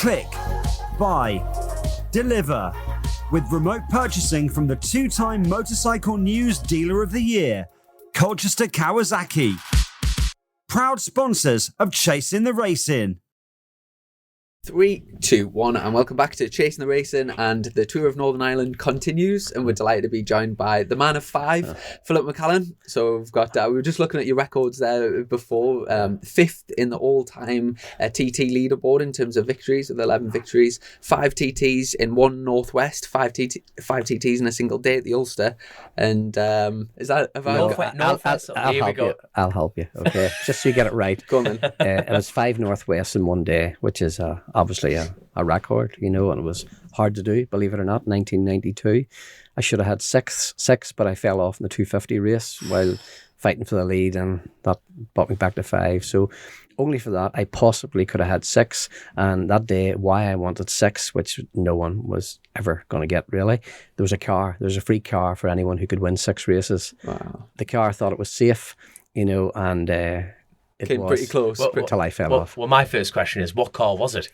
click, buy, deliver. With remote purchasing from the 2-time Motorcycle News Dealer of the Year, Colchester Kawasaki. Proud sponsors of Chasin the Racin. 3, 2, 1, and welcome back to Chasin the Racin, and the tour of Northern Ireland continues, and we're delighted to be joined by the man of 5, Phillip McCallen. So we've got, we were just looking at your records there before, 5th in the all-time TT leaderboard in terms of victories, with 11 victories, 5 TTs in one Northwest, 5 TTs in a single day at the Ulster, and is that about Northwest? I'll help you, okay? Just so you get it right. Go on then. It was 5 Northwest in one day, which is obviously a record, and it was hard to do, believe it or not. 1992, I should have had six, but I fell off in the 250 race while fighting for the lead, and that brought me back to 5. So only for that I possibly could have had 6, and that day why I wanted 6, which no one was ever going to get really, there was a free car for anyone who could win 6 races. Wow. The car thought it was safe, and it came was pretty close until I fell off. Well, my first question is, what car was it?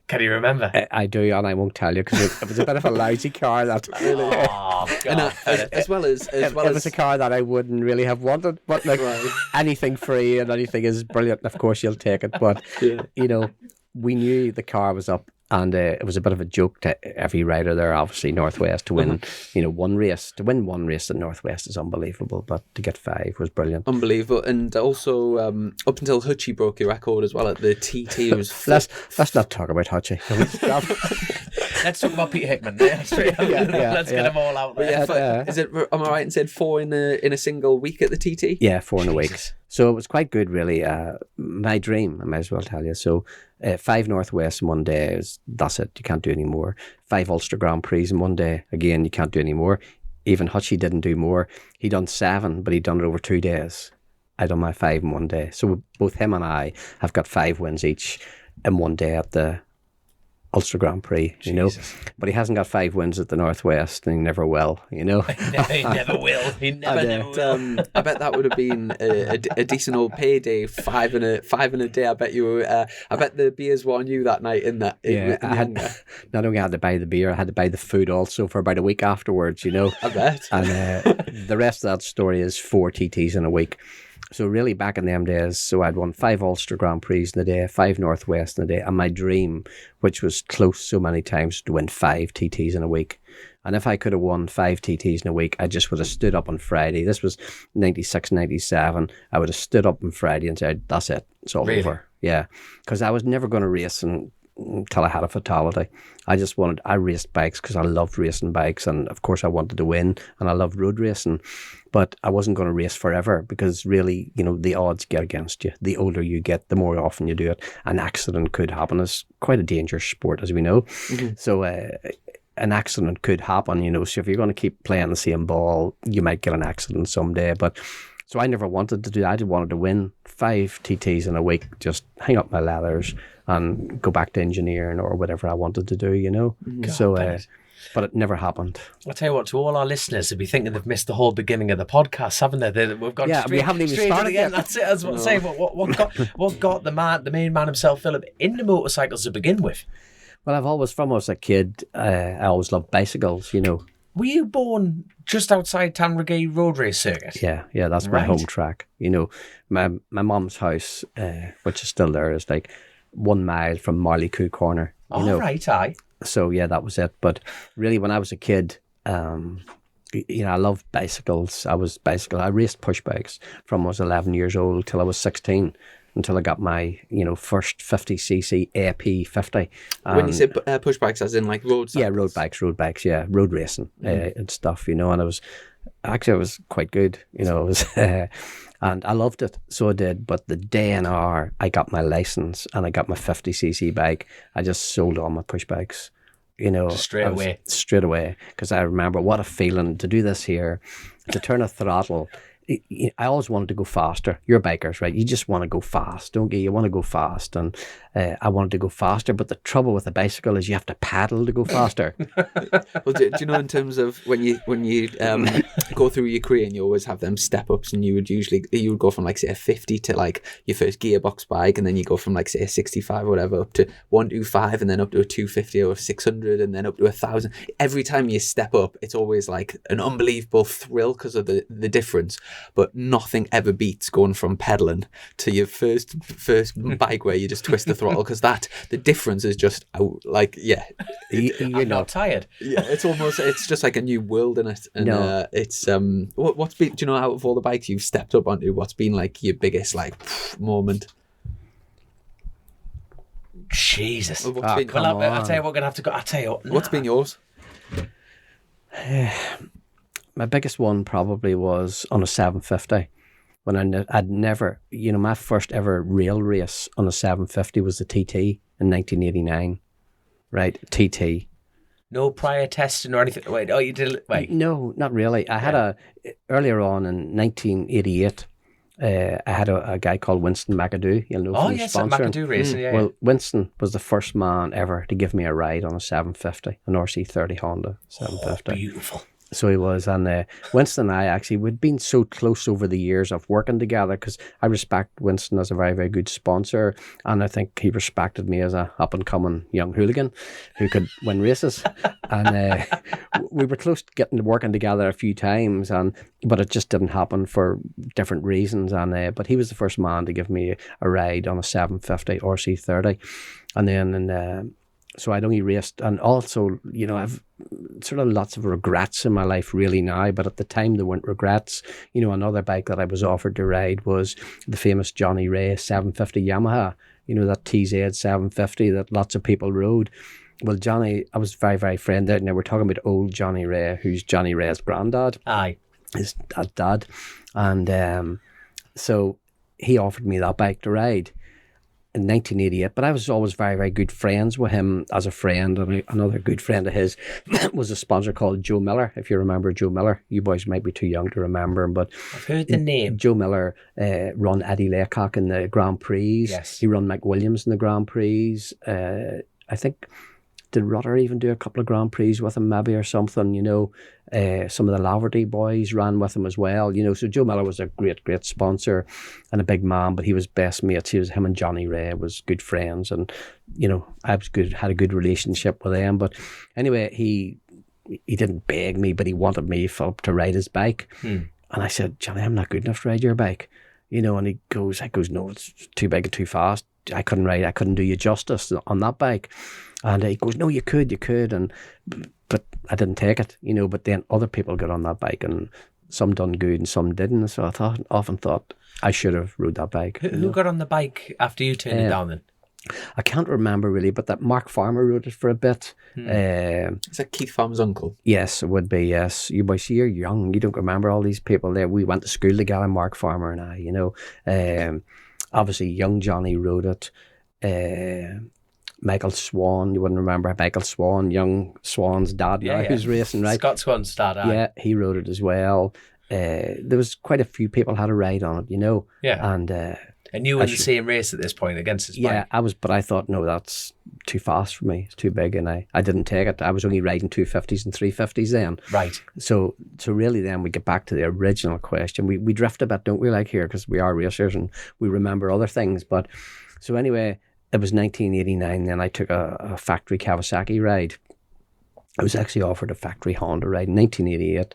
Can you remember? I do, and I won't tell you because it was a bit of a lousy car. That really, as well as it was a car that I wouldn't really have wanted. But anything free and anything is brilliant. Of course, you'll take it. But we knew the car was up. And it was a bit of a joke to every rider there, obviously, Northwest, to win, one race. To win one race at Northwest is unbelievable, but to get 5 was brilliant. Unbelievable. And also, up until Hutchie broke your record as well at the TT. It was let's not talk about Hutchie. Let's talk about Peter Hickman. Let's get them all out there. Is it? Am I right in saying 4 in a single week at the TT? Yeah, 4 in a week. So it was quite good, really. My dream, I might as well tell you. So 5 Northwest in one day, that's it. You can't do any more. 5 Ulster Grand Prix in one day. Again, you can't do any more. Even Hutchie didn't do more. He done 7, but he done it over 2 days. I done my 5 in one day. So both him and I have got 5 wins each in one day at the Ulster Grand Prix, but he hasn't got 5 wins at the Northwest, and he never will, He never will. He never will. I bet that would have been a decent old payday. 5 in a day. I bet you were. I bet the beers were on you that night. Not only had to buy the beer, I had to buy the food also for about a week afterwards. I bet. And the rest of that story is 4 TTs in a week. So really back in them days, so I'd won 5 Ulster Grand Prix in a day, 5 Northwest in a day, and my dream, which was close so many times, to win 5 TTs in a week. And if I could have won 5 TTs in a week, I just would have stood up on Friday. This was 96, 97. I would have stood up on Friday and said, that's it, it's all over. Yeah, because I was never going to race until I had a fatality. I raced bikes because I loved racing bikes, and of course I wanted to win, and I loved road racing, but I wasn't going to race forever because really, the odds get against you. The older you get, the more often you do it. An accident could happen. It's quite a dangerous sport, as we know. Mm-hmm. So an accident could happen, so if you're going to keep playing the same ball, you might get an accident someday. But so I never wanted to do that. I just wanted to win 5 TTs in a week, just hang up my leathers and go back to engineering or whatever I wanted to do, God, so but it never happened. I'll tell you what, to all our listeners who'll be thinking they've missed the whole beginning of the podcast, haven't they? We've got we haven't even started yet. That's it. That's what I'm saying. What got the main man himself, Phillip, into motorcycles to begin with? Well, from I was a kid, I always loved bicycles, Were you born just outside Tanragee road race circuit? Yeah, that's my home track. My mum's house, which is still there, is like 1 mile from Marleycoo Corner. Right, aye. So yeah, that was it. But really, when I was a kid, I loved bicycles. I raced push bikes from I was 11 years old till I was 16. Until I got my, first 50cc AP 50. When you say push bikes, as in like road cycles? Yeah, road bikes, yeah, road racing and stuff, and I was quite good, it was, and I loved it, so I did. But the day and hour I got my license and I got my 50cc bike, I just sold all my push bikes. Straight away, because I remember what a feeling to do this here, to turn a throttle I always wanted to go faster. You're bikers, right? You just want to go fast, don't you? You want to go fast, and I wanted to go faster. But the trouble with a bicycle is you have to paddle to go faster. Well, do you know, in terms of when you go through your career and you always have them step ups, and you would go from like say a 50 to like your first gearbox bike, and then you go from like say a 65 or whatever up to 125, and then up to a 250 or a 600, and then up to 1,000. Every time you step up, it's always like an unbelievable thrill because of the difference. But nothing ever beats going from pedaling to your first bike where you just twist the throttle, because the difference is just like, yeah, you're not tired. Yeah, it's just like a new world in it. And it's what's been, do you know, out of all the bikes you've stepped up onto, what's been like your biggest like moment? Jesus. Well, I'll tell you what, we're gonna have to go. I'll tell you what. What's been yours? My biggest one probably was on a 750 when I'd never, my first ever real race on a 750 was the TT in 1989, right? TT. No prior testing or anything. Wait, you did? Wait. No, not really. I had earlier on in 1988, I had a guy called Winston McAdoo. You'll know from McAdoo Racing. Yeah. Well, Winston was the first man ever to give me a ride on a 750, an RC30 Honda 750. Oh, beautiful. So he was, and Winston and I actually, we'd been so close over the years of working together, because I respect Winston as a very, very good sponsor, and I think he respected me as a up-and-coming young hooligan who could win races. And we were close to working together a few times, but it just didn't happen for different reasons. And but he was the first man to give me a ride on a 750 RC30, and then so I'd only raced, and also, I've sort of lots of regrets in my life really now, but at the time there weren't regrets. Another bike that I was offered to ride was the famous Johnny Ray 750 Yamaha, that TZ 750 that lots of people rode. Well, Johnny, I was very, very friendly. Now we're talking about old Johnny Ray, who's Johnny Ray's granddad. Aye. His dad. And so he offered me that bike to ride in 1988, but I was always very, very good friends with him as a friend, and another good friend of his was a sponsor called Joe Miller. If you remember Joe Miller, you boys might be too young to remember him, but I've heard the name. Joe Miller run Eddie Laycock in the Grand Prix. Yes. He run Mike Williams in the Grand Prix. I think, did Rutter even do a couple of Grand Prix with him maybe or something, some of the Laverty boys ran with him as well, so Joe Miller was a great, great sponsor and a big man, but he was best mates. Him and Johnny Ray was good friends, and, I was had a good relationship with them. But anyway, he didn't beg me, but he wanted me, Philip, to ride his bike. And I said, Johnny, I'm not good enough to ride your bike, and I goes, no, it's too big and too fast. I couldn't do you justice on that bike. And he goes, no, you could, but I didn't take it, but then other people got on that bike, and some done good and some didn't. So I often thought I should have rode that bike. Who got on the bike after you turned it down then? I can't remember really, but that Mark Farmer rode it for a bit. Is that Keith Farmer's uncle? Yes, it would be, yes. You boys, you're young, you don't remember all these people there. We went to school together, Mark Farmer and I, obviously young Johnny rode it. Michael Swan, you wouldn't remember Michael Swan, young Swan's dad now, who's racing, right? Scott Swan's dad, aye. Yeah, he rode it as well. There was quite a few people had a ride on it, Yeah. And you were in the same race at this point against his bike? Yeah, I was, but I thought, no, that's too fast for me. It's too big, and I didn't take it. I was only riding 250s and 350s then. Right. So really then we get back to the original question. We drift a bit, don't we, like here, because we are racers and we remember other things. But so anyway, it was 1989, then I took a factory Kawasaki ride. I was actually offered a factory Honda ride in 1988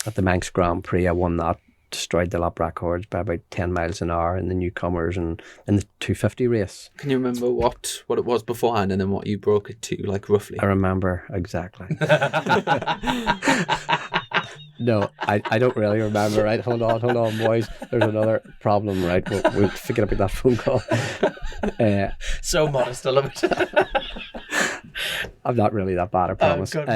at the Manx Grand Prix. I won that, destroyed the lap records by about 10 miles an hour in the newcomers and in the 250 race. Can you remember what it was beforehand and then what you broke it to, like roughly? I remember exactly. No, I don't really remember, right? Hold on, boys. There's another problem, right? We'll forget about that phone call. So modest, I love it. I'm not really that bad, I promise. Good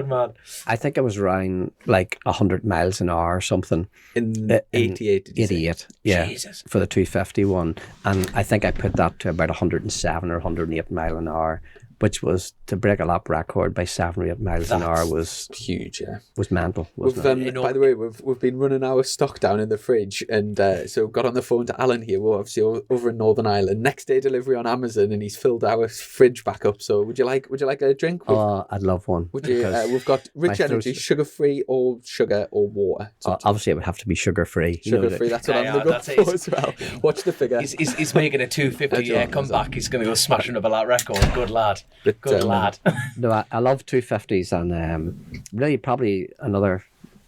man. I think it was around like 100 miles an hour or something. In 88, did you say? 88, yeah. Jesus. For the 250 one. And I think I put that to about 107 or 108 mile an hour which was to break a lap record by 7 or 8 miles an hour was huge. Yeah, was mental, wasn't it? By the way, we've been running our stock down in the fridge, and so got on the phone to Alan here. We're obviously over in Northern Ireland. Next day delivery on Amazon, and he's filled our fridge back up. So would you like a drink? Oh, I'd love one. Would you? We've got Rich Energy, sugar free, or sugar or water. Obviously, it would have to be sugar free. Sugar free. That's what I'm going to go for as well. Watch the figure. He's making a 250 comeback. He's going to go smashing up a lap record. Good lad. Good lad. No, I love 250s, and really probably another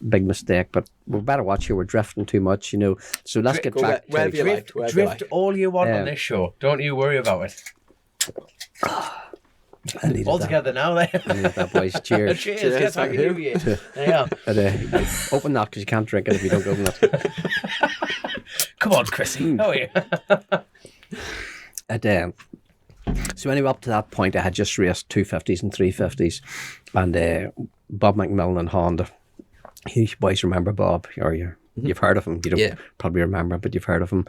big mistake, but we better watch here. We're drifting too much, So let's get back to drift all you want on this show. Don't you worry about it. All together now, there. That, boys. Cheers. Cheers. Yes, Happy New Year. There you are. Open that, because you can't drink it if you don't open it. Come on, Chrissy. How are you? So anyway, up to that point, I had just raced 250s and 350s, and Bob McMillan and Honda. You boys remember Bob, or you've heard of him. You don't probably remember, but you've heard of him.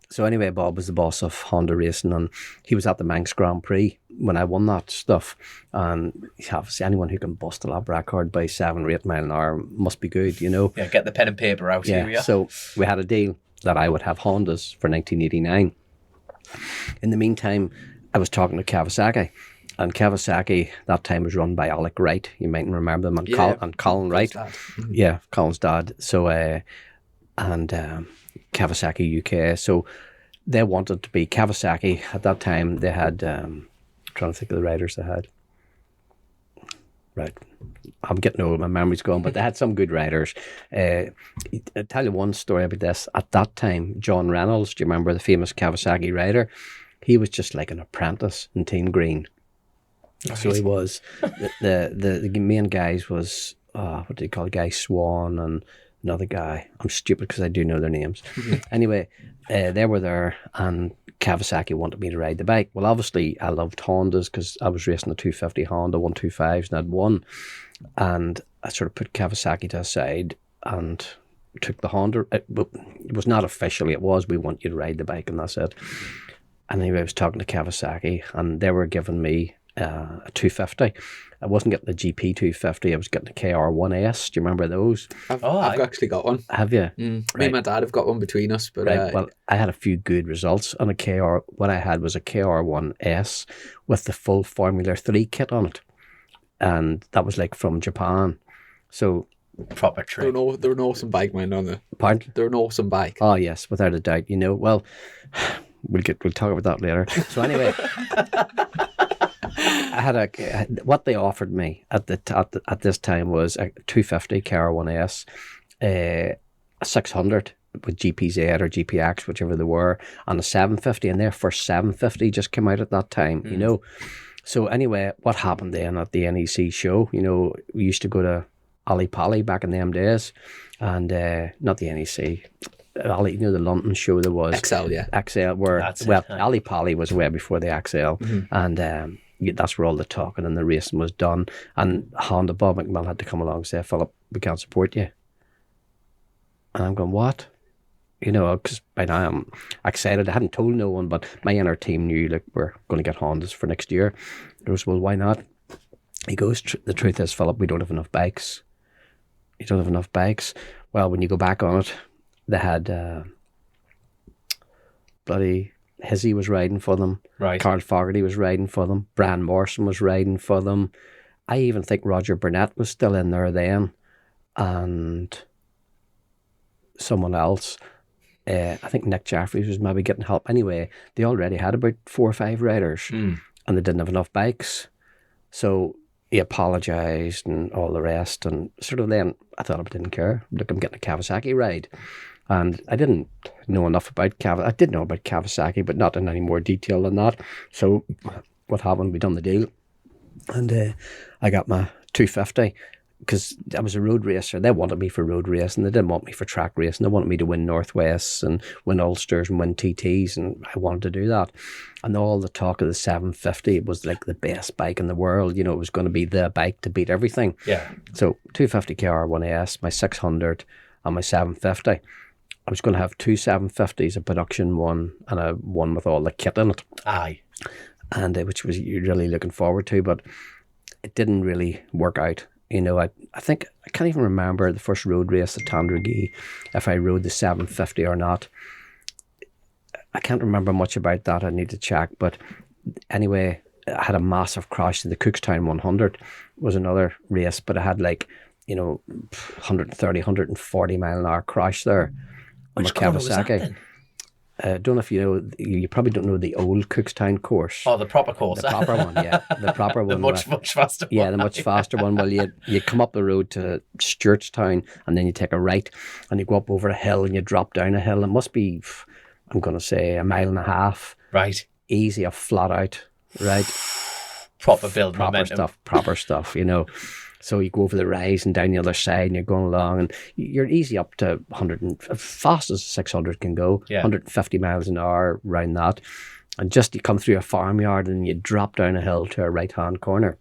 So anyway, Bob was the boss of Honda Racing, and he was at the Manx Grand Prix when I won that stuff. And obviously, anyone who can bust a lap record by 7 or 8 mile an hour must be good, Yeah, get the pen and paper out here. So we had a deal that I would have Hondas for 1989. In the meantime, I was talking to Kawasaki, and Kawasaki that time was run by Alec Wright. You mightn't remember them, and Colin Wright. Mm-hmm. Yeah, Colin's dad. So, and Kawasaki UK. So they wanted to be Kawasaki. At that time, they had, trying to think of the riders they had. Right. I'm getting old, my memory's gone, but they had some good riders. I'll tell you one story about this. At that time, John Reynolds, do you remember the famous Kawasaki rider? He was just like an apprentice in Team Green. Right. So he was. The main guys was, what do you call it, Guy Swan and another guy. I'm stupid because I do know their names. Mm-hmm. Anyway, they were there, and Kawasaki wanted me to ride the bike. Well, obviously, I loved Hondas because I was racing a 250 Honda 125s, and I'd won. And I sort of put Kawasaki to the side and took the Honda. It was not officially, it was, we want you to ride the bike, and that's it. And anyway, I was talking to Kawasaki, and they were giving me a 250. I wasn't getting the GP 250, I was getting the KR1S. Do you remember those? I've actually got one. Have you? Me and my dad have got one between us. But well, I had a few good results on a KR. What I had was a KR1S with the full Formula 3 kit on it. And that was like from Japan. So proper trick. They're an awesome bike, man, aren't they? Pardon? They're an awesome bike. Oh yes, without a doubt. Well, we'll talk about that later. So anyway, I had what they offered me at this time was a 250 KR1S, a 600 with GPZ or GPX, whichever they were, and a 750, and their first 750 just came out at that time, So anyway, what happened then at the NEC show? We used to go to Ali Pali back in them days, and not the NEC. Ali, the London show there was. XL, yeah. XL, Ali Pali was way before the XL, and that's where all the talking and the racing was done. And Honda, Bob McMillan had to come along and say, Philip, we can't support you. And I'm going, what? Because by now I'm excited. I hadn't told no one, but my inner team knew, we're going to get Hondas for next year. He goes, well, why not? He goes, the truth is, Philip, we don't have enough bikes. You don't have enough bikes? Well, when you go back on it, they had bloody Hizzy was riding for them. Right. Carl Fogarty was riding for them. Brian Morrison was riding for them. I even think Roger Burnett was still in there then. And someone else. I think Nick Jeffries was maybe getting help. Anyway, they already had about 4 or 5 riders, and they didn't have enough bikes. So he apologised and all the rest. And sort of then I thought I didn't care. Look, I'm getting a Kawasaki ride. And I didn't know enough about Kawasaki. I did know about Kawasaki, but not in any more detail than that. So what happened? We done the deal. And I got my 250. Because I was a road racer. They wanted me for road racing. They didn't want me for track racing. They wanted me to win Northwests and win Ulsters and win TTs, and I wanted to do that. And all the talk of the 750, it was like the best bike in the world. It was going to be the bike to beat everything. Yeah. So 250 KR1S, my 600 and my 750. I was going to have 2 750s, a production one and a one with all the kit in it. Aye. and which was you're really looking forward to, but it didn't really work out. I think I can't even remember the first road race at Tandragee, if I rode the 750 or not. I can't remember much about that. I need to check. But anyway, I had a massive crash in the Cookstown 100. Was another race, but I had 130, 140 mile an hour crash there. Which corner was that then? I don't know if you know, you probably don't know the old Cookstown course. Oh, the proper course. The proper one, yeah. The proper one. Much faster one. Yeah, the much faster one. Well, you come up the road to Stewartstown and then you take a right and you go up over a hill and you drop down a hill. It must be, I'm going to say, a mile and a half. Right. Easy, flat out, right? Proper build momentum. Proper stuff, So you go over the rise and down the other side and you're going along and you're easy up to 100, as fast as 600 can go, 150 miles an hour around that. And just you come through a farmyard and you drop down a hill to a right-hand corner.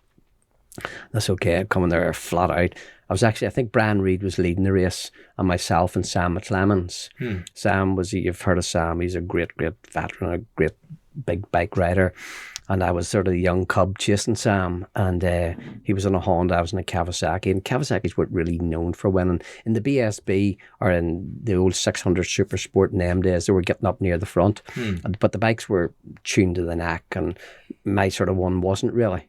That's okay, coming there flat out. I think Brian Reid was leading the race and myself and Sam McClemens. Sam you've heard of Sam, he's a great veteran, a great big bike rider. And I was sort of the young cub chasing Sam, and he was on a Honda, I was in a Kawasaki, and Kawasaki's weren't really known for winning. In the BSB, or in the old 600 Super Sport in them days, they were getting up near the front, but the bikes were tuned to the neck, and my sort of one wasn't really,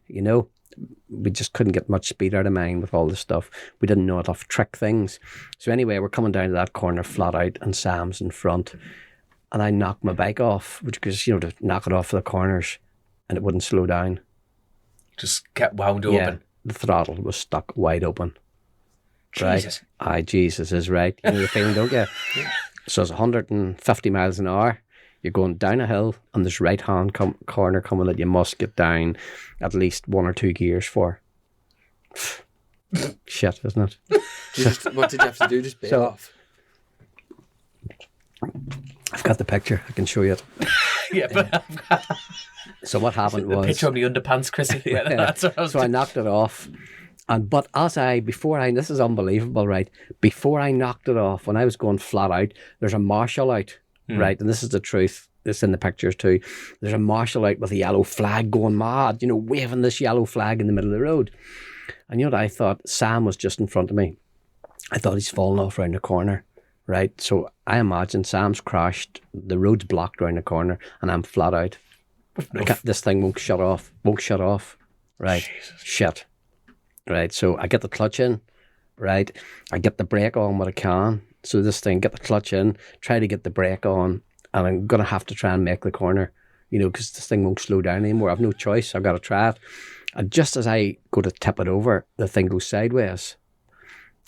We just couldn't get much speed out of mine with all this stuff. We didn't know enough trick things. So anyway, we're coming down to that corner flat out, and Sam's in front, and I knocked my bike off, which was, to knock it off the corners. And it wouldn't slow down. Just kept wound open. The throttle was stuck wide open. Jesus. Right? Aye, Jesus is right. You know the feeling, don't you? So it's 150 miles an hour. You're going down a hill and there's right-hand corner coming that you must get down at least 1 or 2 gears for. Shit, isn't it? What did you have to do? Just bail off? I've got the picture. I can show you it. Yeah, but so what happened was... picture of the underpants, Chrissy. Yeah, that's what I was So I knocked it off. But this is unbelievable, right? Before I knocked it off, when I was going flat out, there's a marshal out, right? And this is the truth. It's in the pictures too. There's a marshal out with a yellow flag going mad, waving this yellow flag in the middle of the road. And what I thought? Sam was just in front of me. I thought he's fallen off around the corner. Right, so I imagine Sam's crashed, the road's blocked around the corner, and I'm flat out. This thing won't shut off. Right, Jesus. Shit. Right, so I get the clutch in, right, I get the brake on what I can. So this thing, get the clutch in, try to get the brake on, and I'm going to have to try and make the corner, because this thing won't slow down anymore. I've no choice, I've got to try it. And just as I go to tip it over, the thing goes sideways.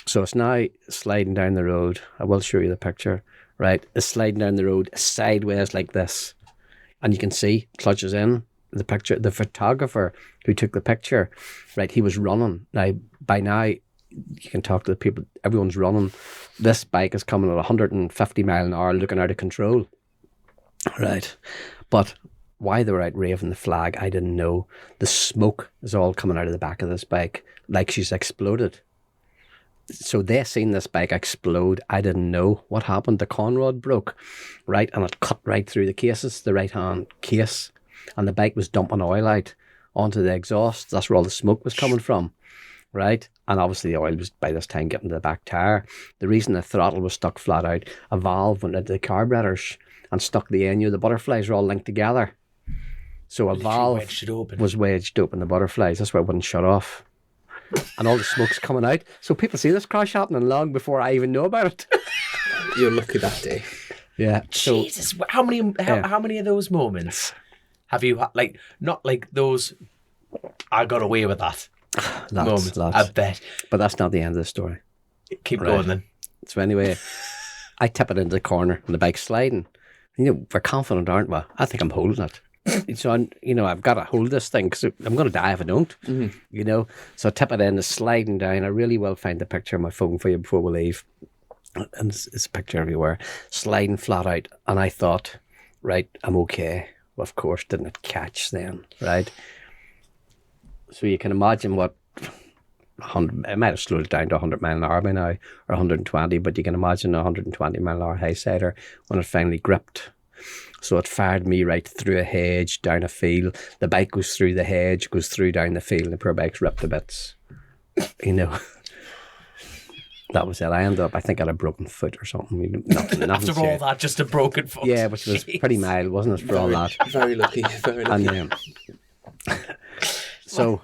So it's now sliding down the road. I will show you the picture, right? It's sliding down the road sideways like this. And you can see, clutch is in the picture. The photographer who took the picture, right, he was running. Now, by now, you can talk to the people, everyone's running. This bike is coming at 150 mile an hour, looking out of control, right? But why they were out raving the flag, I didn't know. The smoke is all coming out of the back of this bike, like she's exploded. So they seen this bike explode. I didn't know what happened. The conrod broke, right? And it cut right through the cases, the right-hand case. And the bike was dumping oil out onto the exhaust. That's where all the smoke was coming from, right? And obviously the oil was by this time getting to the back tyre. The reason the throttle was stuck flat out, a valve went into the carburetors and stuck the end. The butterflies were all linked together. So a valve was wedged open, the butterflies. That's why it wouldn't shut off. And all the smoke's coming out. So people see this crash happening long before I even know about it. You're lucky that day. Yeah. So, Jesus, how many of those moments have you had? Like, not like those, I got away with that moments. I bet. But that's not the end of the story. Keep going then. So anyway, I tip it into the corner and the bike's sliding. We're confident, aren't we? I think I'm holding it. So, I've got to hold this thing because I'm going to die if I don't, So I tip it in, it's sliding down. I really will find the picture on my phone for you before we leave. And it's a picture everywhere. Sliding flat out. And I thought, right, I'm okay. Well, of course, didn't it catch then, right? So you can imagine what, I might have slowed it down to 100 mile an hour by now, or 120, but you can imagine a 120 mile an hour high sider when it finally gripped So it fired me right through a hedge, down a field. The bike goes through the hedge, goes through down the field, and the poor bike's ripped to bits. You know. That was it. I ended up, I think I had a broken foot or something. Nothing After all that, just a broken foot. Yeah, which was pretty mild, wasn't it, for all that? Very lucky, very lucky. And, so,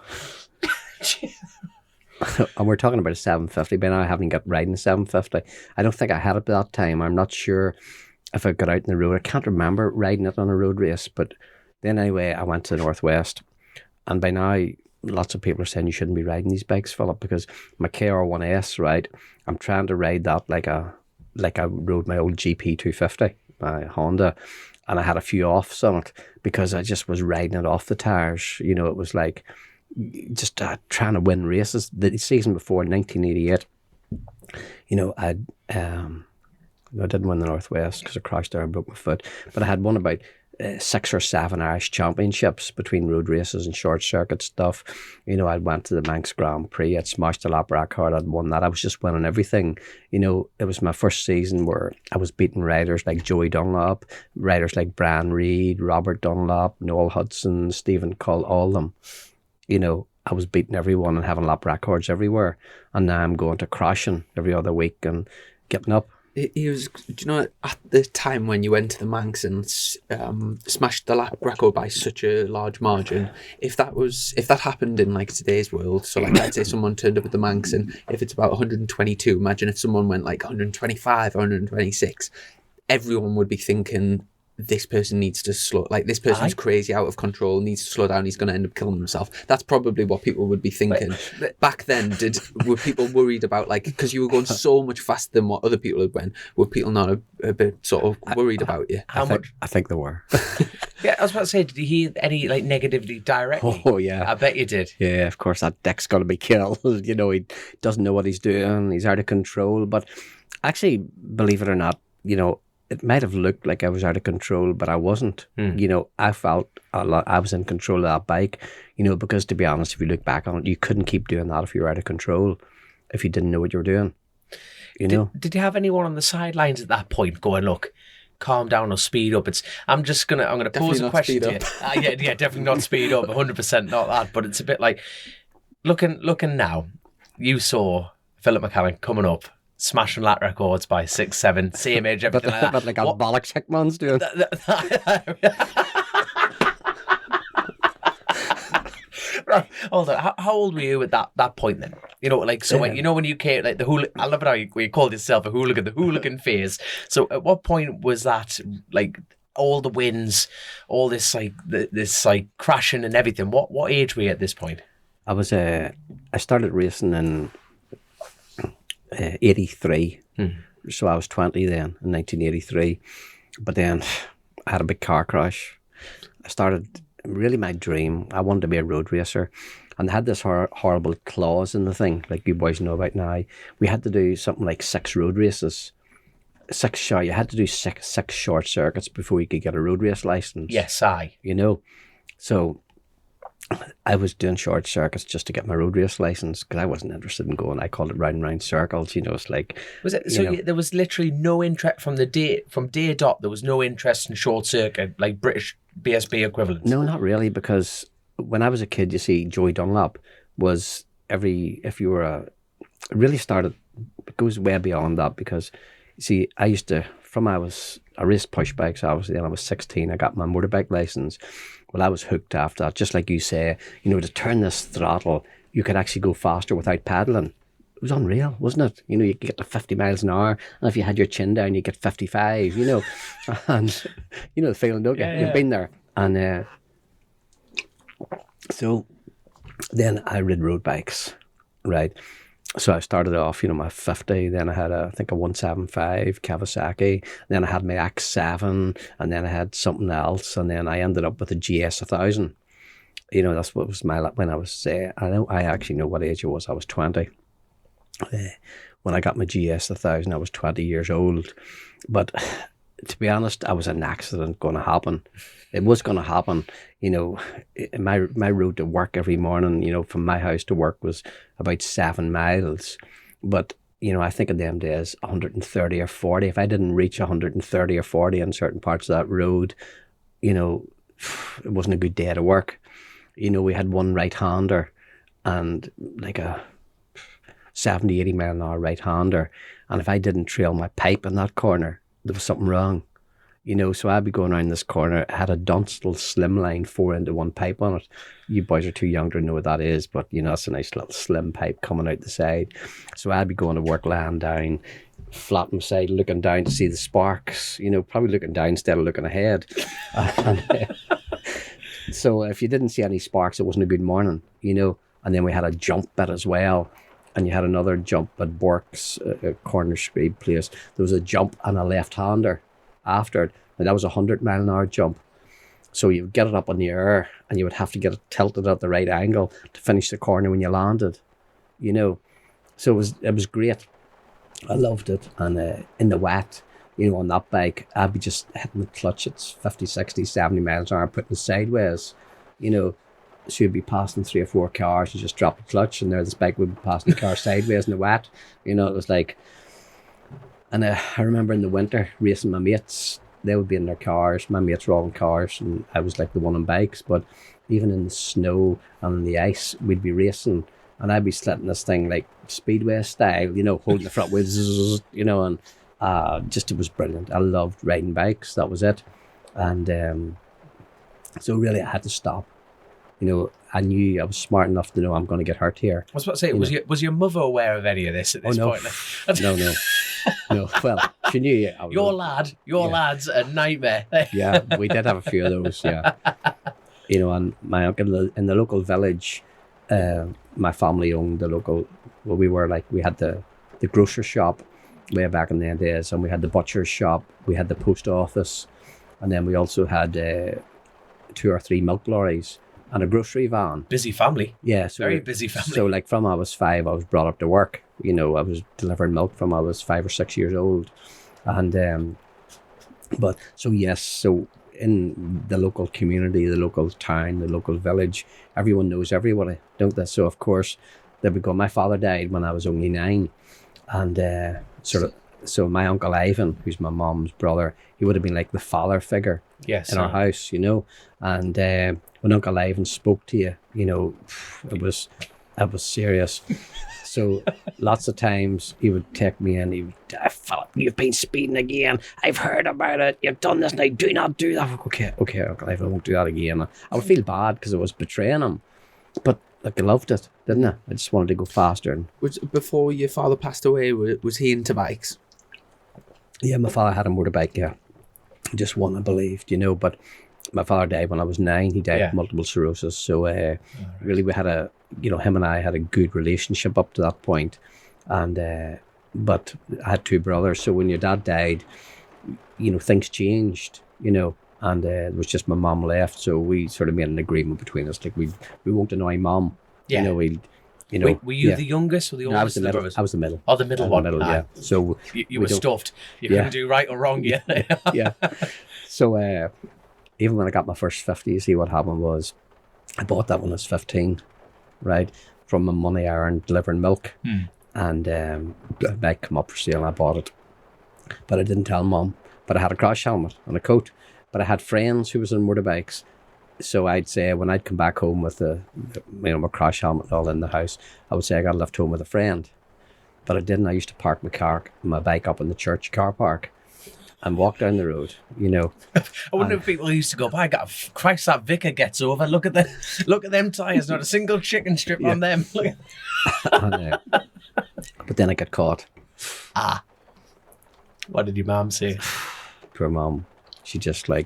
and we're talking about a 750, but now I haven't got riding a 750. I don't think I had it by that time. I'm not sure if I got out in the road. I can't remember riding it on a road race, but then anyway, I went to the Northwest, and by now, lots of people are saying you shouldn't be riding these bikes, Philip, because my KR1S, right, I'm trying to ride that like I rode my old GP 250, my Honda, and I had a few offs on it because I just was riding it off the tires. You know, it was like just trying to win races. The season before, 1988, you know, I didn't win the Northwest because I crashed there and broke my foot, but I had won about 6 or 7 Irish championships between road races and short circuit stuff. You know, I went to the Manx Grand Prix, I'd smashed the lap record, I'd won that. I was just winning everything. You know, it was my first season where I was beating riders like Joey Dunlop, riders like Brian Reed, Robert Dunlop, Noel Hudson, Stephen Cull, all of them. You know, I was beating everyone and having lap records everywhere. And now I'm going to crashing every other week and getting up. He was, do you know, at the time when you went to the Manx and smashed the lap record by such a large margin, if that happened in like today's world, so like let's say someone turned up at the Manx and if it's about 122, imagine if someone went like 125 or 126, everyone would be thinking, this person needs to slow, like this person's crazy, out of control, needs to slow down, he's going to end up killing himself. That's probably what people would be thinking. Back then, were people worried about, like, because you were going so much faster than what other people had went, were people not a bit sort of worried about you? I think they were. Yeah, I was about to say, did you hear any like negativity directly? Oh, yeah. I bet you did. Yeah, of course, that Dick's going to be killed. You know, he doesn't know what he's doing, he's out of control. But actually, believe it or not, you know, it might have looked like I was out of control, but I wasn't. You know, I felt I was in control of that bike, you know, because to be honest, if you look back on it, you couldn't keep doing that if you were out of control, if you didn't know what you were doing, you know. Did you have anyone on the sidelines at that point going, look, calm down or speed up? I'm going to pose a question to you. Yeah, definitely not speed up, 100% not that, but it's a bit like, looking now, you saw Phillip McCallen coming up, smashing lap records by 6, 7, same age, everything like that. But like a bollocks Hickman's doing. Right, hold on. How old were you at that point then? You know, like, so when you came, like the hooligan, I love it how you called yourself a hooligan, the hooligan phase. So at what point was that, like, all the wins, all this like this like crashing and everything? What age were you at this point? I started racing in 83. So I was 20 then in 1983. But then I had a big car crash. I started, really my dream, I wanted to be a road racer. And I had this horrible clause in the thing, like you boys know about now. We had to do something like 6 road races. You had to do six short circuits before you could get a road race license. Yes, you know. So I was doing short circuits just to get my road race license because I wasn't interested in going. I called it round and round circles. You know, it's like. Was it so? There was literally no interest from day dot. There was no interest in short circuit, like British BSB equivalent. No, not really, because when I was a kid, you see, Joey Dunlop was if you were it really started. It goes way beyond that because, you see, I raced push bikes. Obviously, then I was 16. I got my motorbike license. Well, I was hooked after that. Just like you say, you know, to turn this throttle, you could actually go faster without pedaling. It was unreal, wasn't it? You know, you could get to 50 miles an hour, and if you had your chin down, you get 55. You know, and you know the feeling, don't you? Yeah. You've been there, and so then I rid road bikes, right? So I started off, you know, my 50, then I had I think a 175 Kawasaki, then I had my X7, and then I had something else, and then I ended up with a GS 1000. You know, that's what was when I was, I actually know what age it was. I was 20. When I got my GS 1000, I was 20 years old. But to be honest, I was an accident going to happen. It was going to happen. You know, my road to work every morning, you know, from my house to work was about 7 miles. But I think in them days 130 or 40. If I didn't reach 130 or 40 in certain parts of that road, it wasn't a good day to work. We had one right-hander and like a 70, 80 mile an hour right-hander. And if I didn't trail my pipe in that corner, there was something wrong. So I'd be going around this corner. It had a Dunstall slimline 4-into-1 pipe on it. You boys are too young to know what that is, but it's a nice little slim pipe coming out the side. So I'd be going to work lying down, flat on my side, looking down to see the sparks, probably looking down instead of looking ahead. So if you didn't see any sparks, it wasn't a good morning, And then we had a jump bit as well. And you had another jump at Bork's, a corner street place. There was a jump and a left-hander after it. And that was a 100-mile-an-hour jump. So you would get it up in the air and you would have to get it tilted at the right angle to finish the corner when you landed, So it was great. I loved it. And in the wet, on that bike, I'd be just hitting the clutch at 50, 60, 70 miles an hour, putting it sideways, So you'd be passing 3 or 4 cars, you just drop the clutch and there this bike would be passing the car sideways in the wet. It was like... And I remember in the winter racing my mates. They would be in their cars. My mates were all in cars and I was like the one on bikes. But even in the snow and in the ice, we'd be racing and I'd be slitting this thing like Speedway style, holding the front wheels, and just it was brilliant. I loved riding bikes. That was it. And so really I had to stop. I knew I was smart enough to know I'm going to get hurt here. I was about to say, was your mother aware of any of this at this point? No. Well, she knew. Your lad's a nightmare. Yeah, we did have a few of those. Yeah, and my uncle in the local village, my family owned the local. Well, we had the grocery shop way back in the days, and we had the butcher's shop. We had the post office, and then we also had 2 or 3 milk lorries. And a grocery van. Busy family. Yeah. So very busy family. So like from I was 5, I was brought up to work. I was delivering milk from I was 5 or 6 years old. And, so in the local community, the local town, the local village, everyone knows everybody, don't they? So of course, they would go, my father died when I was only 9. And so my Uncle Ivan, who's my mom's brother, he would have been like the father figure in our house, And when Uncle Ivan spoke to you, it was serious. So lots of times he would take me in. He would, Philip, you've been speeding again. I've heard about it. You've done this now. Do not do that. Okay, Uncle Ivan, I won't do that again. I would feel bad because I was betraying him, but I loved it, didn't I? I just wanted to go faster. Before your father passed away, was he into bikes? Yeah, my father had a motorbike. Yeah, just one, I believed, but. My father died when I was 9. He died of multiple sclerosis. So really we had him and I had a good relationship up to that point. And but I had 2 brothers. So when your dad died, things changed, and it was just my mum left. So we sort of made an agreement between us. Like we won't annoy mum. Yeah. Were you the youngest or the oldest? No, I was the middle. I was the middle. Oh, the middle one. Yeah. So you were stuffed. You couldn't do right or wrong yet. Yeah. So even when I got my first 50, you see what happened was I bought that when I was 15, right? From my money I earned delivering milk. And the bike come up for sale and I bought it. But I didn't tell mum. But I had a crash helmet and a coat. But I had friends who was on motorbikes. So I'd say when I'd come back home with my crash helmet all in the house, I would say I got left home with a friend. But I didn't. I used to park my bike up in the church car park. And walk down the road, I wonder if people used to go by, Christ, that vicar gets over. Look at them tyres, not a single chicken strip on them. But then I got caught. What did your mum say? Poor mum. She just I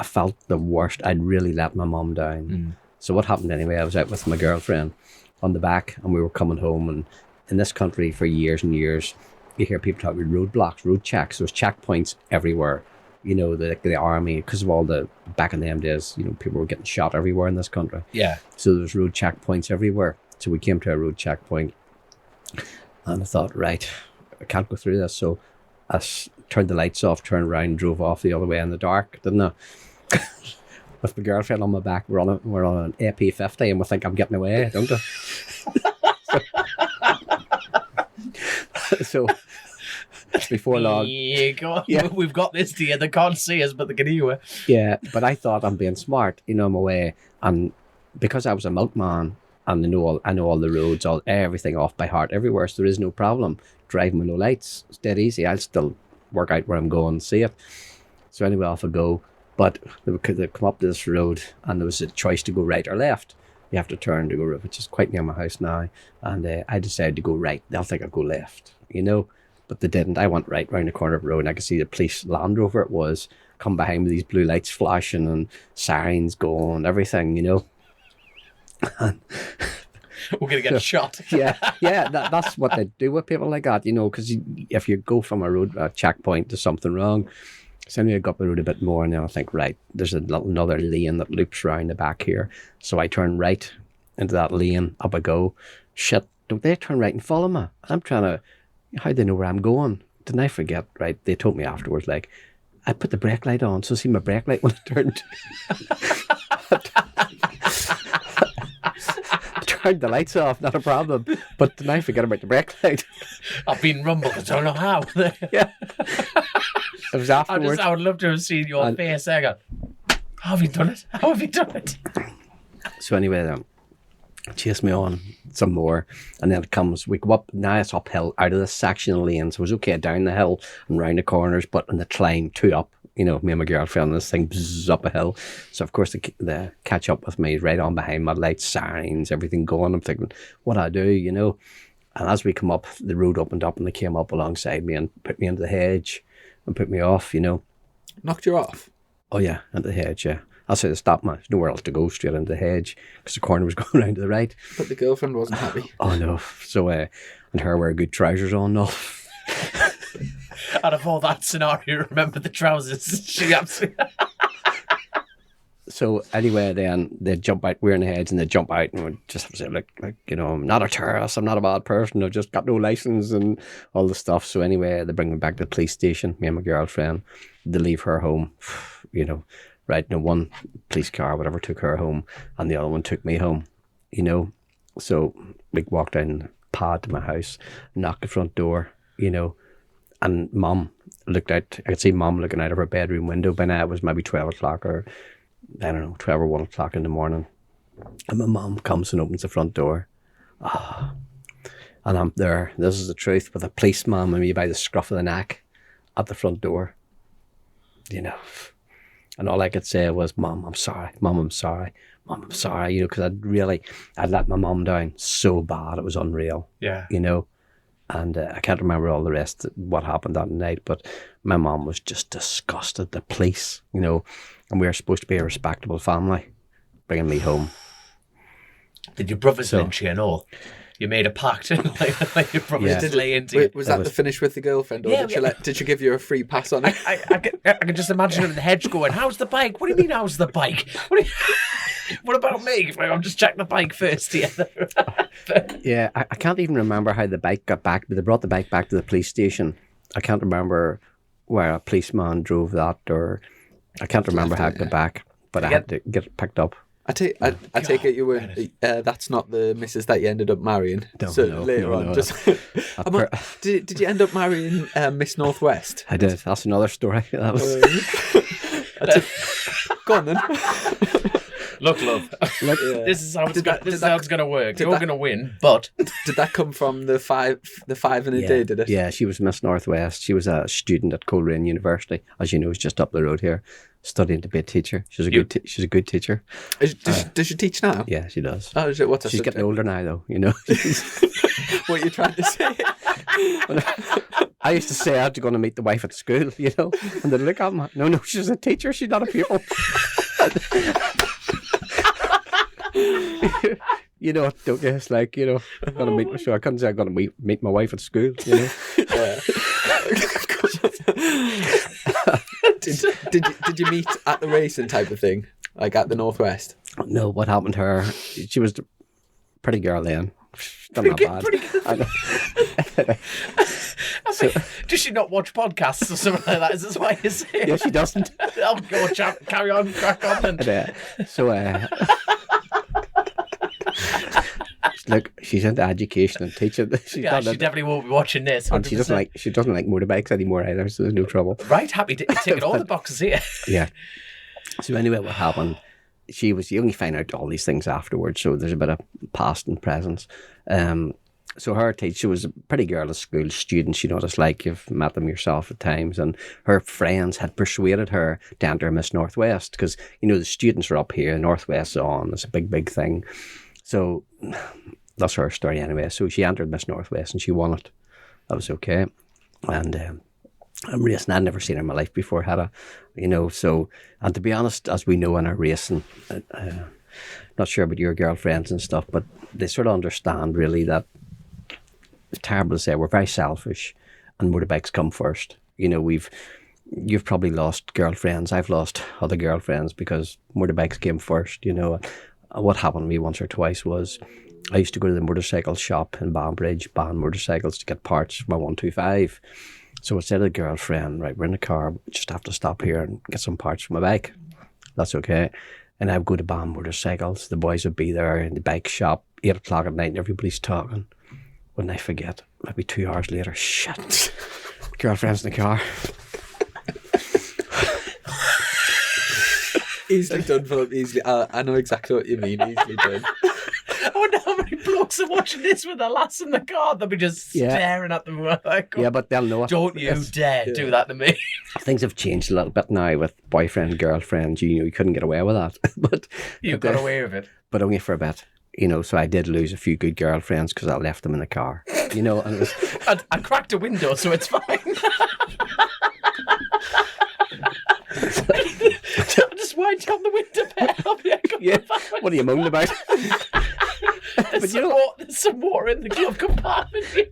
felt the worst. I'd really let my mum down. So what happened anyway, I was out with my girlfriend on the back and we were coming home, and in this country for years and years, you hear people talk about roadblocks, road checks. There's checkpoints everywhere. The army, because of all the, back in them days, people were getting shot everywhere in this country. Yeah. So there's road checkpoints everywhere. So we came to a road checkpoint and I thought, right, I can't go through this. So I turned the lights off, turned around, drove off the other way in the dark, didn't I? With my girlfriend on my back, we're on an AP50 and we think I'm getting away, don't I? So before long, yeah, we've got this to you. They can't see us, but they can hear us. yeah. But I thought I'm being smart, I'm away, and because I was a milkman and I know all the roads, everything off by heart everywhere, so there is no problem driving with no lights. It's dead easy. I'll still work out where I'm going and see it. So anyway, off I go. But they come up to this road, and there was a choice to go right or left. You have to turn to go right, which is quite near my house now. And I decided to go right. They'll think I'll go left, But they didn't. I went right round the corner of the road, and I could see the police Land Rover it was come behind with these blue lights flashing and sirens going, everything, And we're going to get shot. yeah, that's what they do with people like that, because if you go from a checkpoint to something wrong, so anyway, I got up the road a bit more, and then I think, right, there's another lane that loops round the back here. So I turn right into that lane, up I go. Shit, don't they turn right and follow me? I'm trying to, how do they know where I'm going? Didn't I forget, right? They told me afterwards, like, I put the brake light on, so see my brake light when I turned. Turned the lights off, not a problem. But didn't I forget about the brake light? I've been rumbled, I don't know how. Yeah. It was afterwards. I would love to have seen your face there going, how have you done it? How have you done it? So anyway, chase me on some more, and then we go up, now it's uphill out of this section of lanes. So it was okay down the hill and round the corners, but in the climb two up, me and my girlfriend, this thing bzzz up a hill. So of course they catch up with me right on behind my lights, sirens, everything going. I'm thinking, what I do, And as we come up, the road opened up, and they came up alongside me and put me into the hedge and put me off, Knocked you off? Oh yeah, into the hedge, yeah. I said to stop, man. There's nowhere else to go, straight into the hedge, because the corner was going round to the right. But the girlfriend wasn't happy. Oh no. So, and her wear good trousers on, no. Out of all that scenario, remember the trousers. She absolutely... So anyway, then they jump out, we're in the hedge, and they jump out, and we just have to say, like, I'm not a terrorist, I'm not a bad person, I've just got no license and all the stuff. So anyway, they bring me back to the police station, me and my girlfriend. They leave her home, right? One police car, whatever, took her home, and the other one took me home, So we walked down the pad to my house, knocked the front door, and Mum looked out. I could see Mum looking out of her bedroom window. By now it was maybe 12 o'clock or, I don't know, 12 or 1 o'clock in the morning. And my mum comes and opens the front door. And I'm there, this is the truth, with a policeman and me by the scruff of the neck at the front door. And all I could say was, Mum, I'm sorry. Mum, I'm sorry. Mum, I'm sorry. Because I'd let my mum down so bad, it was unreal. Yeah. And I can't remember all the rest, what happened that night, but my mum was just disgusted. The police, and we were supposed to be a respectable family, bringing me home. Did your brothers lynch you and all? You made a pact, like your brothers lay into you. Was that the finish with the girlfriend, or did she give you a free pass on it? I can just imagine her in the hedge going, how's the bike? What do you mean, how's the bike? What about me? I'm just checking the bike first. Yeah, I can't even remember how the bike got back, but they brought the bike back to the police station. I can't remember where a policeman drove that, or I can't remember how it got back, but I had to get it picked up. I take it you were. That's not the missus that you ended up marrying. Later on. Did you end up marrying Miss Northwest? I did. That's another story. That was. Go on then. Look, love. This is how it's going to work. You're going to win, but did that come from the five in a day? Did it? Yeah, she was Miss Northwest. She was a student at Coleraine University, as you know, is just up the road here, studying to be a teacher. She's a good teacher. Does she teach now? Yeah, she does. Oh, she's getting older now, though. What are you trying to say? I used to say I'm going to meet the wife at school, and they'd look at me. No, she's a teacher. She's not a pupil. Don't you? It's like, I'm going to meet my show. I couldn't say I'm going to meet my wife at school, Yeah. Did you meet at the racing type of thing, like at the Northwest? No, what happened to her? She was a pretty girl then. Not bad. Does she not watch podcasts or something like that? Is this why you say it? Yeah, she doesn't. Oh, go on, carry on, crack on then. Look, she's into education and teaching. She definitely won't be watching this. 100%. And she doesn't like motorbikes anymore either, so there's no trouble. Right, happy to tick all the boxes here. Yeah. So anyway, what happened? You only find out all these things afterwards, so there's a bit of past and present. So her teacher was a pretty girl at school, students, you know what it's like, you've met them yourself at times, and her friends had persuaded her to enter Miss Northwest, because, you know, the students are up here, Northwest's on, it's a big, big thing. So that's her story anyway. So she entered Miss Northwest and she won it. That was okay. And I'm racing. I'd never seen her in my life before, had I? You know, so, and to be honest, as we know in our racing, not sure about your girlfriends and stuff, but they sort of understand really that, it's terrible to say, we're very selfish and motorbikes come first. You know, you've probably lost girlfriends. I've lost other girlfriends because motorbikes came first, you know. What happened to me once or twice was I used to go to the motorcycle shop in Banbridge, ban motorcycles to get parts for my 125. So I said to the girlfriend, right, we're in the car, we just have to stop here and get some parts for my bike. That's okay. And I would go to ban motorcycles. The boys would be there in the bike shop, 8 o'clock at night, and everybody's talking. Wouldn't I forget? Maybe 2 hours later, shit, girlfriend's in the car. Easily done, Philip, easily. I know exactly what you mean, easily done. I wonder how many blokes are watching this with their lass in the car. They'll be just staring at them. Like, yeah, but they'll know it. Don't you dare do that to me. Things have changed a little bit now with boyfriend, girlfriend. You know, you couldn't get away with that. but you got away with it. But only for a bit. You know, so I did lose a few good girlfriends because I left them in the car. You know, and it was... I cracked a window, so it's fine. Just wind down the window bit. Yeah. What are you moaning about? There's some water in the glove compartment. Do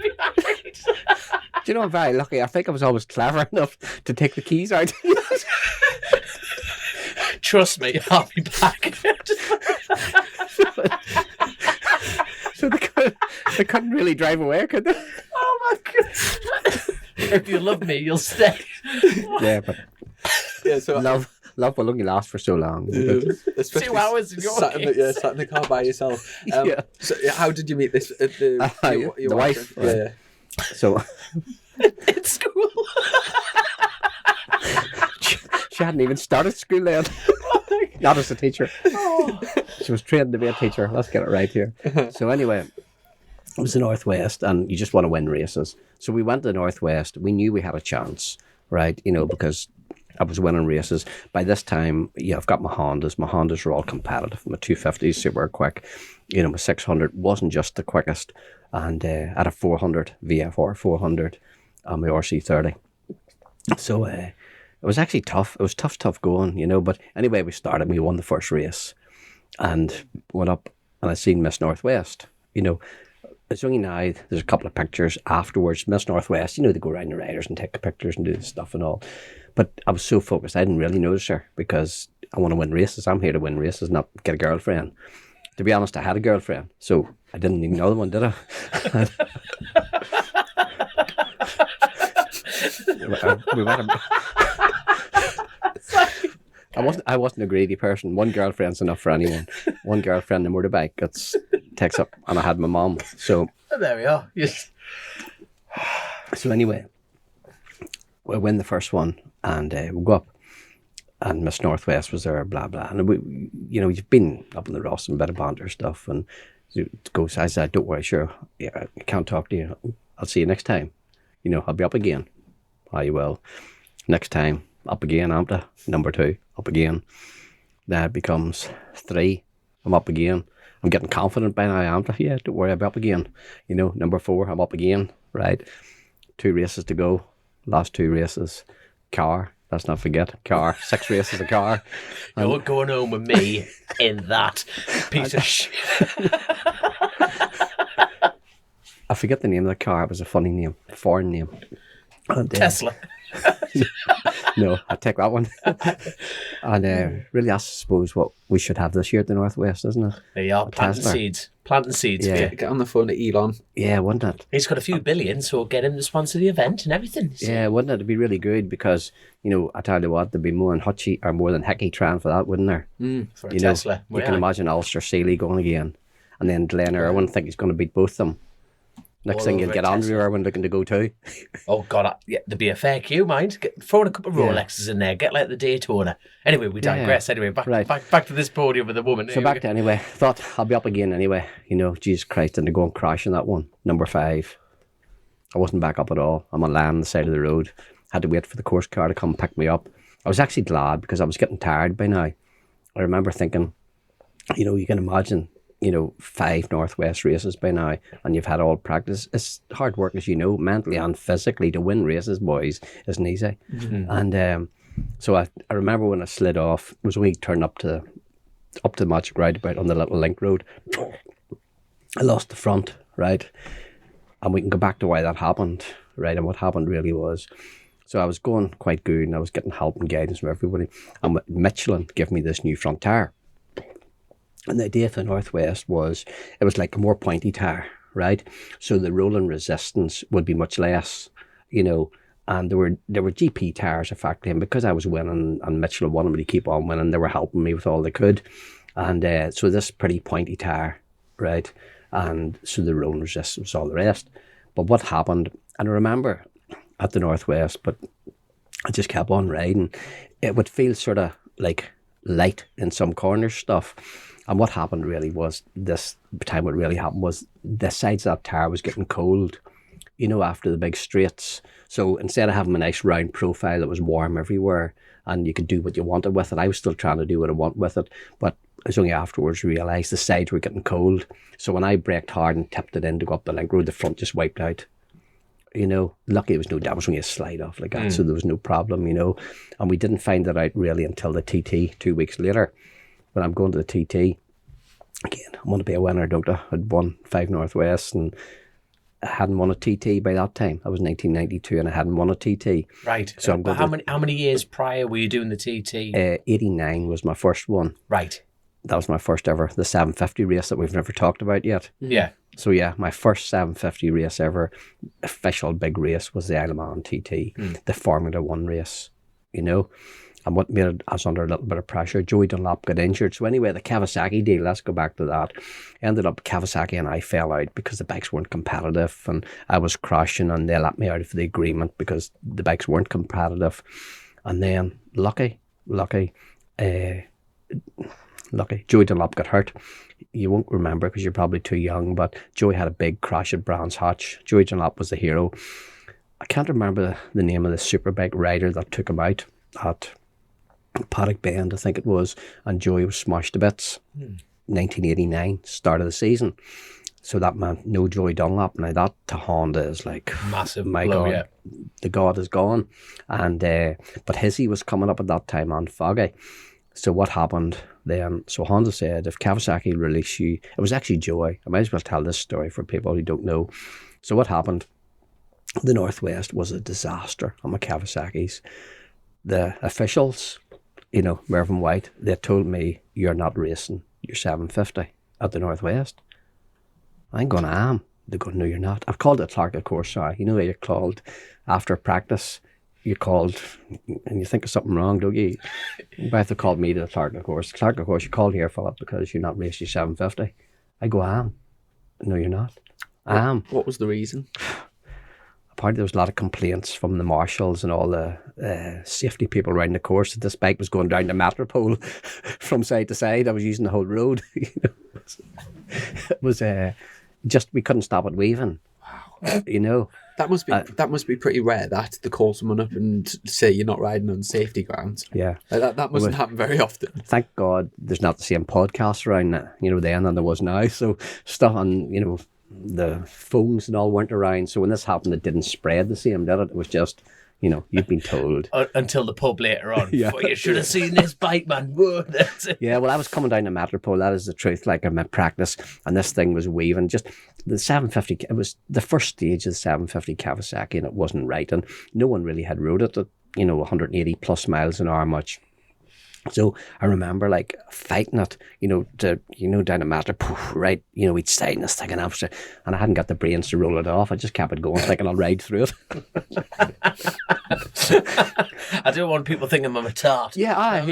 you know, I'm very lucky. I think I was always clever enough to take the keys out. Trust me, I'll be back. So they couldn't really drive away, could they? Oh my God. If you love me, you'll stay. Yeah, but so love will only last for so long. 2 hours in your case. Sat in the car by yourself. So how did you meet this? The wife. Right. Yeah. So in school. She hadn't even started school then. Not as a teacher. Oh. She was trained to be a teacher. Let's get it right here. So anyway, it was the Northwest, and you just want to win races. So we went to the Northwest. We knew we had a chance, right? You know, because I was winning races. By this time, I've got my Hondas. My Hondas were all competitive. My 250s super quick. You know, my 600 wasn't just the quickest. And I had a 400, VFR 400, and my RC30. So it was actually tough. It was tough going, you know. But anyway, we started. We won the first race and went up, and I seen Miss Northwest. You know, it's only now, there's a couple of pictures afterwards. Miss Northwest, you know, they go around the riders and take the pictures and do the stuff and all. But I was so focused, I didn't really notice her because I want to win races. I'm here to win races, not get a girlfriend. To be honest, I had a girlfriend, so I didn't need another one, did I? We went I wasn't a greedy person. One girlfriend's enough for anyone. One girlfriend and a motorbike, takes up. And I had my mum. So there we are. Yes. So anyway, we win the first one, and we go up, and Miss Northwest was there, blah blah. And we, you know, you've been up in the Ross and a bit of banter stuff, and I said, "Don't worry, sure. Yeah, I can't talk to you. I'll see you next time. You know, I'll be up again." "Oh, you will." Next time, up again, Amta. Number 2, up again. Then it becomes 3. I'm up again. I'm getting confident by now, Amta. "Yeah, don't worry, I'll be up again." You know, number 4, I'm up again. Right. 2 races to go. Last 2 races. Car. Let's not forget. Car. 6 races of car. You're going home with me in that piece of shit. I forget the name of the car. It was a funny name. A foreign name. And, Tesla. No, I take that one. And really, that's, I suppose, what we should have this year at the Northwest, isn't it? There you are, planting seeds. Planting seeds. Yeah. Get on the phone to Elon. Yeah, wouldn't it? He's got a few billion, so we'll get him to sponsor the event and everything. So. Yeah, wouldn't it? It'd be really good because, you know, I tell you what, there'd be more than Hickey trying for that, wouldn't there? For a Tesla. You can imagine Ulster Sealy going again. and then Glenn Irwin think he's going to beat both of them. Next thing you'll get Andrew Irwin looking to go too. Oh God, there'd be a fair queue, mind. Throwing a couple of Rolexes in there, get like the Daytona. Anyway, we digress. Anyway, back to this podium with the woman. So back to anyway. Thought I'll be up again anyway. Jesus Christ, and to go and crash in that one, number 5. I wasn't back up at all. I'm on land on the side of the road. Had to wait for the course car to come pick me up. I was actually glad because I was getting tired by now. I remember thinking, you can imagine, 5 Northwest races by now, and you've had all practice. It's hard work, as you know, mentally and physically. To win races, boys, isn't easy. Mm-hmm. And so I remember when I slid off, it was when we turned up to the Magic Roundabout on the little link road. I lost the front, right? And we can go back to why that happened, right? And what happened really was, so I was going quite good, and I was getting help and guidance from everybody. And Michelin gave me this new front tyre. And the idea for the Northwest was, it was like a more pointy tyre, right? So the rolling resistance would be much less, and there were GP tyres effectively, and because I was winning and Michelin wanted me to keep on winning, they were helping me with all they could. And so this pretty pointy tyre, right? And so the rolling resistance was all the rest. But what happened, and I remember at the Northwest, but I just kept on riding, it would feel sort of like light in some corner stuff. And what happened really was, this time what really happened was the sides of that tyre was getting cold, after the big straights. So instead of having a nice round profile that was warm everywhere and you could do what you wanted with it, I was still trying to do what I want with it. But it was only afterwards realised the sides were getting cold. So when I braked hard and tipped it in to go up the link road, the front just wiped out. Lucky it was no damage, only a slide off like that, so there was no problem, And we didn't find that out really until the TT 2 weeks later. When I'm going to the TT, again, I want to be a winner, don't I? I'd won 5 Northwest and I hadn't won a TT by that time. That was 1992 and I hadn't won a TT. Right. So but how many years prior were you doing the TT? 89 was my first one. Right. That was my first ever, the 750 race that we've never talked about yet. Yeah. So yeah, my first 750 race ever, official big race, was the Isle of Man TT, the Formula 1 race, And what made it, I was under a little bit of pressure. Joey Dunlop got injured. So anyway, the Kawasaki deal, let's go back to that. Ended up Kawasaki and I fell out because the bikes weren't competitive and I was crashing and they let me out of the agreement because the bikes weren't competitive. And then lucky, Joey Dunlop got hurt. You won't remember because you're probably too young, but Joey had a big crash at Brands Hatch. Joey Dunlop was the hero. I can't remember the name of the superbike rider that took him out at Paddock Bend, I think it was, and Joey was smashed to bits. 1989, start of the season. So that meant no Joey Dunlop. Now that to Honda is like massive. My blow, God, yeah. The God is gone. And but Hizzy was coming up at that time on Foggy. So what happened then? So Honda said, if Kawasaki release you, it was actually Joey. I might as well tell this story for people who don't know. So what happened? The Northwest was a disaster on my Kawasaki's. The officials, Mervyn White, they told me, you're not racing your 750 at the Northwest. I'm going, I am. They go, no, you're not. I've called it Clark course, sorry. Where you're called after practice, you're called, and you think of something wrong, don't you? Beth called me to the Clark course. Clark course, you called here, Philip, because you're not racing your 750. I go, I am. No, you're not. I am. What was the reason? Apparently there was a lot of complaints from the marshals and all the safety people around the course that this bike was going down the Metropole from side to side. I was using the whole road. It was just, we couldn't stop it weaving. Wow. That must be pretty rare, that to call someone up and say you're not riding on safety grounds. Yeah. That mustn't happen very often. Thank God there's not the same podcast around then than there was now. So stuff on, the phones and all weren't around. So when this happened, it didn't spread the same, did it? It was just, you've been told. Until the pub later on. Yeah. You should have seen this bike, man. Yeah, well, I was coming down the Metropole. That is the truth. Like, I'm in practice, and this thing was weaving. Just the 750, it was the first stage of the 750 Kawasaki, and it wasn't right. And no one really had rode it at, 180 plus miles an hour much. So I remember like fighting it, down the matter, right, each side and this thing and after, and I hadn't got the brains to roll it off. I just kept it going, thinking I'll ride through it. I don't want people thinking I'm a tart. Yeah, I'm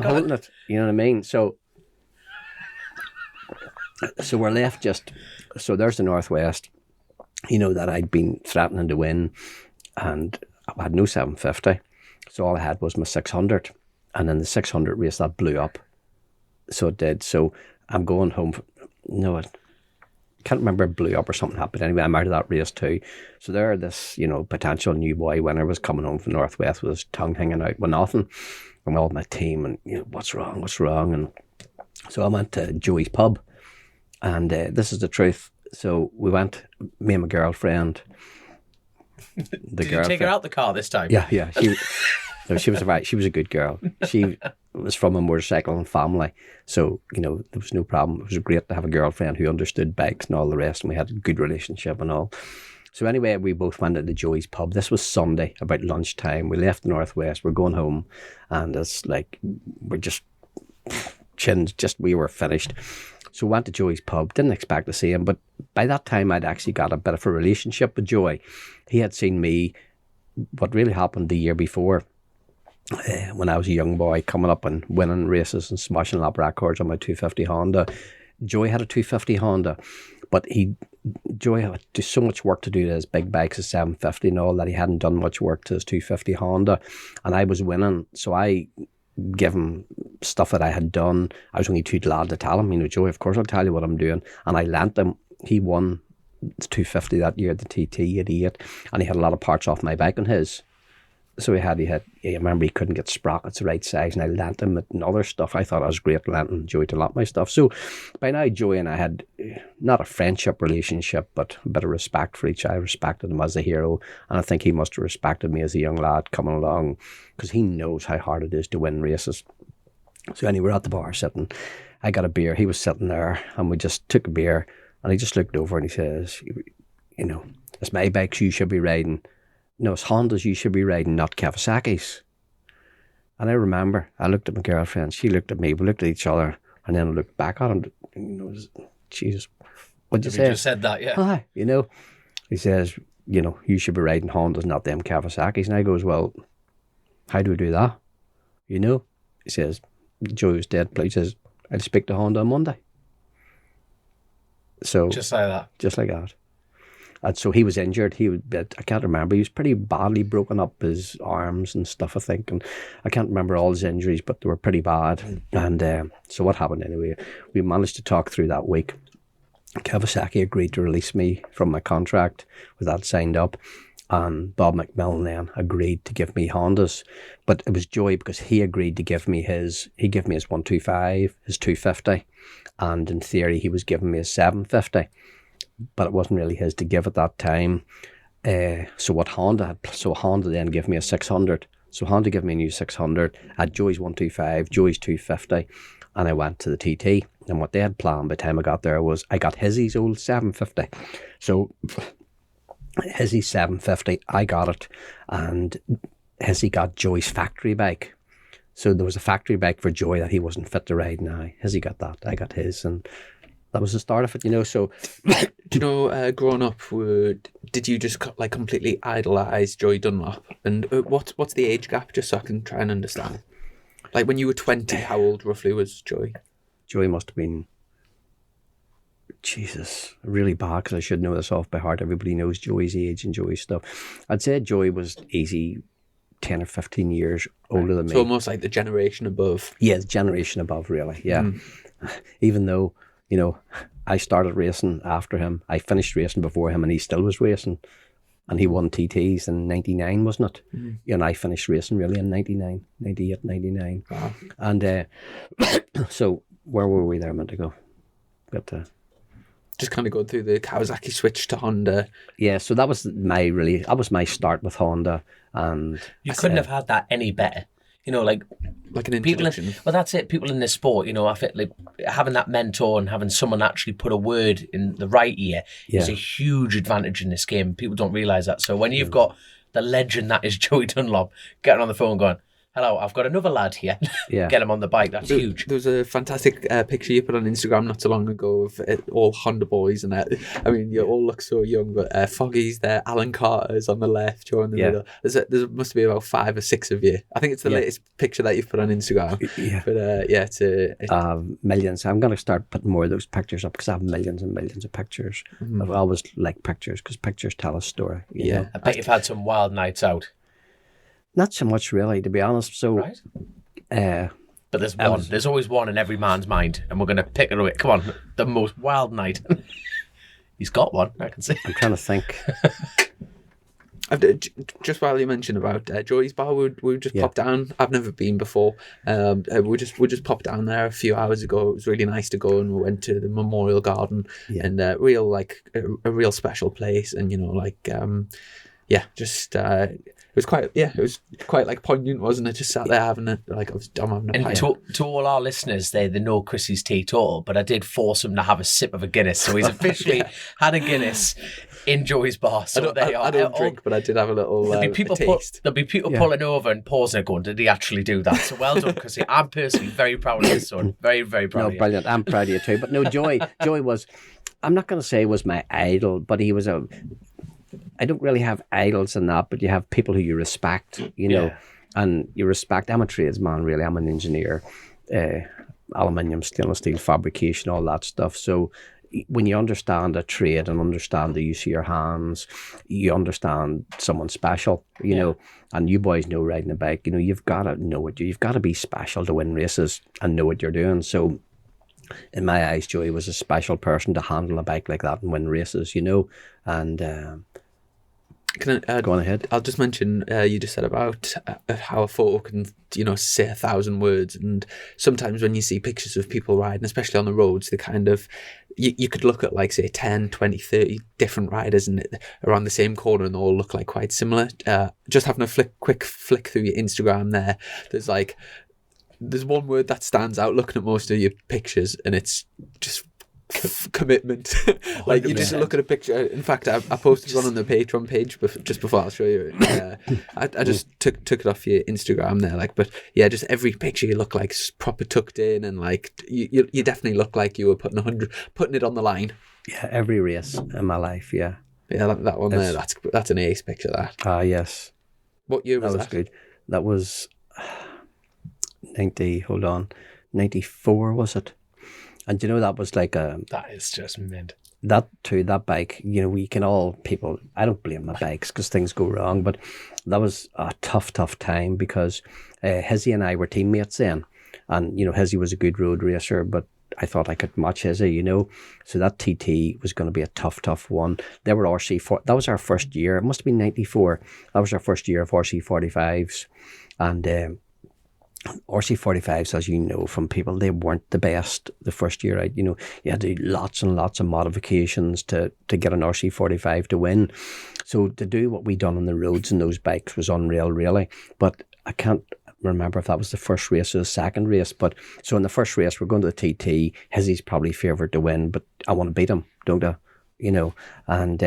holding it, you know what I mean? So So we're left so there's the Northwest, that I'd been threatening to win, and I had no 750. So all I had was my 600. And then the 600 race, that blew up. So it did. So I'm going home. I can't remember if it blew up or something happened. Anyway, I'm out of that race too. So there, this, potential new boy winner was coming home from Northwest with his tongue hanging out with nothing. And all my team, and, what's wrong? And so I went to Joey's pub. And this is the truth. So we went, me and my girlfriend. Did you take her out the car this time? Yeah. She was a good girl. She was from a motorcycling family. So, there was no problem. It was great to have a girlfriend who understood bikes and all the rest. And we had a good relationship and all. So anyway, we both went into Joey's pub. This was Sunday, about lunchtime. We left the Northwest. We're going home. And it's like, we were finished. So went to Joey's pub. Didn't expect to see him. But by that time, I'd actually got a bit of a relationship with Joey. He had seen me, what really happened the year before, when I was a young boy coming up and winning races and smashing lap records on my 250 Honda. Joey had a 250 Honda, but Joey had so much work to do to his big bikes, his 750 and all, that he hadn't done much work to his 250 Honda. And I was winning, so I give him stuff that I had done. I was only too glad to tell him, Joey, of course I'll tell you what I'm doing. And I lent him. He won the 250 that year at the TT at 8, and he had a lot of parts off my bike on his. So I remember he couldn't get sprockets the right size, and I lent him and other stuff. I thought I was great lenting Joey to lot my stuff. So by now, Joey and I had not a friendship relationship, but a bit of respect for each other. I respected him as a hero, and I think he must have respected me as a young lad coming along, because he knows how hard it is to win races. So anyway, we're at the bar sitting. I got a beer. He was sitting there, and we just took a beer, and he just looked over and he says, it's my bikes you should be riding. No, it's Hondas you should be riding, not Kawasaki's. And I remember, I looked at my girlfriend, she looked at me, we looked at each other, and then I looked back at him. Jesus, what'd you say? You just said that, yeah. Hi, he says, you should be riding Hondas, not them Kawasaki's. And I goes, well, how do we do that? He says, Joey was dead, please. He says, I'll speak to Honda on Monday. So just like that. Just like that. And so he was injured. I can't remember. He was pretty badly broken up, his arms and stuff, I think. And I can't remember all his injuries, but they were pretty bad. And so what happened anyway? We managed to talk through that week. Kawasaki agreed to release me from my contract with that signed up. And Bob McMillan then agreed to give me Hondas. But it was Joey, because he agreed to give me he gave me his 125, his 250. And in theory, he was giving me his 750. But it wasn't really his to give at that time. So Honda then gave me a 600. So Honda gave me a new 600 at Joey's 125, Joey's 250, and I went to the TT. And what they had planned by the time I got there was I got Hizzy's old 750. So Hizzy's 750, I got it, and Hizzy got Joey's factory bike. So there was a factory bike for Joey that he wasn't fit to ride now. Hizzy got that, I got his, and that was the start of it, So, do you know, growing up, did you just completely idolise Joey Dunlop? And what's the age gap, just so I can try and understand? Like when you were 20, how old roughly was Joey? Joey must have been, Jesus, really bad, because I should know this off by heart. Everybody knows Joey's age and Joey's stuff. I'd say Joey was easy 10 or 15 years older than me. So almost like the generation above. Yeah, the generation above, really, yeah. Even though, I started racing after him. I finished racing before him, and he still was racing. And he won TTs in 99, wasn't it? And I finished racing really in 99, 98, 99. Wow. And so where were we there meant to go? Just kind of going through the Kawasaki switch to Honda. Yeah, so that was my start with Honda. And you couldn't have had that any better. Like an introduction. Well, that's it. People in this sport, I feel like having that mentor and having someone actually put a word in the right ear is a huge advantage in this game. People don't realise that. So when you've got the legend that is Joey Dunlop getting on the phone going, hello, I've got another lad here. Yeah. Get him on the bike. That's huge. There was a fantastic picture you put on Instagram not so long ago of all Honda boys, and I mean, you all look so young, but Foggy's there, Alan Carter's on the left, you're in the middle. There must be about 5 or 6 of you. I think it's the latest picture that you've put on Instagram. Yeah. But it's millions. I'm going to start putting more of those pictures up because I have millions and millions of pictures. I've always liked pictures because pictures tell a story. You know? I bet you've had some wild nights out. Not so much really, to be honest. So, right. But there's one. There's always one in every man's mind, and we're going to pick it away. Come on, the most wild night. He's got one. I can see. I'm trying to think. Just while you mentioned about Joey's Bar, we just popped down. I've never been before. We just popped down there a few hours ago. It was really nice to go, and we went to the Memorial Garden, and a real special place, and it was quite like poignant, wasn't it? Just sat there having it, like I'm having a pint. And to all our listeners, they know Chrissy's teetotal, but I did force him to have a sip of a Guinness, so he's officially had a Guinness in Joey's Bar. So I don't drink, but I did have a little taste. There'll be people pulling over and pausing and going, "Did he actually do that?" So well done, Chrissy. I'm personally very proud of his son. Very, very proud of you. Brilliant. I'm proud of you too. But no, Joey was, I'm not going to say was my idol, but he was I don't really have idols in that, but you have people who you respect, you know, and you respect. I'm a tradesman, really. I'm an engineer, aluminium, stainless steel fabrication, all that stuff. So when you understand a trade and understand the use of your hands, you understand someone special, you know, and you boys know riding a bike, you know, you've got to know it. You've got to be special to win races and know what you're doing. So in my eyes, Joey was a special person to handle a bike like that and win races, you know, and... Can I go on ahead? I'll just mention you just said about how a photo can, say 1,000 words, and sometimes when you see pictures of people riding, especially on the roads, they kind of you could look at like say 10, 20, 30 different riders and around the same corner, and they all look like quite similar. Just having a quick flick through your Instagram there's one word that stands out looking at most of your pictures, and it's just commitment. Like you just look at a picture. In fact, I posted one on the Patreon page just before I'll show you. I just took it off your Instagram there. But just every picture you look like proper tucked in, and like you definitely look like you were putting it on the line. Yeah, every race in my life. Yeah, that one there. That's an ace picture. That. Yes. What year was that? That was good. That was 94 was it? And that was like that is just mint. That bike, we can all people, I don't blame my bikes because things go wrong, but that was a tough time because Hizzy and I were teammates then. And, Hizzy was a good road racer, but I thought I could match Hizzy, So that TT was going to be a tough one. They were RC4. That was our first year. It must have been 94. That was our first year of RC45s. And RC45s, as you know from people, they weren't the best the first year out. You had to do lots and lots of modifications to get an RC45 to win. So to do what we done on the roads in those bikes was unreal, really. But I can't remember if that was the first race or the second race. But so in the first race, we're going to the TT. Hizzy's probably favoured to win, but I want to beat him, don't I? And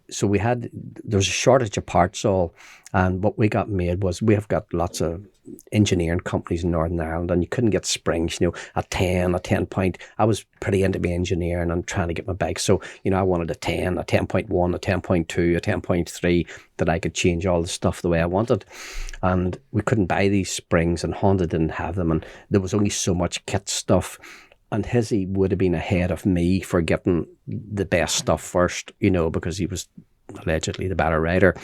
so there was a shortage of parts all. And what we got made was, we have got lots of engineering companies in Northern Ireland, and you couldn't get springs, a 10 point. I was pretty into my engineering and trying to get my bike. So, I wanted a 10, a 10.1, a 10.2, a 10.3 that I could change all the stuff the way I wanted. And we couldn't buy these springs, and Honda didn't have them. And there was only so much kit stuff. And Hizzy would have been ahead of me for getting the best stuff first, because he was allegedly the better rider.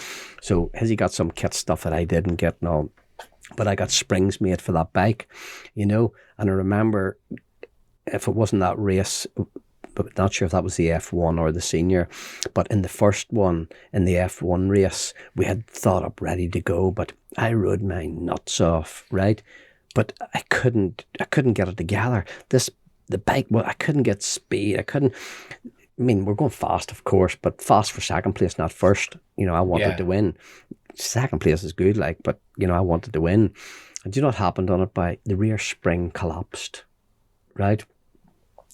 So Hizzy got some kit stuff that I didn't get and all. But I got springs made for that bike, and I remember, if it wasn't that race, but not sure if that was the F1 or the senior, but in the first one, in the F1 race, we had thought up ready to go, but I rode my nuts off, right? But I couldn't get it together. The bike, I couldn't get speed. We're going fast, of course, but fast for second place, not first. I wanted to win. Second place is good, but I wanted to win. And do you know what happened on it? The rear spring collapsed, right?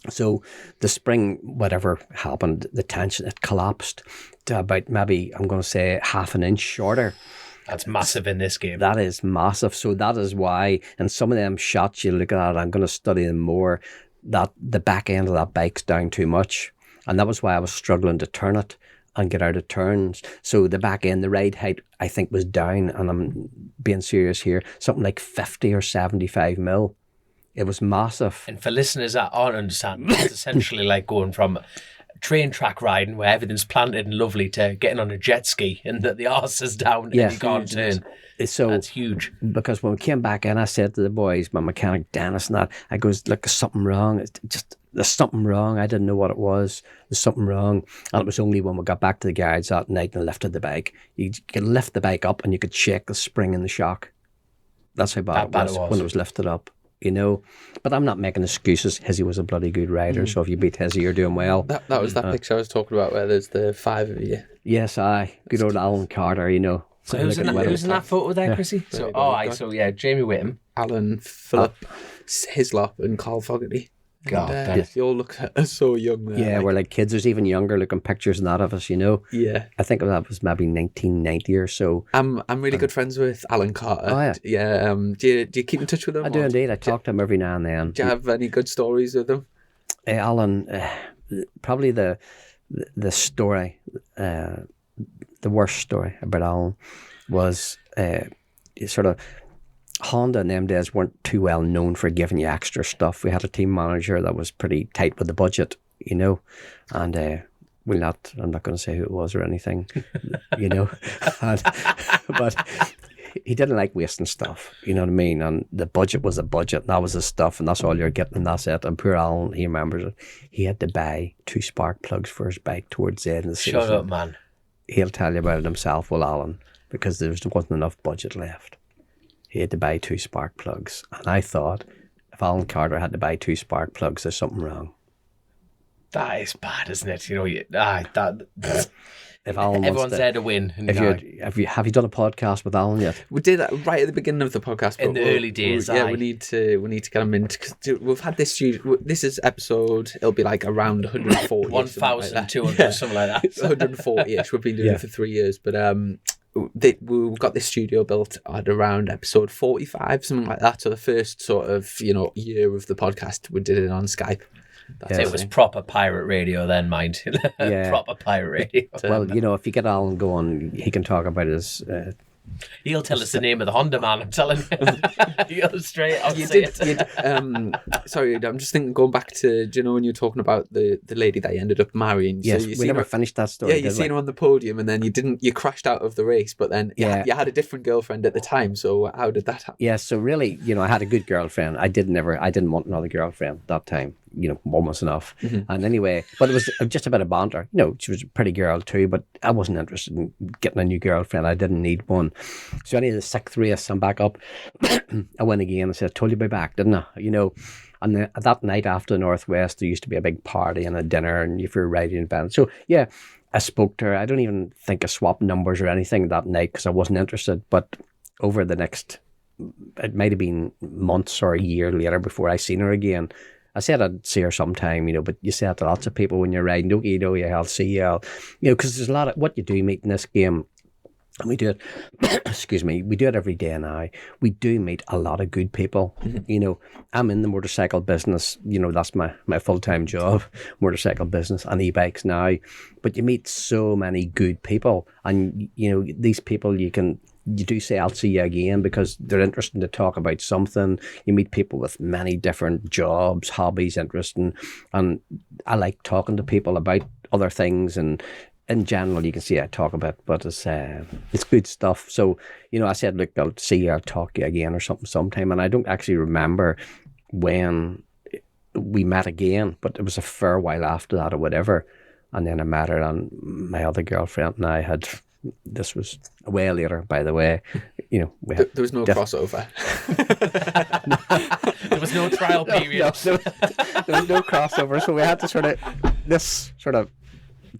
So the spring, whatever happened, the tension, it collapsed to about maybe, I'm going to say, half an inch shorter. That's massive in this game. That is massive. So that is why, and some of them shots you look at, I'm going to study them more, that the back end of that bike's down too much. And that was why I was struggling to turn it and get out of turns. So the back end, the ride height, I think was down, and I'm being serious here, something like 50 or 75 mil. It was massive. And for listeners that aren't understanding, it's essentially like going from train track riding where everything's planted and lovely to getting on a jet ski and that the arse is down and you can't turn. So that's huge. Because when we came back in, I said to the boys, my mechanic Dennis and that, I goes, look, there's something wrong. There's something wrong. I didn't know what it was. There's something wrong. And it was only when we got back to the garage that night and lifted the bike. You could lift the bike up and you could shake the spring in the shock. That's how bad it was when it was lifted up. You know, but I'm not making excuses. Hizzy was a bloody good rider, so if you beat Hizzy, you're doing well. That was that picture I was talking about where there's the 5 of you. Yes, good old Alan Carter, you know. So who's in that photo there, Chrissy? So Jamie Whittam, Alan, Phillip, Hislop and Carl Fogarty. God, and, you all look so young there. Yeah, we're like kids. There's even younger looking pictures than that of us, you know. Yeah. I think that was maybe 1990 or so. I'm really good friends with Alan Carter. Oh, yeah. Yeah. Do you keep in touch with him? I do indeed. I talk to him every now and then. Do you have any good stories with him? Alan, probably the story, the worst story about Alan was sort of Honda in them days weren't too well known for giving you extra stuff. We had a team manager that was pretty tight with the budget, you know, and I'm not going to say who it was or anything, you know, but he didn't like wasting stuff, you know what I mean? And the budget was a budget, and that was the stuff, and that's all you're getting, and that's it. And poor Alan, he remembers it. He had to buy 2 spark plugs for his bike towards the end of the season. Shut up, man. He'll tell you about it himself, Will Alan, because there wasn't enough budget left. He had to buy 2 spark plugs. And I thought, if Alan Carter had to buy 2 spark plugs, there's something wrong. That is bad, isn't it? You know, if Alan everyone's there to win. Have you done a podcast with Alan yet? We did that right at the beginning of the podcast. In the early days, we need to get him in. Cause we've had this this is episode, it'll be like around 140. 1,200, something like that. 140-ish. We've been doing it for 3 years. But we've got this studio built at around episode 45, something like that. So the first sort of, year of the podcast, we did it on Skype. It was proper pirate radio then, mind. Proper pirate radio. Well, if you get Alan going, he can talk about his... He'll tell us the name of the Honda man, I'm telling you. He'll straight out say it. Sorry, I'm just thinking, going back to, do you know when you're talking about the lady that you ended up marrying? Yes, so we never finished that story. Yeah, you seen her on the podium and then you crashed out of the race, but then you had a different girlfriend at the time, so how did that happen? Yeah, so really, I had a good girlfriend. I didn't want another girlfriend that time. One was enough. Mm-hmm. And anyway, but it was just a bit of banter. She was a pretty girl too, but I wasn't interested in getting a new girlfriend. I didn't need one. So anyway, the 6th race, I'm back up. I went again. I said, I told you I'd be back, didn't I? And that night after the Northwest, there used to be a big party and a dinner, and if you're riding in band. So yeah, I spoke to her. I don't even think I swapped numbers or anything that night because I wasn't interested. But over the next, it might have been months or a year later before I seen her again. I said I'd see her sometime, but you say that to lots of people when you're riding. Okay, I'll see you. Because there's a lot of what you do meet in this game. And we do it, excuse me, we do it every day now. We do meet a lot of good people. Mm-hmm. I'm in the motorcycle business. That's my full-time job, motorcycle business and e-bikes now. But you meet so many good people. And, these people you do say, I'll see you again because they're interested to talk about something. You meet people with many different jobs, hobbies, interesting. And I like talking to people about other things. And in general, you can see I talk about, but it's good stuff. So, I said, look, I'll see you, I'll talk to you again or something sometime. And I don't actually remember when we met again, but it was a fair while after that or whatever. And then I met her, and my other girlfriend and I had... This was way later, by the way. There was no crossover. There was no trial period. There was no crossover, so we had to this sort of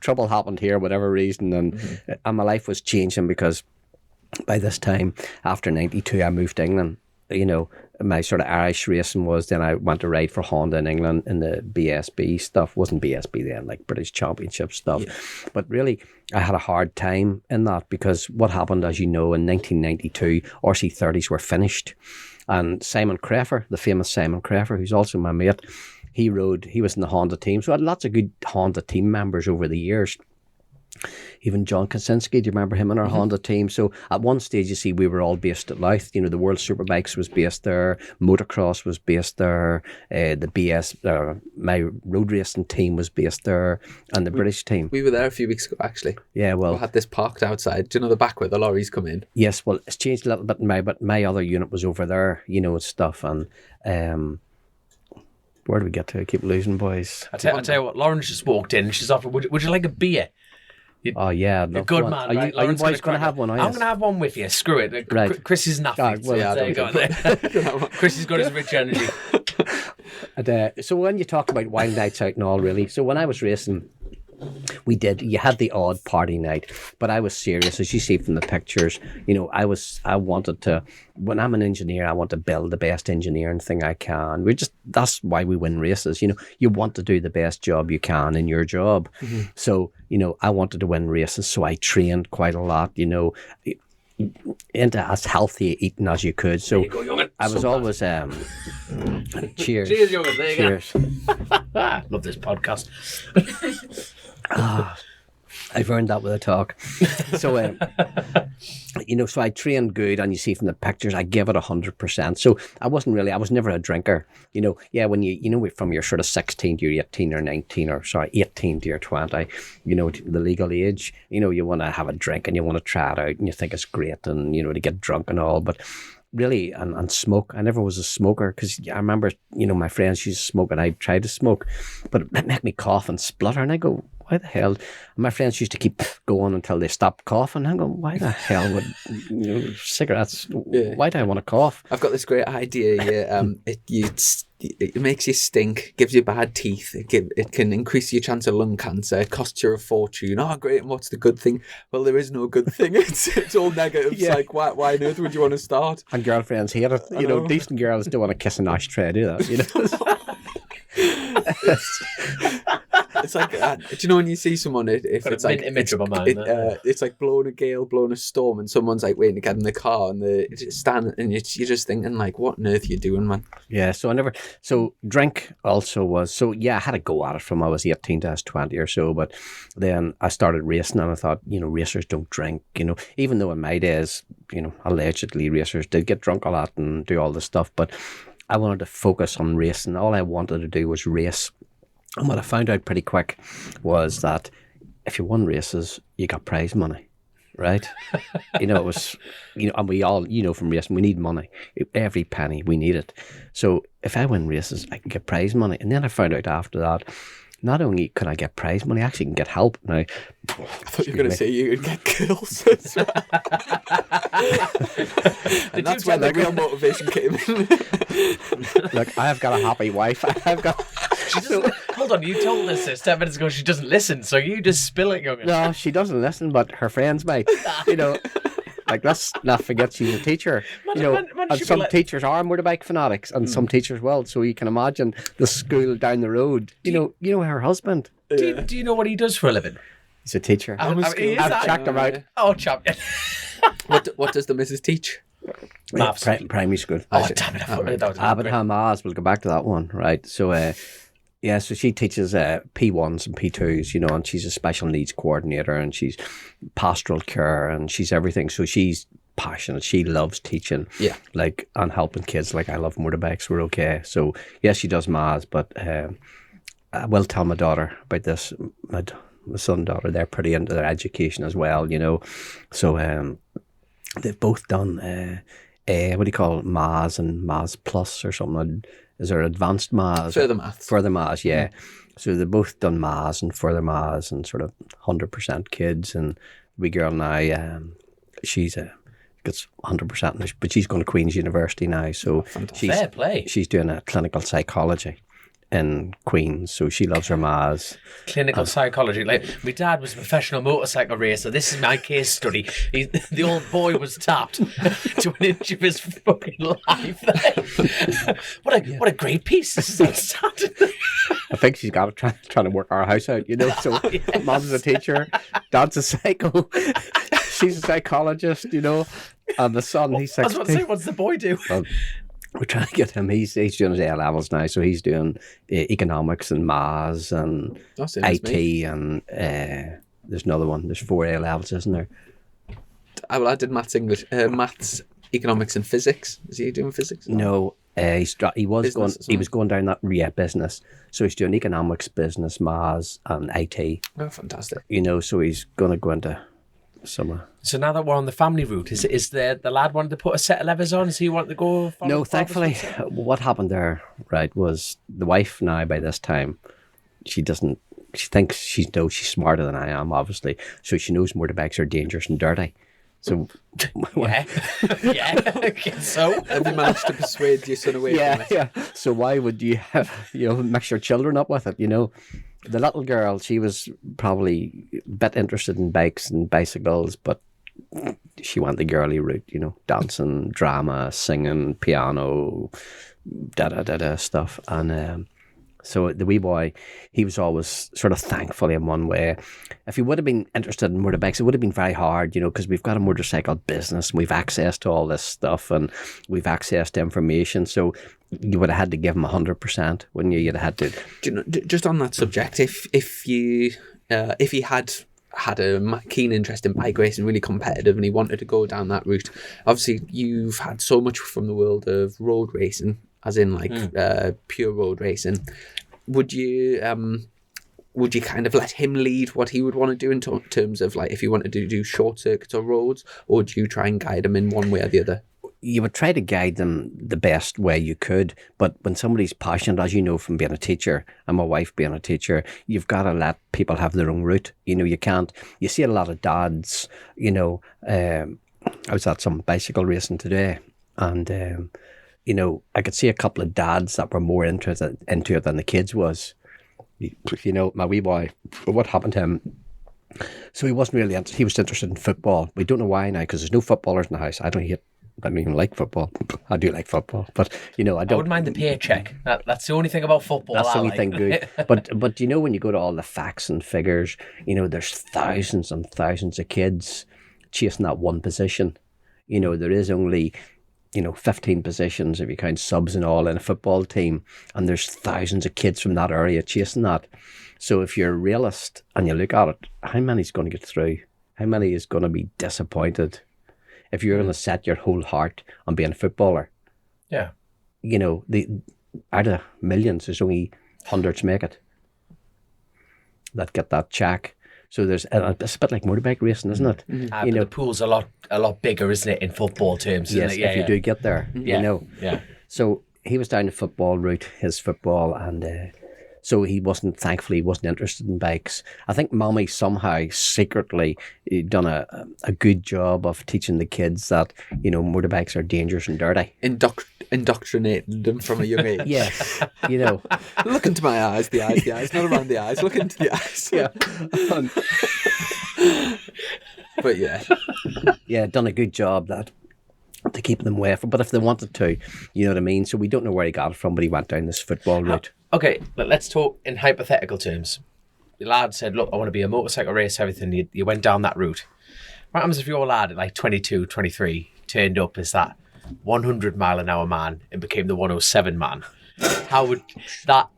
trouble happened here, whatever reason, and my life was changing because by this time, after 92, I moved to England. It my sort of Irish racing was, then I went to ride for Honda in England in the BSB stuff. Wasn't BSB then, like British Championship stuff. Yeah. But really, I had a hard time in that because what happened, as you know, in 1992, RC30s were finished. And Simon Craffer, the famous Simon Craffer, who's also my mate, he was in the Honda team. So I had lots of good Honda team members over the years. Even John Kaczynski, do you remember him in our Honda team? So at one stage, you see, we were all based at Louth. You know, the World Superbikes was based there. Motocross was based there. My road racing team was based there. And the British team. We were there a few weeks ago, actually. Yeah, well. We had this parked outside. Do you know the back where the lorries come in? Yes, well, it's changed a little bit but my other unit was over there, you know, and stuff. And where do we get to? I keep losing, boys. I tell you what, Lauren just walked in and she's offered, would you like a beer? Oh yeah, a good man. Are right? you boys going to have one? I'm going to have one with you. Screw it. Right. Chris is nothing. Well, there you go. Chris has got his rich energy. And, so when you talk about wild nights out and all, really. So when I was racing, you had the odd party night, but I was serious, as you see from the pictures. You know, I wanted to, when I'm an engineer, I want to build the best engineering thing I can. That's why we win races. You know, you want to do the best job you can in your job. Mm-hmm. So, you know, I wanted to win races, so I trained quite a lot, you know, into as healthy eating as you could. So I was always cheers. Cheers, Yogan. There you cheers. Go. Love this podcast. I've earned that with a talk. So, you know, so I trained good, and you see from the pictures, I give it 100%. So I was never a drinker. You know, yeah, when you know, from your sort of 16 to your 18 or 19, 18 to your 20, you know, the legal age, you know, you want to have a drink and you want to try it out and you think it's great and, you know, to get drunk and all. But really, and smoke, I never was a smoker because I remember, you know, my friends used to smoke and I tried to smoke, but it make me cough and splutter, and I go, why the hell? And my friends used to keep going until they stopped coughing. I'm going, why the hell would, you know, cigarettes? Yeah. Why do I want to cough? I've got this great idea. It makes you stink, gives you bad teeth. It can increase your chance of lung cancer. It costs you a fortune. Oh, great! And what's the good thing? Well, there is no good thing. It's all negative. Yeah. It's like, why on earth would you want to start? And girlfriends hate it. You know, decent girls don't want to kiss an ashtray, do that? You know. It's like, do you know when you see someone, if it's like image of a man, it's like blowing a gale, blowing a storm, and someone's like waiting to get in the car, and they just stand, and you're just thinking like, what on earth are you doing, man? Yeah, so drink also was, so yeah, I had to go at it from I was 18 to I was 20 or so, but then I started racing and I thought, you know, racers don't drink, you know, even though in my days, you know, allegedly racers did get drunk a lot and do all this stuff, but I wanted to focus on racing. All I wanted to do was race. And what I found out pretty quick was that if you won races, you got prize money, right? You know, it was, you know, and we all, you know, from racing, we need money. Every penny, we need it. So if I win races, I can get prize money. And then I found out after that, not only can I get prize money, I actually can get help. Now, I thought you were going to say you could get girls. And that's where the real motivation came in. Look, I've got a happy wife. Hold on, you told us this 10 minutes ago she doesn't listen, so you just spill it, young. No, she doesn't listen, but her friends might. You know, like, let's not forget she's a teacher. You know, and some teachers are motorbike fanatics, and some teachers will. So you can imagine the school down the road. You know her husband. Do you know what he does for a living? He's a teacher. I've checked him out. Oh, champion. What does the missus teach? Maths. Primary school. Oh, damn it. Abraham Maz, we'll go back to that one, right? So, yeah, so she teaches P1s and P2s, you know, and she's a special needs coordinator, and she's pastoral care, and she's everything. So she's passionate. She loves teaching, like, and helping kids. Like, I love motorbikes. We're okay. So, yes, she does Maz, but I will tell my daughter about this. My son and daughter, they're pretty into their education as well, you know. So, they've both done what do you call it, Maz and Maz Plus or something. Is there advanced Maz? Further Maz, yeah. So they've both done Maz and further Maz and sort of 100% kids. And wee girl now, she's gets 100%, but she's going to Queen's University now. So fair play. She's doing a clinical psychology. in Queens, so she loves her ma's. Clinical psychology. Like, my dad was a professional motorcycle racer. This is my case study. The old boy was tapped to an inch of his fucking life. What a great piece. This is I think she's got it trying to work our house out, you know. So mom's a teacher, dad's a psycho, she's a psychologist, you know, and the son, he's 16. I was about to say, what's the boy do? Well, we're trying to get him. He's doing his A levels now, so he's doing economics and maths and IT and there's another one. There's 4 A levels, isn't there? I did maths, English, maths, economics, and physics. Is he doing physics? No, he was Business going down that business. So he's doing economics, business, maths, and IT. Oh, fantastic! You know, so he's going to go into summer. So now that we're on the family route, is the lad wanted to put a set of levers on? Does he want to go? No, thankfully, what happened there, right, was the wife now by this time, she thinks she's smarter than I am, obviously. So she knows motorbikes are dangerous and dirty. So yeah, so have you managed to persuade your son away from it? Yeah. So why would you mix your children up with it? You know, the little girl, she was probably a bit interested in bikes and bicycles, but she went the girly route. You know, dancing, drama, singing, piano, stuff, and. So the wee boy, he was always sort of thankful in one way. If he would have been interested in motorbikes, it would have been very hard, you know, because we've got a motorcycle business and we've access to all this stuff and we've access to information. So you would have had to give him 100%, wouldn't you? You'd have had to. Do you know, just on that subject, if he had a keen interest in bike racing, really competitive, and he wanted to go down that route, obviously you've had so much from the world of road racing, as in pure road racing. Would you kind of let him lead what he would want to do in terms of like if he wanted to do short circuits or roads, or would you try and guide him in one way or the other? You would try to guide them the best way you could, but when somebody's passionate, as you know from being a teacher and my wife being a teacher, you've got to let people have their own route. You know, you see a lot of dads, you know, I was at some bicycle racing today and you know, I could see a couple of dads that were more into it than the kids was. You know, my wee boy, what happened to him? So he wasn't really, he was interested in football. We don't know why now, because there's no footballers in the house. I don't even like football. I do like football, but you know, I wouldn't mind the paycheck. That's the only thing about football. That's the only thing good. But you know, when you go to all the facts and figures, you know, there's thousands and thousands of kids chasing that one position. You know, there is only 15 positions if you count subs and all in a football team, and there's thousands of kids from that area chasing that. So if you're a realist and you look at it, how many's going to get through? How many is going to be disappointed if you're going to set your whole heart on being a footballer? Yeah. You know, out of millions, there's only hundreds make it that get that check. So it's a bit like motorbike racing, isn't it? Mm-hmm. The pool's a lot bigger, isn't it, in football terms? Yes, isn't it? if you do get there, you know. Yeah. So he was down the football route, his football, and so thankfully he wasn't interested in bikes. I think Mommy somehow secretly done a good job of teaching the kids that, you know, motorbikes are dangerous and dirty. Indoctrinated them from a young age. Yes, you know. Look into my eyes, the eyes, not around the eyes. Look into the eyes. Yeah. But yeah. Yeah, done a good job to keep them away from. But if they wanted to, you know what I mean? So we don't know where he got it from, but he went down this football route. Okay, but let's talk in hypothetical terms. The lad said, look, I want to be a motorcycle race, everything. You went down that route. What happens if your lad at like 22, 23 turned up as that 100 mile an hour man and became the 107 man? How would that...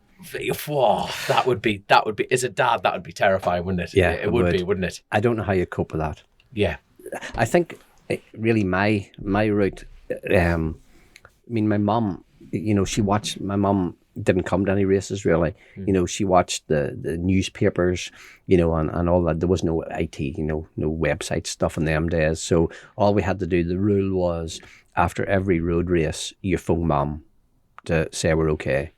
Whoa, that would be, as a dad, that would be terrifying, wouldn't it? Yeah, it would be, wouldn't it? I don't know how you cope with that. Yeah. I think really my route, I mean, my mum, you know, my mum didn't come to any races really. You know, she watched the newspapers, you know, and all that. There was no IT, you know, no website stuff in them days. So all we had to do, the rule was after every road race, you phone mum to say we're okay.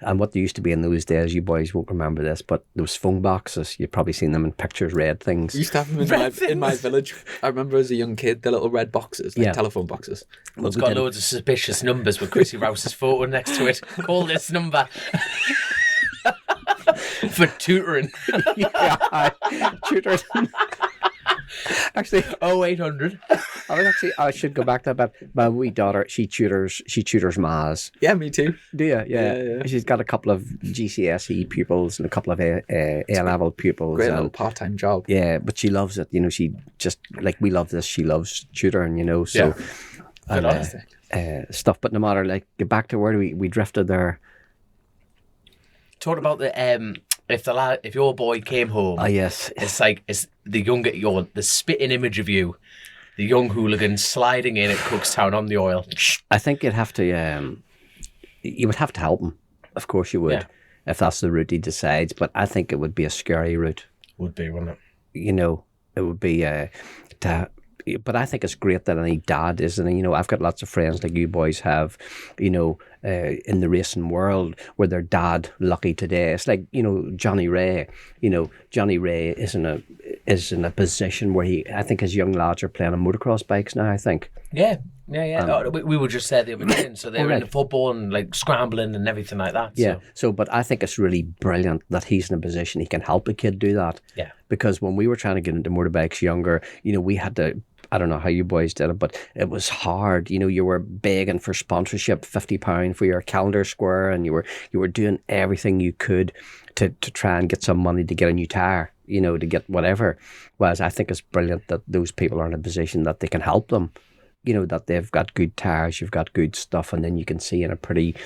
And what there used to be in those days, you boys won't remember this, but those phone boxes, you've probably seen them in pictures, red things. We used to have them in my village. I remember as a young kid, the little red boxes, telephone boxes. Well, it's got loads of suspicious numbers with Chrissy Rouse's photo next to it. Call this number. For tutoring. Tutoring. Actually, 0800. I should go back to that, but my wee daughter, she tutors Maz. Yeah, me too. Do you? Yeah. She's got a couple of GCSE pupils and a couple of A-level pupils. Great little part-time job. Yeah, but she loves it. She just, like, we love this. She loves tutoring, so. Stuff, but no matter, like, get back to where we drifted there. Talk about the if your boy came home. Oh yes, it's the spitting image of you, the young hooligan sliding in at Cookstown on the oil. I think you'd have to you would have to help him. Of course you would, if that's the route he decides. But I think it would be a scary route. Would be, wouldn't it? It would be but I think it's great that any dad is, and I've got lots of friends like you boys have, in the racing world where their dad lucky today. It's like Johnny Ray. Johnny Ray is in a position where I think his young lads are playing on motocross bikes now. I think. Yeah. We were just there the other day, so they were into football and like scrambling and everything like that. Yeah. So, but I think it's really brilliant that he's in a position he can help a kid do that. Yeah. Because when we were trying to get into motorbikes younger, we had to. I don't know how you boys did it, but it was hard. You were begging for sponsorship, £50 for your calendar square, and you were doing everything you could to try and get some money to get a new tire, to get whatever. Whereas I think it's brilliant that those people are in a position that they can help them. That they've got good tires, you've got good stuff, and then you can see in a pretty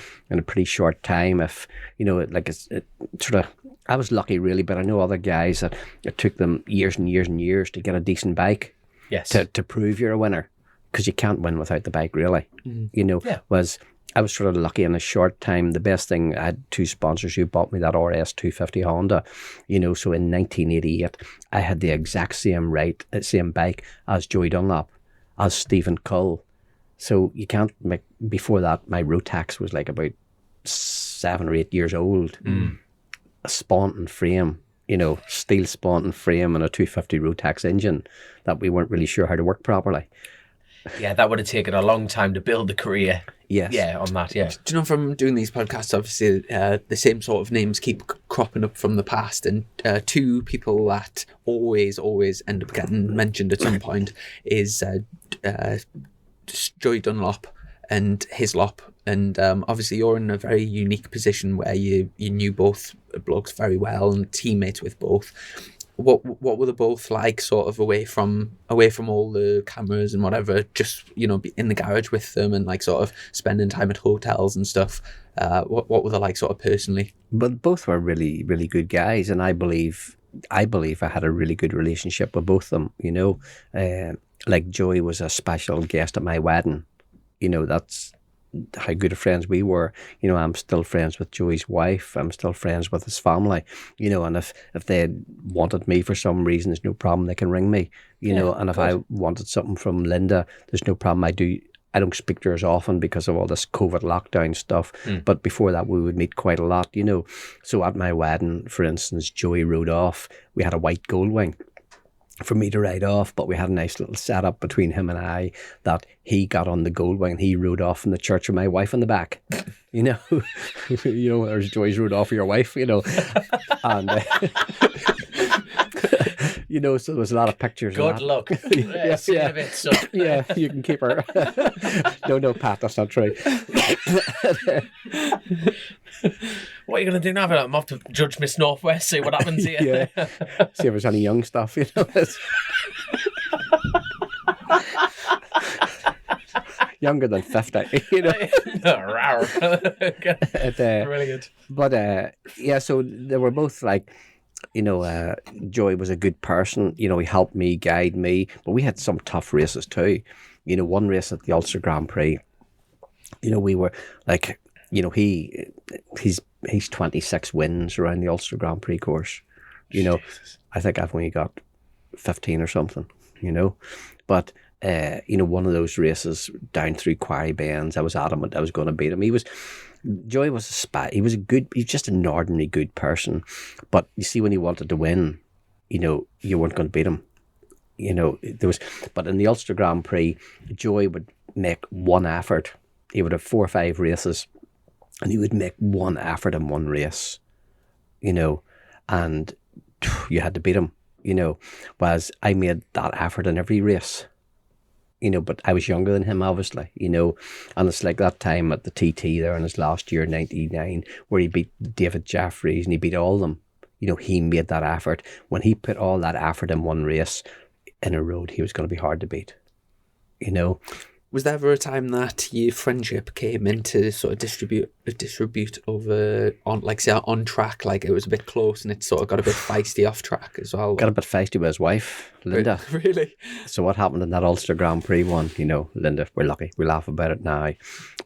short time if I was lucky really, but I know other guys that it took them years and years and years to get a decent bike. Yes. To prove you're a winner, because you can't win without the bike, really. I was sort of lucky in a short time. The best thing, I had two sponsors who bought me that RS 250 Honda. So in 1988, I had the exact same bike as Joey Dunlop, as Stephen Cull. So you can't make, before that, my Rotax was like about 7 or 8 years old. A Spontan frame. Steel Spontan frame and a 250 Rotax engine that we weren't really sure how to work properly. Yeah, that would have taken a long time to build the career. Yes. Yeah, on that, yeah. Do you know, from doing these podcasts, obviously the same sort of names keep cropping up from the past, and two people that always end up getting mentioned at some point is Joey Dunlop and Hislop. And obviously you're in a very unique position where you knew both blokes very well and teammates with both. What were they both like, sort of away from all the cameras and whatever, just be in the garage with them and like sort of spending time at hotels and stuff? What were they like, sort of personally? But both were really, really good guys, and I believe I had a really good relationship with both of them. Like Joey was a special guest at my wedding. That's how good of friends we were. I'm still friends with Joey's wife. I'm still friends with his family. And if they wanted me for some reason, there's no problem. They can ring me. And if I wanted something from Linda, there's no problem. I don't speak to her as often because of all this COVID lockdown stuff. But before that, we would meet quite a lot. So at my wedding, for instance, Joey rode off. We had a white Goldwing for me to ride off, but we had a nice little setup between him and I that he got on the Goldwing and he rode off from the church with my wife in the back. There's Joy's rode off with your wife, and so there was a lot of pictures. Good luck. Yeah, you can keep her. No, Pat, that's not true. What are you going to do now? I'm off to judge Miss Northwest, see what happens here. Yeah. See if there's any young stuff, Younger than 50, Brilliant. But so they were both like, Joey was a good person. He helped me, guide me. But we had some tough races too. One race at the Ulster Grand Prix, we were like, he's 26 wins around the Ulster Grand Prix course. Jesus. I think I've only got 15 or something, But, one of those races down through Quarry Bends, I was adamant I was going to beat him. Joey was a spy. He was just an ordinary good person. But you see, when he wanted to win, you know, you weren't going to beat him. You know, but in the Ulster Grand Prix, Joey would make one effort. He would have 4 or 5 races, and he would make one effort in one race, you know, and you had to beat him, you know, whereas I made that effort in every race. You know, but I was younger than him, obviously, you know, and it's like that time at the TT there in his last year, 99, where he beat David Jeffries and he beat all of them. You know, he made that effort. When he put all that effort in one race in a road, he was going to be hard to beat, you know. Was there ever a time that your friendship came into sort of distribute over on, like, say, on track, like it was a bit close and it sort of got a bit feisty off track as well? Got a bit feisty with his wife, Linda. Really? So what happened in that Ulster Grand Prix one, you know, Linda, we're lucky. We laugh about it now.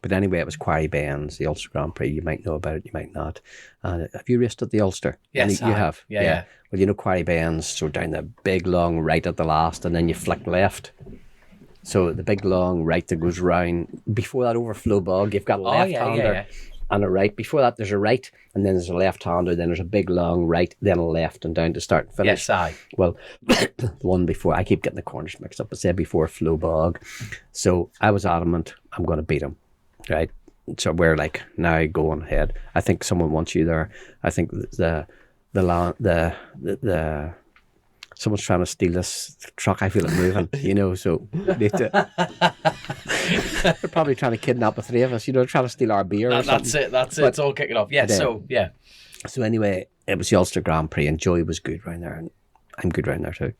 But anyway, it was Quarry Bairns, the Ulster Grand Prix. You might know about it, you might not. And have you raced at the Ulster? Yes, you have? Yeah. Well, you know Quarry Bairns, so down the big long right at the last and then you flick left. So the big long right that goes round, before that overflow bog, you've got a left-hander and a right. Before that, there's a right, and then there's a left-hander, then there's a big long right, then a left, and down to start and finish. Yes, aye. Well, the one before, I keep getting the corners mixed up, I said before flow bog. So I was adamant, I'm going to beat him, right? So we're like, now going ahead. I think someone wants you there. I think the someone's trying to steal this truck. I feel it moving, you know, so they're probably trying to kidnap the 3 of us, you know, trying to steal our beer or something. That's it. It's all kicking off. Yeah, so anyway, it was the Ulster Grand Prix and Joey was good round there and I'm good round there too.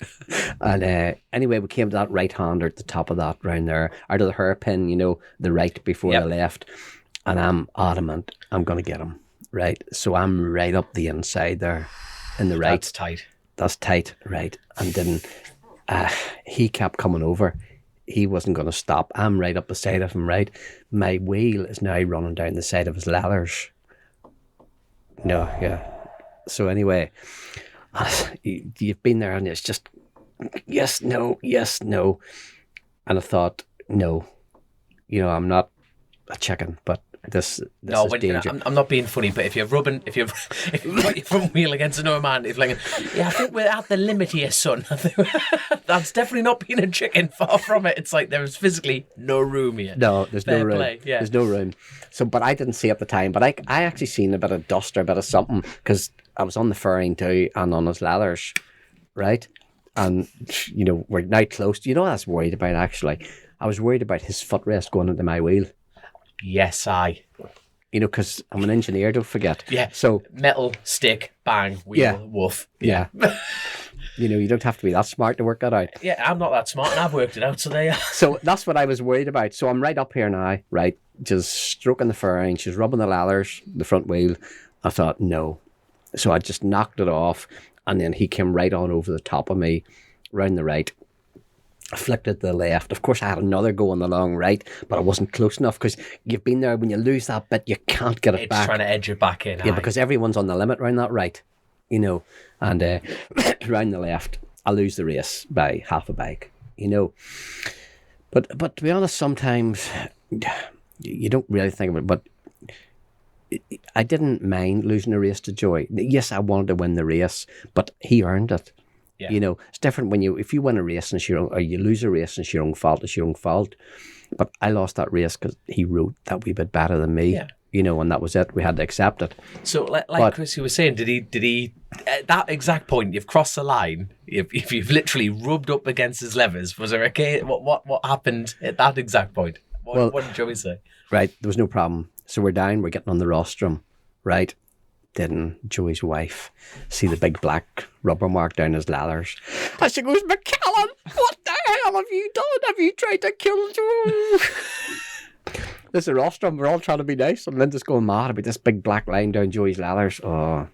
And anyway, we came to that right-hander at the top of that round there, out of the hairpin, you know, the right before the left. And I'm adamant, I'm going to get him, right? So I'm right up the inside there in the right. That's tight, right? And then he kept coming over. He wasn't going to stop. I'm right up the side of him, right? My wheel is now running down the side of his leathers. No, yeah. So anyway, you've been there and it's just, yes, no. And I thought, no, you know, I'm not a chicken, but this no, is danger. I'm not being funny, but if you're if you put your front wheel against another man, if like, I think we're at the limit here, son. That's definitely not being a chicken. Far from it. It's like there's physically no room here. No, there's no room. Play, yeah. There's no room. So, but I didn't see at the time. But I actually seen a bit of dust or a bit of something because I was on the fairing too and on his leathers, right? And you know we're now close. You know what I was worried about actually? I was worried about his footrest going into my wheel. Yes, you know, because I'm an engineer, don't forget. Yeah. So metal, stick, bang, wheel, woof. Yeah. You know, you don't have to be that smart to work that out. Yeah, I'm not that smart and I've worked it out, so there you are. So that's what I was worried about. So I'm right up here now, right? Just stroking the fairing, she's rubbing the leathers, the front wheel. I thought, no. So I just knocked it off and then he came right on over the top of me, round the right. I flicked it to the left. Of course, I had another go on the long right, but I wasn't close enough because you've been there. When you lose that bit, you can't get it back. It's trying to edge it back in. Yeah, because everyone's on the limit round that right, you know. And round the left, I lose the race by half a bike, you know. But to be honest, sometimes you don't really think of it. But I didn't mind losing a race to Joey. Yes, I wanted to win the race, but he earned it. Yeah. You know, it's different if you win a race and it's your own, or you lose a race and it's your own fault, it's your own fault. But I lost that race because he rode that wee bit better than me. Yeah. You know, and that was it. We had to accept it. So, like Chris, you were saying, did he at that exact point? You've crossed the line. If you've literally rubbed up against his levers, was there a case? What happened at that exact point? What did Joey say? Right, there was no problem. So we're down. We're getting on the rostrum, right? Didn't Joey's wife see the big black rubber mark down his leathers? And she goes, McCallen, what the hell have you done? Have you tried to kill Joey? This is a rostrum. We're all trying to be nice. And Linda's going mad about this big black line down Joey's leathers. Oh,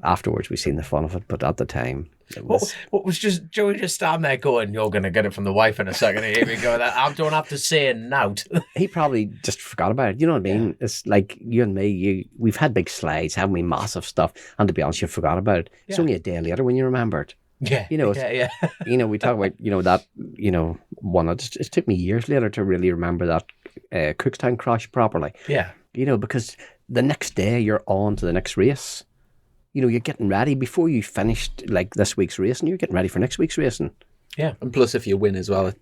afterwards we seen the fun of it, but at the time it was... What was just Joey just standing there going, you're going to get it from the wife in a second. Here we go. I don't have to say a nout. He probably just forgot about it. You know what I mean? Yeah. It's like you and me, we've had big slides, haven't we? Massive stuff. And to be honest, you forgot about it. Yeah. It's only a day later when you remember it. Yeah. You know, yeah. You know, we talk about, you know, that, you know, one. It took me years later to really remember that Cookstown crash properly. Yeah. You know, because the next day you're on to the next race. You know, you're getting ready before you finished like this week's racing. You're getting ready for next week's racing. Yeah, and plus if you win as well,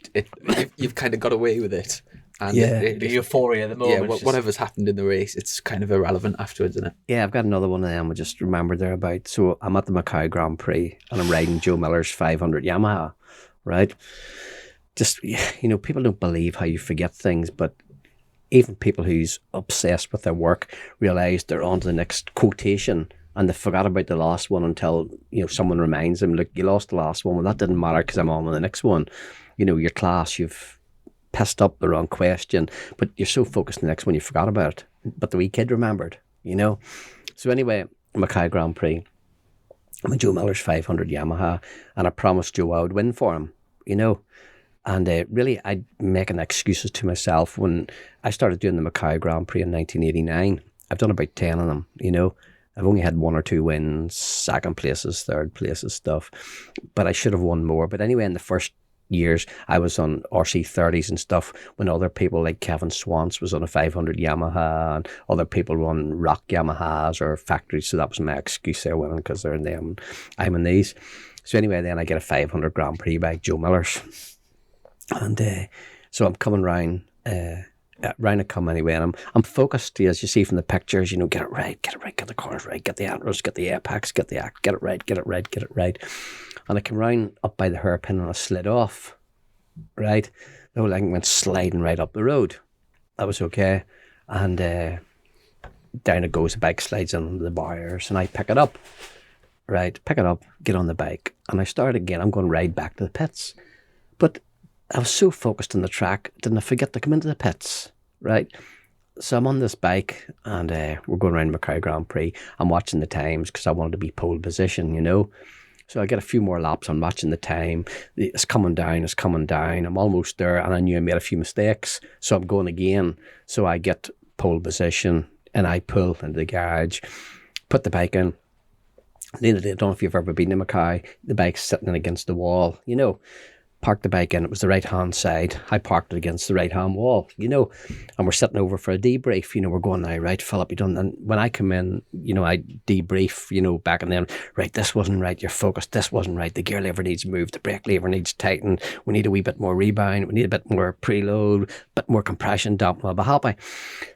you've kind of got away with it. And the euphoria, the moment. Yeah, whatever's happened in the race, it's kind of irrelevant afterwards, isn't it? Yeah, I've got another one of them I just remembered there about. So I'm at the Mackay Grand Prix and I'm riding Joe Miller's 500 Yamaha, right? Just, you know, people don't believe how you forget things, but even people who's obsessed with their work realise they're on to the next quotation and they forgot about the last one until, you know, someone reminds them, look, you lost the last one. Well, that didn't matter because I'm on with the next one. You know, your class, you've pissed up the wrong question, but you're so focused on the next one you forgot about it. But the wee kid remembered, you know. So anyway, Mackay Grand Prix, I'm a Joe Miller's 500 Yamaha, and I promised Joe I would win for him, you know. And really, I'd making excuses to myself when I started doing the Mackay Grand Prix in 1989. I've done about 10 of them, you know. I've only had 1 or 2 wins, second places, third places, stuff. But I should have won more. But anyway, in the first years, I was on RC30s and stuff when other people like Kevin Swans was on a 500 Yamaha and other people run rock Yamahas or factories. So that was my excuse there winning because they're in them. I'm in these. So anyway, then I get a 500 Grand Prix by Joe Miller's. And so I'm coming round a come anyway, and I'm focused, as you see from the pictures, you know, get it right, get the corners right, get the antlers, get the apex, get the act, get it right. And I came round up by the hairpin and I slid off, right? The whole thing went sliding right up the road. That was okay. And down it goes, the bike slides under the bars and I pick it up, get on the bike. And I start again, I'm going right back to the pits. But I was so focused on the track, didn't I forget to come into the pits, right? So I'm on this bike and we're going around Mackay Grand Prix. I'm watching the times because I wanted to be pole position, you know. So I get a few more laps, I'm watching the time. It's coming down. I'm almost there and I knew I made a few mistakes. So I'm going again. So I get pole position and I pull into the garage, put the bike in. I don't know if you've ever been to Mackay. The bike's sitting against the wall, you know. Parked the bike in, it was the right hand side. I parked it against the right hand wall, you know, and we're sitting over for a debrief, you know, we're going, now, right, Philip, you done, and when I come in, you know, I debrief, you know, back and then, right, this wasn't right, you're focused, this wasn't right, the gear lever needs moved, the brake lever needs tightened, we need a wee bit more rebound, we need a bit more preload, a bit more compression, damp, I'll be happy.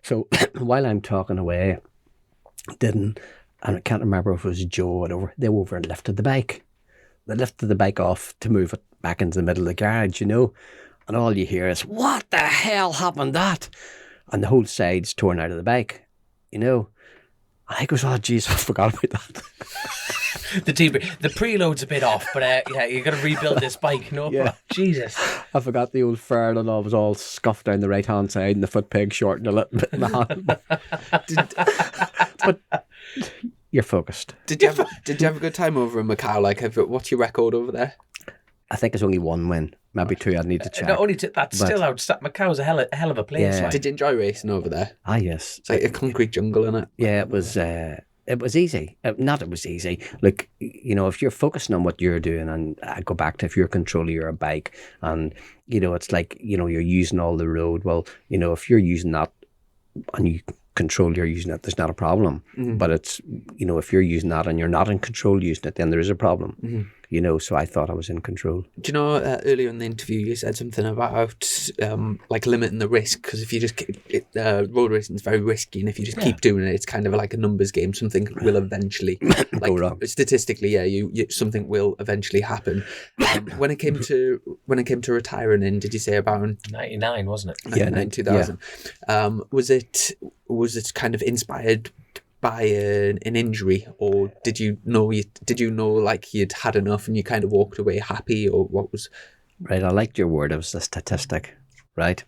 So while I'm talking away, and I can't remember if it was Joe or whatever, they were over and lifted the bike. They lifted the bike off to move it back into the middle of the garage, you know, and all you hear is, what the hell happened that? And the whole side's torn out of the bike, you know. And I goes, oh, jeez, I forgot about that. The preload's a bit off, but yeah, you got to rebuild this bike, no? Yeah. Jesus. I forgot the old fern and all was all scuffed down the right-hand side and the foot peg shortened a little bit in the hand. But you're focused. Did you have a good time over in Macau? Like, what's your record over there? I think it's only 1 win, maybe 2. I'd need to check. Not only that's still outstanding. Macau's a hell of a place. Yeah. Like. Did you enjoy racing over there? Ah, yes. It's like a concrete jungle, isn't it? Yeah, it was easy. It was easy. Look, you know, if you're focusing on what you're doing, and I go back to if you're controlling your bike, and you know, it's like, you know, you're using all the road. Well, you know, if you're using that and you control you're using it, there's not a problem. Mm-hmm. But it's, you know, if you're using that and you're not in control using it, then there is a problem. Mm-hmm. You know, so I thought I was in control. Do you know, earlier in the interview you said something about like limiting the risk, because if you just road racing is very risky, and if you just keep doing it, it's kind of like a numbers game. Something will eventually go wrong. Statistically, yeah, you something will eventually happen. When it came to retiring in, did you say about 99, wasn't it? 99, 2000. Yeah. Was it kind of inspired by an injury, or did you know like you'd had enough and you kind of walked away happy, or what was? Right, I liked your word. It was a statistic, right?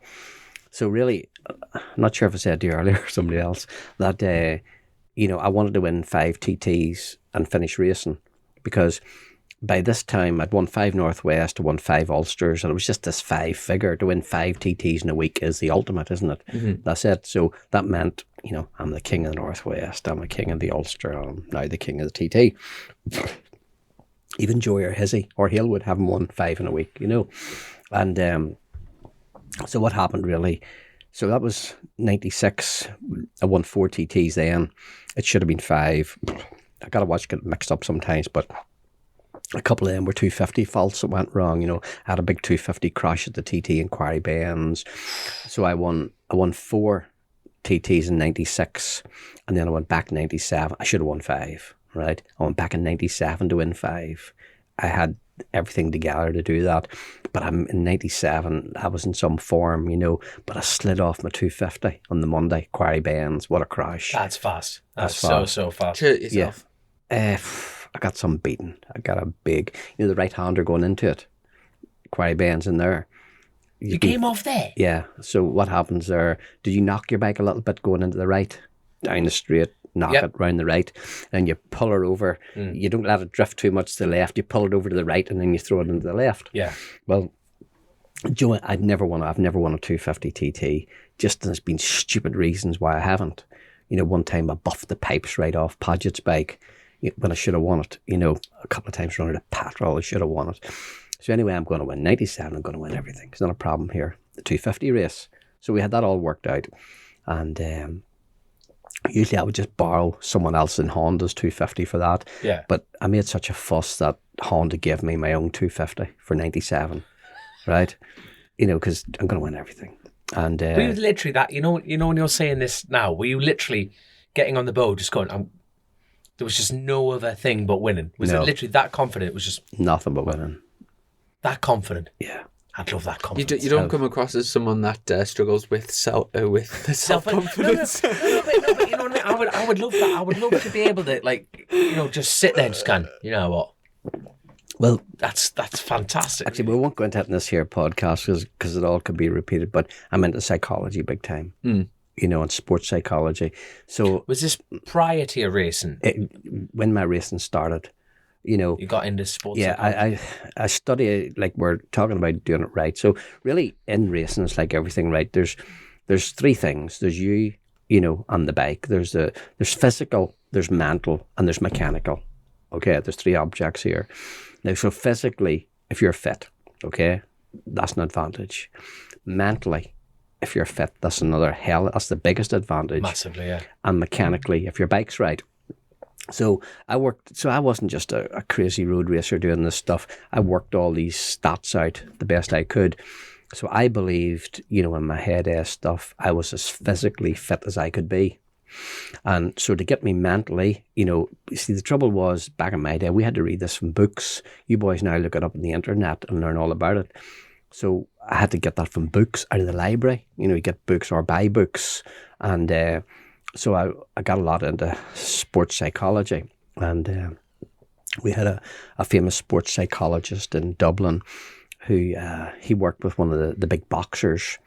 So really, I'm not sure if I said to you earlier or somebody else that you know, I wanted to win 5 TTs and finish racing, because by this time I'd won 5 Northwest, I won 5 Ulsters, and it was just this 5 figure. To win 5 TTs in a week is the ultimate, isn't it? Mm-hmm. That's it. So that meant, you know, I'm the king of the Northwest, I'm the king of the Ulster, I'm now the king of the TT. Even Joey or Hizzy or Hale would have won 5 in a week, you know. And so what happened really, So that was 96. I won 4 TTs then. It should have been 5. I got to watch get mixed up sometimes, but a couple of them were 250 faults that went wrong. I had a big 250 crash at the TT in Quarry Bends. So I won 4 TTs in 96, and then I went back in 97. I should have won 5, right? I went back in 97 to win 5. I had everything together to do that, but I'm in 97. I was in some form, but I slid off my 250 on the Monday, Quarry Bends. What a crash! That's fast. That's fast. so fast. Hurt yourself. Yeah. I got some beaten. I got a big, the right hander going into it. Quarry Bends in there. You came off there? Yeah. So what happens there? Did you knock your bike a little bit going into the right? Down the straight, knock it round the right, and you pull her over. You don't let it drift too much to the left. You pull it over to the right, and then you throw it into the left. Yeah. Well, Joe, I've never won a 250 TT. Just there's been stupid reasons why I haven't. One time I buffed the pipes right off Paget's bike when I should have won it. A couple of times running a patrol, I should have won it. So anyway, I'm going to win 97. I'm going to win everything. It's not a problem here. The 250 race. So we had that all worked out. And usually I would just borrow someone else in Honda's 250 for that. Yeah. But I made such a fuss that Honda gave me my own 250 for 97. Right? Because I'm going to win everything. And were you literally that, when you're saying this now, were you literally getting on the boat just going, there was just no other thing but winning? Was it literally that confident? It was just nothing but winning. That confident? Yeah. I'd love that confidence. You don't come across as someone that struggles with self-confidence. No, but you know what I mean? I would love that. I would love to be able to, just sit there and just go, you know what? Well, that's fantastic. Actually, we won't go into it in this here podcast because it all could be repeated, but I'm into psychology big time, and sports psychology. So was this prior to your racing? When my racing started, you got into sports psychology? I study, like we're talking about doing it right. So really in racing, it's like everything, right? There's 3 things. There's you, on the bike. There's physical, there's mental, and there's mechanical. Okay, there's 3 objects here. Now, so physically, if you're fit, okay, that's an advantage. Mentally, if you're fit, that's that's the biggest advantage. Massively, yeah. And mechanically, if your bike's right. So I wasn't just a crazy road racer doing this stuff. I worked all these stats out the best I could. So I believed, in my head stuff, I was as physically fit as I could be. And so to get me mentally, see, the trouble was back in my day, we had to read this from books. You boys now look it up on the internet and learn all about it. So I had to get that from books out of the library. You get books or buy books. And so I got a lot into sports psychology. And we had a famous sports psychologist in Dublin who he worked with one of the big boxers.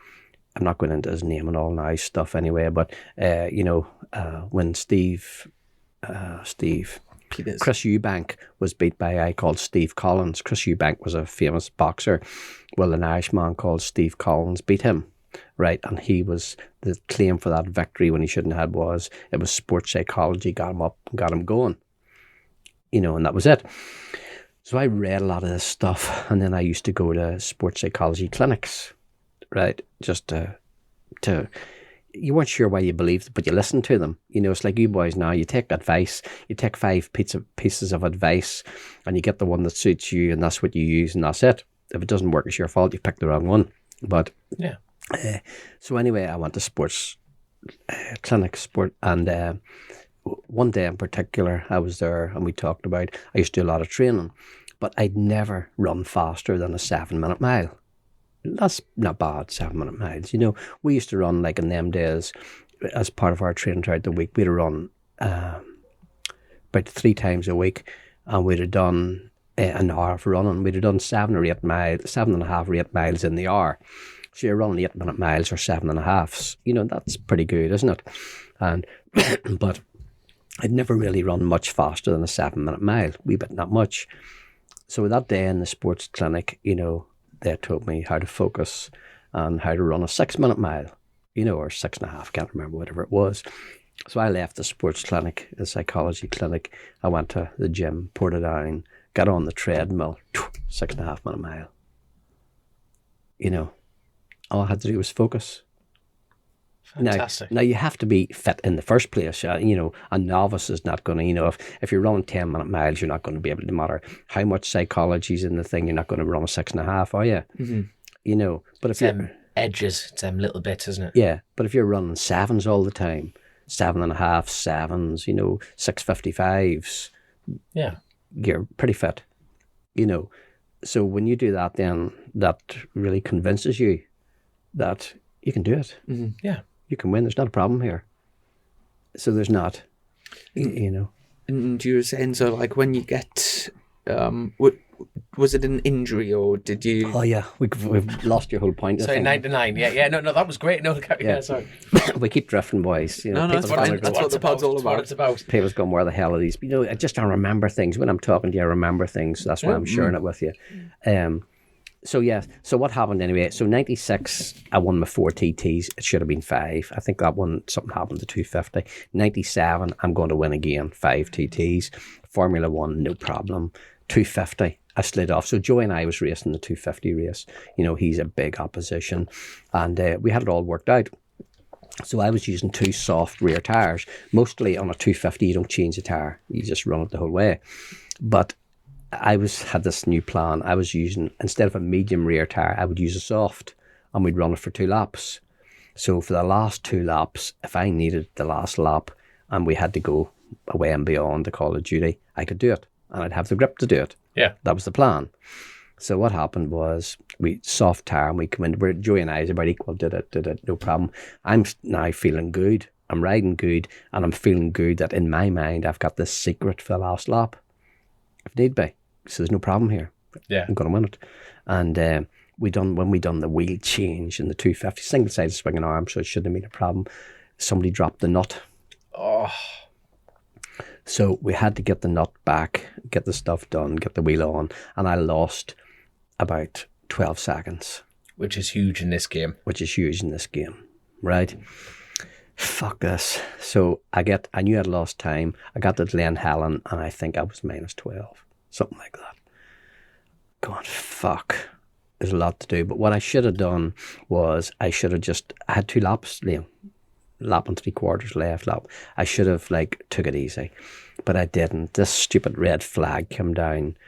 I'm not going into his name and all now stuff anyway, but when Chris Eubank was beat by a guy called Steve Collins. Chris Eubank was a famous boxer. Well, an Irishman called Steve Collins beat him, right? And the claim for that victory when he shouldn't have was sports psychology got him up and got him going, and that was it. So I read a lot of this stuff, and then I used to go to sports psychology clinics. Right, just to you weren't sure why you believed, but you listened to them. It's like you boys now. You take advice, you take 5 pieces of advice, and you get the one that suits you, and that's what you use, and that's it. If it doesn't work, it's your fault. You picked the wrong one. But yeah. So anyway, I went to sports clinic, and one day in particular, I was there, and we talked about. I used to do a lot of training, but I'd never run faster than a 7-minute mile. That's not bad, 7-minute miles. We used to run, like in them days, as part of our training throughout the week, we'd run about 3 times a week, and we'd have done an hour of running. We'd have done 7.5 or 8 miles in the hour. So you're running 8-minute miles or 7.5. That's pretty good, isn't it? And but I'd never really run much faster than a 7-minute mile, wee bit not much. So that day in the sports clinic, they taught me how to focus and how to run a 6-minute mile, or 6.5, can't remember, whatever it was. So I left the sports clinic, the psychology clinic. I went to the gym, poured it down, got on the treadmill, 6.5-minute mile. All I had to do was focus. Fantastic. Now you have to be fit in the first place. You know, a novice is not going to, you know, if you're running 10-minute miles, you're not going to be able to, no matter how much psychology's in the thing, you're not going to run a 6.5, are you? Mm-hmm. You know, but if you're... edges, it's them little bits, isn't it? Yeah, but if you're running 7s all the time, 7.5, 7s, you know, 6.55s, yeah, you're pretty fit, you know. So when you do that, then that really convinces you that you can do it. Mm-hmm. Yeah. You can win. There's not a problem here. So there's not, you know. And you were saying, so like when you get, was it an injury or did you? Oh yeah, we've lost your whole point. Sorry, 99. Yeah, no, that was great. No, yeah, sorry. We keep drifting, boys. You know, no, that's fine. That's what the pod's all about. What it's about. People's going, where the hell are these? You know, I just don't remember things. When I'm talking to you, I remember things. That's why I'm sharing it with you. So yeah, so what happened anyway? So 96, I won my 4 TTs. It should have been 5. I think that one, something happened to 250. 97, I'm going to win again, 5 TTs. Formula 1, no problem. 250, I slid off. So Joey and I was racing the 250 race. You know, he's a big opposition. And we had it all worked out. So I was using 2 soft rear tyres. Mostly on a 250, you don't change the tyre. You just run it the whole way. But I had this new plan. I was using, instead of a medium rear tyre, I would use a soft, and we'd run it for 2 laps. So for the last 2 laps, if I needed the last lap and we had to go away and beyond the call of duty, I could do it, and I'd have the grip to do it. Yeah. That was the plan. So what happened was, we soft tyre and we come in, Joey and I is about equal, did it, no problem. I'm now feeling good. I'm riding good, and I'm feeling good that in my mind, I've got this secret for the last lap, if need be. So there's no problem here. Yeah. I'm going to win it. And when we done the wheel change in the 250, single-sided swinging arm, so it shouldn't have been a problem. Somebody dropped the nut. Oh. So we had to get the nut back, get the stuff done, get the wheel on, and I lost about 12 seconds. Which is huge in this game. Right? Fuck this. So I knew I'd lost time. I got to Glen Helen, and I think I was -12. Something like that. God, fuck. There's a lot to do. But what I should have done was I had 2 laps, Liam. Lap and 3/4 left lap. I should have took it easy. But I didn't. This stupid red flag came down,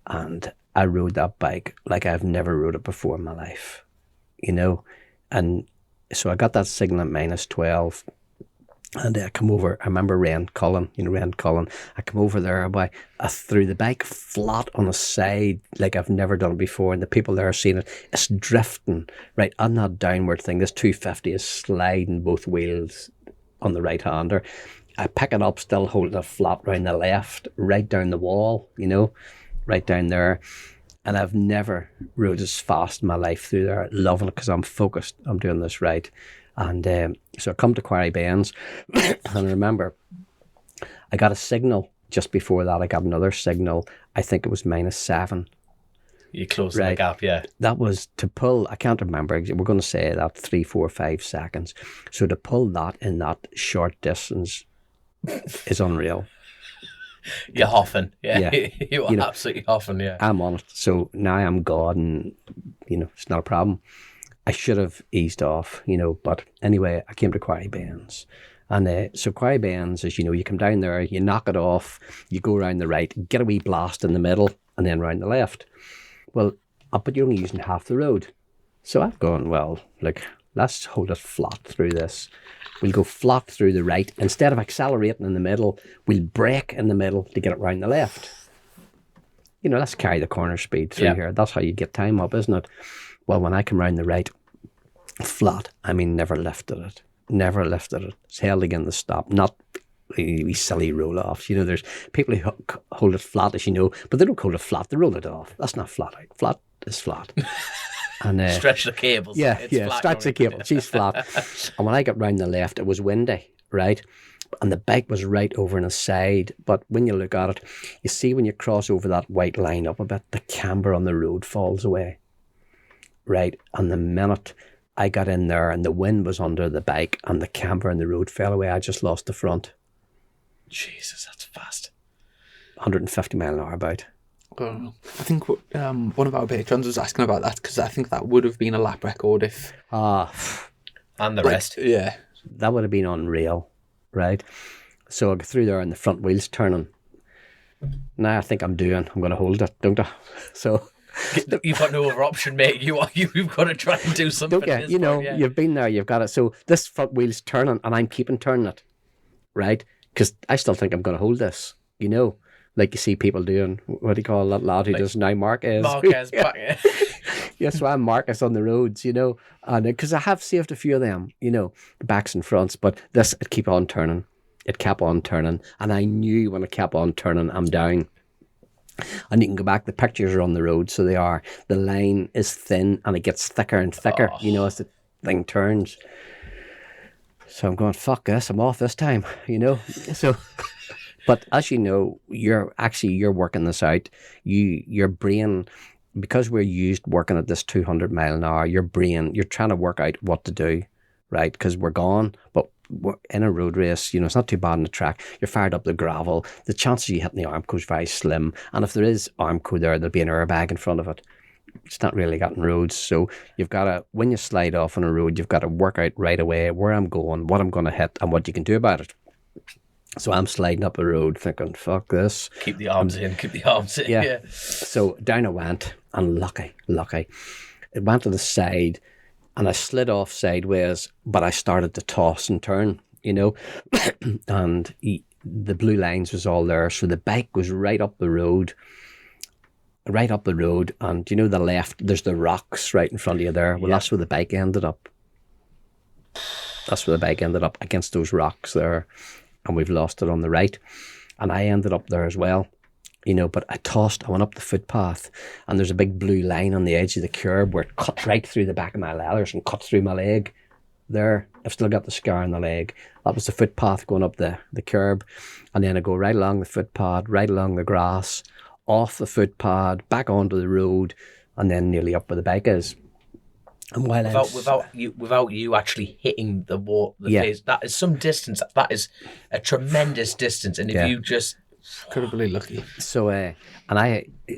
and I rode that bike like I've never rode it before in my life. You know? And so I got that signal at -12. And I come over, I remember Ren Cullen. I come over there, I threw the bike flat on the side like I've never done it before, and the people there are seeing it. It's drifting, right, on that downward thing. This 250 is sliding both wheels on the right-hander. I pick it up, still holding it flat round the left, right down the wall, you know, right down there. And I've never rode as fast in my life through there, loving it because I'm focused, I'm doing this right. And so I come to Quarry Bends, and I remember I got a signal just before that. I got another signal. I think it was -7. You closed the gap, yeah. That was to pull, I can't remember, we're going to say that 3, 4, 5 seconds. So to pull that in that short distance is unreal. You're huffing, yeah. You are absolutely huffing, yeah. I'm on it. So now I'm God, and, you know, it's not a problem. I should have eased off, you know, but anyway, I came to Quarry Bends. And so Quarry Bends is, you know, you come down there, you knock it off, you go around the right, get a wee blast in the middle, and then round the left. Well, but you're only using half the road. So I've gone, well, let's hold it flat through this. We'll go flat through the right. Instead of accelerating in the middle, we'll brake in the middle to get it round the left. You know, let's carry the corner speed through here. That's how you get time up, isn't it? Well, when I come round the right, flat, I mean, never lifted it. It's held again to stop, not these silly roll-offs. You know, there's people who hold it flat, as you know, but they don't hold it flat, they roll it off. That's not flat out. Flat is flat. And stretch the cables. Yeah, stretch the cable. She's flat. And when I got round the left, it was windy, right? And the bike was right over on the side. But when you look at it, you see when you cross over that white line up a bit, the camber on the road falls away. Right, and the minute I got in there and the wind was under the bike and the camber in the road fell away, I just lost the front. Jesus, that's fast. 150 mile an hour about. I think one of our patrons was asking about that because I think that would have been a lap record if... And the rest. Yeah. That would have been unreal, right? So I go through there and the front wheels turning. Now I think I'm going to hold it, don't I? So... You've got no other option, mate. You've got to try and do something. Don't you? You've been there, you've got it. So this front wheel's turning and I'm keeping turning it, right? Because I still think I'm going to hold this, like you see people doing, what do you call that lad who does now, Marquez? Yeah. Yes, so I'm Marcus on the roads, and because I have saved a few of them, backs and fronts, but this, it kept on turning. It kept on turning, and I knew when it kept on turning, I'm down. And you can go back, the pictures are on the road, so they are. The line is thin and it gets thicker and thicker, as the thing turns. So I'm going, fuck this, I'm off this time, So, but as you know, you're working this out. Your brain, because we're used working at this 200 mile an hour, your brain, you're trying to work out what to do, right? Because we're gone, but we're in a road race, it's not too bad on the track. You're fired up the gravel. The chances of you hitting the Armco is very slim. And if there is Armco there'll be an airbag in front of it. It's not really getting roads. So you've got to, when you slide off on a road, you've got to work out right away where I'm going, what I'm going to hit, and what you can do about it. So I'm sliding up a road thinking, fuck this. Keep the arms in. Yeah. So down I went, and lucky. It went to the side, and I slid off sideways, but I started to toss and turn, and the blue lines was all there. So the bike was right up the road, and the left, there's the rocks right in front of you there. Well, that's where the bike ended up. Against those rocks there, and we've lost it on the right. And I ended up there as well. But I went up the footpath, and there's a big blue line on the edge of the curb where it cut right through the back of my leathers and cut through my leg there. I've still got the scar on the leg. That was the footpath going up the curb. And then I go right along the footpath, right along the grass, off the footpath, back onto the road, and then nearly up where the bike is. And without you actually hitting the face, that is some distance. That is a tremendous distance. And if you just... Incredibly lucky. So I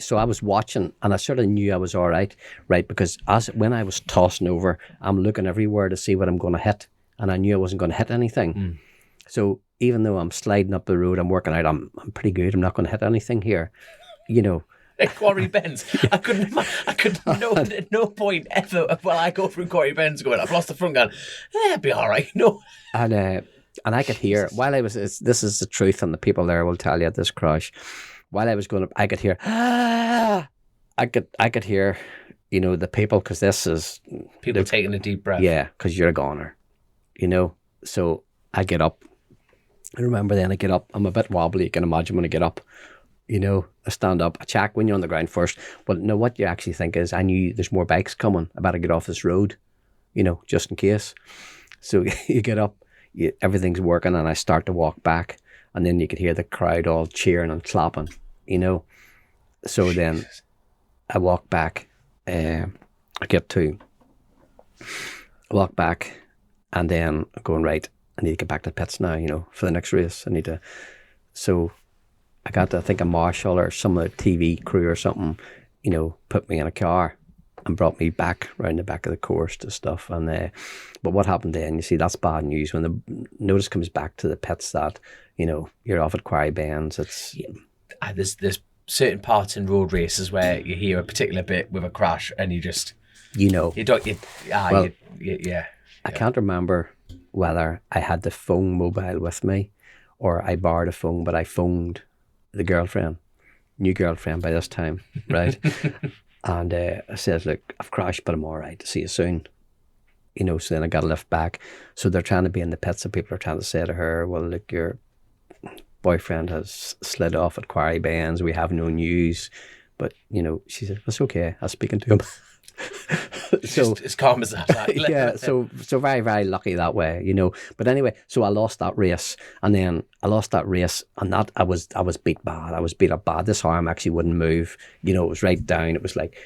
was watching, and I sort of knew I was all right, because when I was tossing over, I'm looking everywhere to see what I'm going to hit, and I knew I wasn't going to hit anything. So even though I'm sliding up the road, I'm working out, I'm pretty good. I'm not going to hit anything here, Quarry Bends. I couldn't at no point ever while I go through Quarry Bends going, I've lost the front gun. It'll be all right. No. And I could hear, while I was, this is the truth, and the people there will tell you at this crash, while I was going up, I could hear, I could hear, the people, because this is... People taking a deep breath. Yeah, because you're a goner, So I get up. I remember then I get up. I'm a bit wobbly, you can imagine when I get up. I stand up, I check when you're on the ground first. But no, what you actually think is, I knew there's more bikes coming. I better get off this road, just in case. So you get up. Everything's working, and I start to walk back, and then you could hear the crowd all cheering and clapping, So then I walk back, I walk back, and then I'm going, right, I need to get back to the pits now, for the next race. So I think a marshal or some of the TV crew or something, put me in a car and brought me back round the back of the course to stuff. And but what happened then, you see, that's bad news. When the notice comes back to the pits that, you're off at Quarry Bends, it's... Yeah. There's certain parts in road races where you hear a particular bit with a crash and you just... I can't remember whether I had the phone mobile with me or I borrowed a phone, but I phoned the girlfriend, new girlfriend by this time, right? And I said, look, I've crashed, but I'm all right. See you soon. So then I got a lift back. So they're trying to be in the pits, and people are trying to say to her, well, look, your boyfriend has slid off at Quarry Bends. We have no news. But, she said, it's okay. I was speaking to him. So as calm as that. Yeah, so very, very lucky that way, But anyway, so I lost that race, and that I was beat bad. I was beat up bad. This arm actually wouldn't move. It was right down. It was like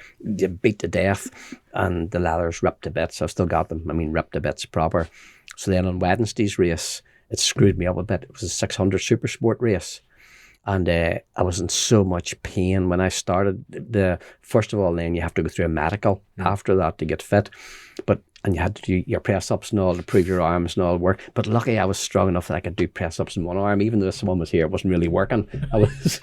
beat to death, and the leathers ripped to bits. I've still got them. Ripped to bits proper. So then on Wednesday's race, it screwed me up a bit. It was a 600 Super Sport race. And I was in so much pain when I started. First of all, then you have to go through a medical after that to get fit. But and you had to do your press-ups and all to prove your arms and all work. But luckily I was strong enough that I could do press-ups in one arm, even though this one was here, it wasn't really working. I was,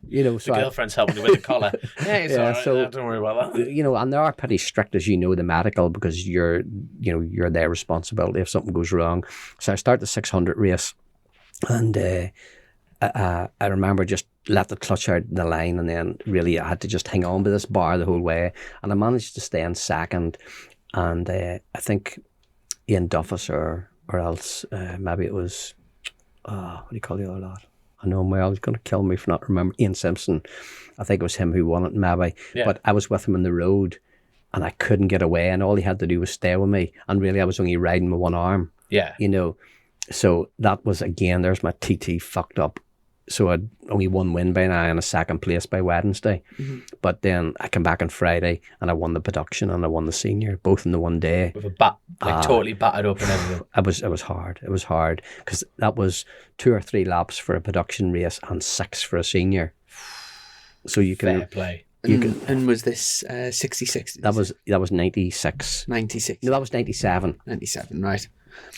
you know, so the girlfriend's helping you with the collar. Yeah, it's all right. so Don't worry about that. you know, and they are pretty strict, as you know, the medical, because you're their responsibility if something goes wrong. So I start the 600 race, and I remember just let the clutch out in the line, and then really I had to just hang on to this bar the whole way, and I managed to stay in second, and I think Ian Duffus or else maybe it was what do you call the other lad? I know him well. He's going to kill me for not remembering. Ian Simpson. I think it was him who won it, maybe. Yeah. But I was with him on the road, and I couldn't get away, and all he had to do was stay with me, and really I was only riding with one arm. Yeah. You know, so that was, again, there's my TT fucked up. So I'd only one win by now and a second place by Wednesday. Mm-hmm. But then I came back on Friday and I won the production and I won the senior, both in the one day. With a totally battered up and everything. It was hard. It was hard because that was 2 or 3 laps for a production race and 6 for a senior. So you can fair play. And was this 66? That was 96. 96. No, that was 97. 97, right.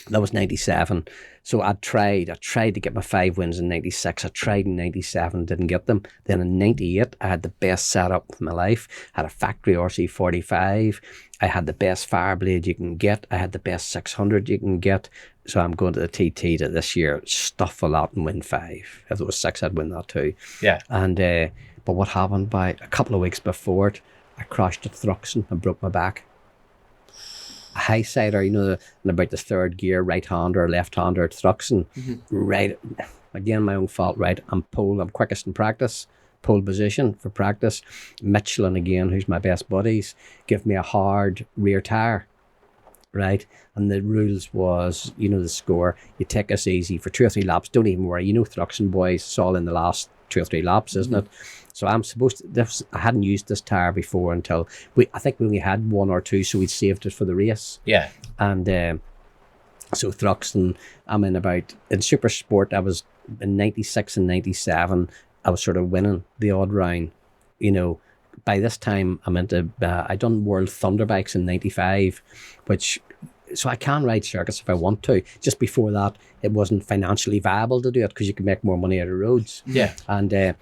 That was 97. So I tried to get my 5 wins in 96. I tried in 97, didn't get them. Then in 98, I had the best setup of my life. I had a factory RC45. I had the best Fireblade you can get. I had the best 600 you can get. So I'm going to the TT to this year, stuff a lot and win 5. If there was 6, I'd win that too. Yeah. And but what happened, by a couple of weeks before it, I crashed at Thruxton and broke my back. A high sider, you know, in about the 3rd gear, right hander or left hander at Thruxton. Mm-hmm. Right, again, my own fault, right? I'm quickest in practice, pole position for practice. Michelin again, who's my best buddies, give me a hard rear tire, right? And the rules was, you know, the score, you take us easy for 2 or 3 laps, don't even worry. You know, Thruxton boys, it's all in the last 2 or 3 laps, isn't it? So I'm supposed to, I hadn't used this tire before until, I think we only had 1 or 2, so we'd saved it for the race. Yeah. And so Thruxton, in Super Sport, I was in 96 and 97, I was sort of winning the odd round, you know. By this time, I'm into, I done World Thunder Bikes in 95, so I can ride circuits if I want to. Just before that, it wasn't financially viable to do it because you could make more money out of roads. Yeah. And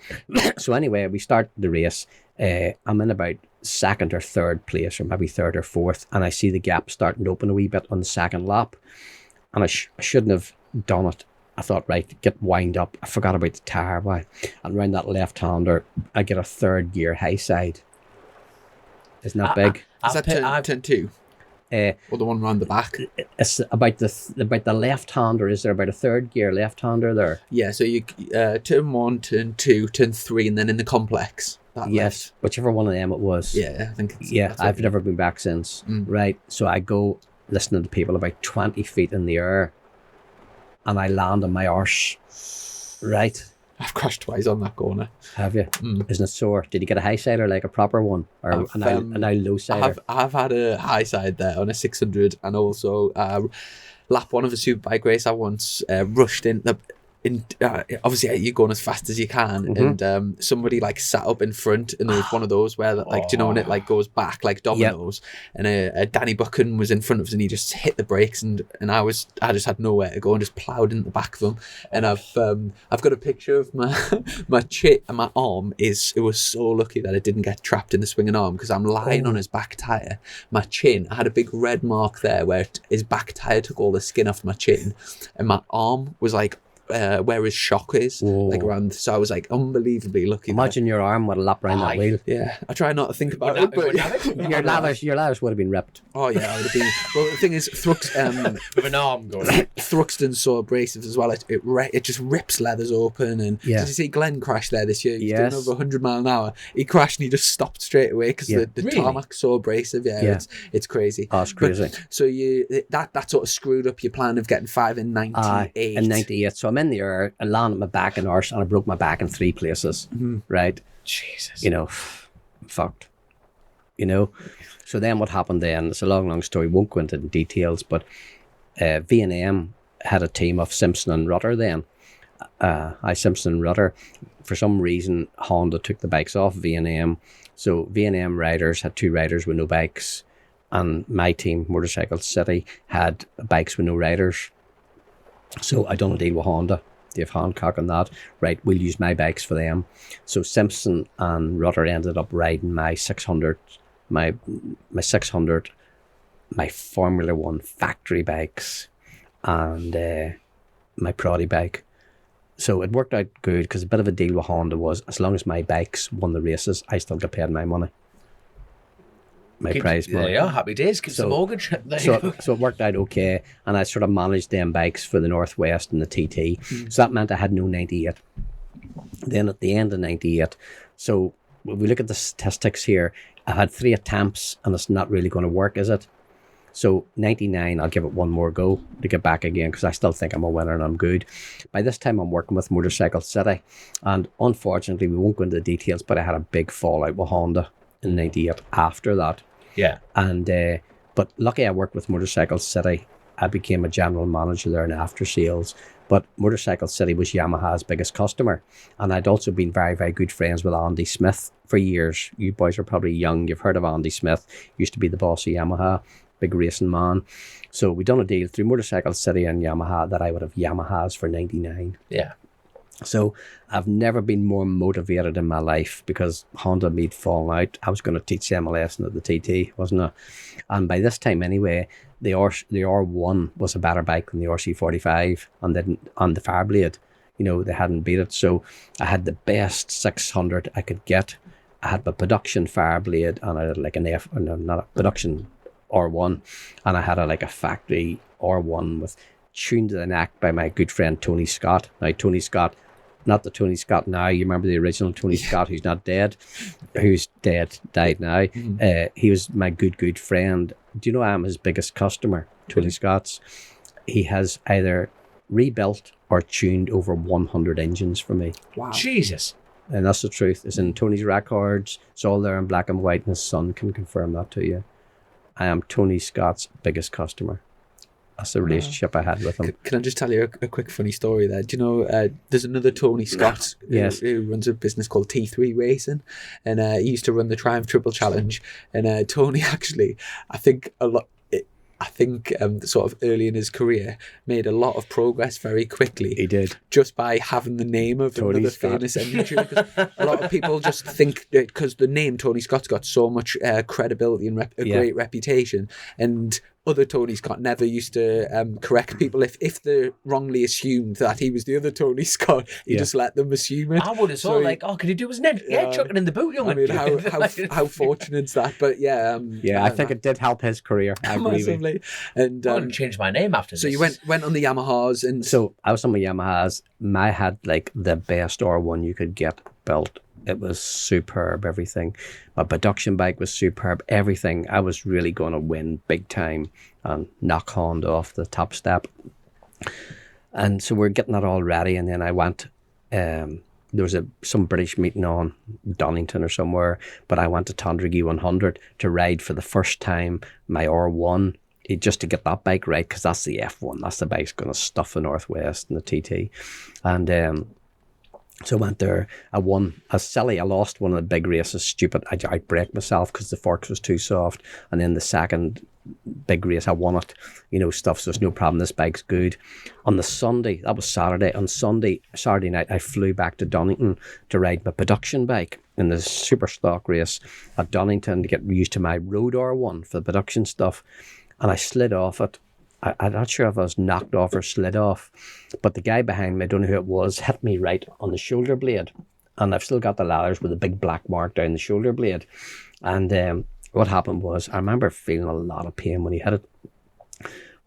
so anyway, we start the race. I'm in about 2nd or 3rd place, or maybe 3rd or 4th, and I see the gap starting to open a wee bit on the 2nd lap. And I shouldn't have done it. I thought, right, get wind up. I forgot about the tire. And around that left-hander, I get a 3rd gear high side. Isn't that big? Is that turn 2? Or the one round the back? It's about the left-hander. Is there about a 3rd gear left-hander there? Yeah, so you turn 1, turn 2, turn 3, and then in the complex. Yes, whichever one of them it was. Yeah, I think it's... Yeah, I've never been back since. Right, so I go listening to people about 20 feet in the air, and I land on my arse. Right. I've crashed twice on that corner. Have you? Isn't it sore? Did you get a high sider, like a proper one, or a now low sider? I've had a high side there on a 600, and also lap 1 of a superbike race. I once rushed in. Obviously you're going as fast as you can, and somebody like sat up in front, and there was one of those where that, like, do you know when it like goes back like dominoes? Yep. And Danny Buchan was in front of us, and he just hit the brakes, and I just had nowhere to go and just ploughed into the back of him. And I've got a picture of my chin, and my arm it was so lucky that it didn't get trapped in the swinging arm, because I'm lying on his back tire. My chin, I had a big red mark there where his back tire took all the skin off my chin, and my arm was like where his shock is. Whoa. Like around, so I was like unbelievably lucky. Imagine your arm would have lapped around that wheel. Yeah, I try not to think about it, but your lathers would have been ripped. Oh yeah, I would have been. Well, the thing is, with an arm going. Thruxton's so abrasive as well. It just rips leathers open. And did you see Glenn crash there this year? He's doing over 100 mile an hour. He crashed and he just stopped straight away because the tarmac's so abrasive. Yeah. It's crazy. Oh, it's crazy. But, so that sort of screwed up your plan of getting 5 in 98. In 98. So I'm in the air, I landed my back in arse, and I broke my back in 3 places. Right? Jesus. You know, fucked. You know? So then what happened then, it's a long story, won't go into the details, but V&M had a team of Simpson and Rutter then. Simpson and Rutter. For some reason, Honda took the bikes off V&M. So V&M riders had 2 riders with no bikes. and my team, Motorcycle City, had bikes with no riders. So I done a deal with Honda. Dave Hancock on that. Right, we'll use my bikes for them. So Simpson and Rutter ended up riding my 600, my 600, my Formula One factory bikes, and my Proddy bike. So it worked out good because a bit of a deal with Honda was, as long as my bikes won the races, I still got paid my money. My prize money. There you are, happy days, gives the mortgage. So it worked out okay, and I sort of managed them bikes for the Northwest and the TT. So that meant I had no 98. Then at the end of 98, so when we look at the statistics here, I had 3 attempts, and it's not really going to work, is it? So 99, I'll give it one more go to get back again, because I still think I'm a winner and I'm good. By this time, I'm working with Motorcycle City, and unfortunately, we won't go into the details, but I had a big fallout with Honda in 98 after that. Yeah. And but lucky I worked with Motorcycle City. I became a general manager there in after sales. But Motorcycle City was Yamaha's biggest customer. And I'd also been very, very good friends with Andy Smith for years. You boys are probably young. You've heard of Andy Smith. Used to be the boss of Yamaha, big racing man. So we done a deal through Motorcycle City and Yamaha that I would have Yamahas for 99. Yeah. So I've never been more motivated in my life, because Honda me'd fallen out. I was going to teach them a lesson at the TT, wasn't I? And by this time anyway, the R1 was a better bike than the RC45, and then on the Fireblade, you know, they hadn't beat it. So I had the best 600 I could get. I had my production Fireblade, and I had like not a production R1, and I had like a factory R1 with tuned to the neck by my good friend Tony Scott. Now Tony Scott, not the Tony Scott now, you remember the original Tony Scott, who's not dead, died now. He was my good friend. Do you know I'm his biggest customer, Tony Scott's? He has either rebuilt or tuned over 100 engines for me. Wow. Jesus. And that's the truth. It's in Tony's records. It's all there in black and white, and his son can confirm that to you. I am Tony Scott's biggest customer. That's the relationship I had with him. Can I just tell you a quick funny story there? Do you know there's another Tony Scott who runs a business called T3 Racing, and he used to run the Triumph Triple Challenge, and Tony actually, I think sort of early in his career, made a lot of progress very quickly. He did. Just by having the name of Tony another Scott. famous engine. A lot of people just think that because the name Tony Scott's got so much credibility and a great reputation, and other Tony Scott never used to correct people if they wrongly assumed that he was the other Tony Scott. He just let them assume it. I would have thought, could he do his name? Yeah, chuck it in the boot, young. I mean, how fortunate is that? But I think it did help his career. I agree with you. And I wouldn't change my name after this. So you went on the Yamahas, and so I was on my Yamahas. I had like the best R1 you could get built. It was superb, everything. My production bike was superb, everything. I was really going to win big time and knock Honda off the top step. And so we're getting that all ready, and then I went, there was some British meeting on Donington or somewhere, but I went to Tondragee 100 to ride for the first time my R1, just to get that bike right, because that's the F1. That's the bike's going to stuff the Northwest and the TT. And so I went there. I won. I was silly. I lost one of the big races. Stupid. I outbraked myself because the forks was too soft. And then the second big race, I won it. You know, stuff. So there's no problem. This bike's good. On the Sunday, that was Saturday. On Saturday night, I flew back to Donington to ride my production bike in the super stock race at Donington to get used to my road R1 for the production stuff. And I slid off it. I'm not sure if I was knocked off or slid off, but the guy behind me, I don't know who it was, hit me right on the shoulder blade. And I've still got the ladders with a big black mark down the shoulder blade. And what happened was, I remember feeling a lot of pain when he hit it.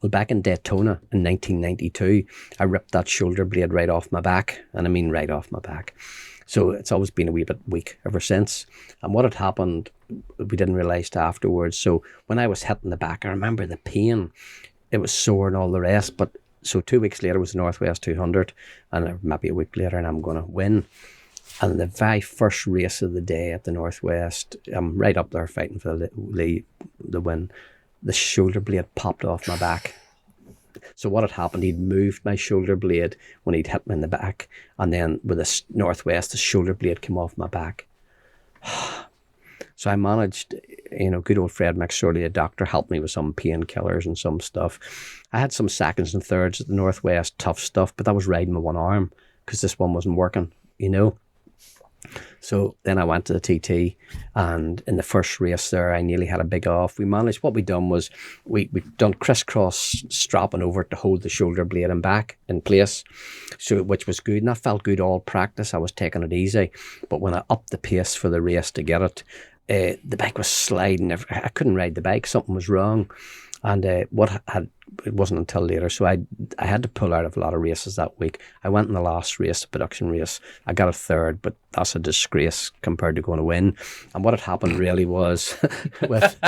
Well, back in Daytona in 1992, I ripped that shoulder blade right off my back. And I mean right off my back. So it's always been a wee bit weak ever since. And what had happened, we didn't realise afterwards. So when I was hitting the back, I remember the pain. It was sore and all the rest, but so 2 weeks later was the Northwest 200, and maybe a week later, and I'm going to win. And the very first race of the day at the Northwest, I'm right up there fighting for the win. The shoulder blade popped off my back. So what had happened, he'd moved my shoulder blade when he'd hit me in the back, and then with the Northwest, the shoulder blade came off my back. So I managed, good old Fred McSorley, a doctor, helped me with some painkillers and some stuff. I had some seconds and thirds at the Northwest, tough stuff, but that was riding with one arm because this one wasn't working, So then I went to the TT, and in the first race there, I nearly had a big off. We managed, what we done was we done crisscross strapping over it to hold the shoulder blade and back in place, so which was good, and that felt good all practice. I was taking it easy, but when I upped the pace for the race to get it, the bike was sliding. I couldn't ride the bike. Something was wrong. And it wasn't until later. So I had to pull out of a lot of races that week. I went in the last race, the production race. I got a third, but that's a disgrace compared to going to win. And what had happened really was with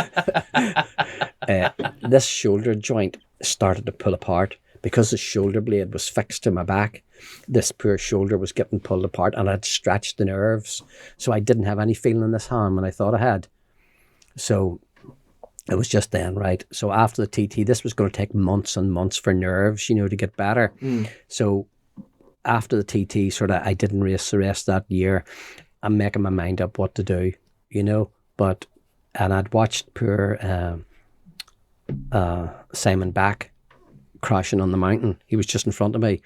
this shoulder joint started to pull apart because the shoulder blade was fixed to my back. This poor shoulder was getting pulled apart, and I'd stretched the nerves. So I didn't have any feeling in this hand when I thought I had. So it was just then, right? So after the TT, this was going to take months and months for nerves, to get better. So after the TT, I didn't race the rest that year. I'm making my mind up what to do, and I'd watched poor Simon Back crashing on the mountain. He was just in front of me.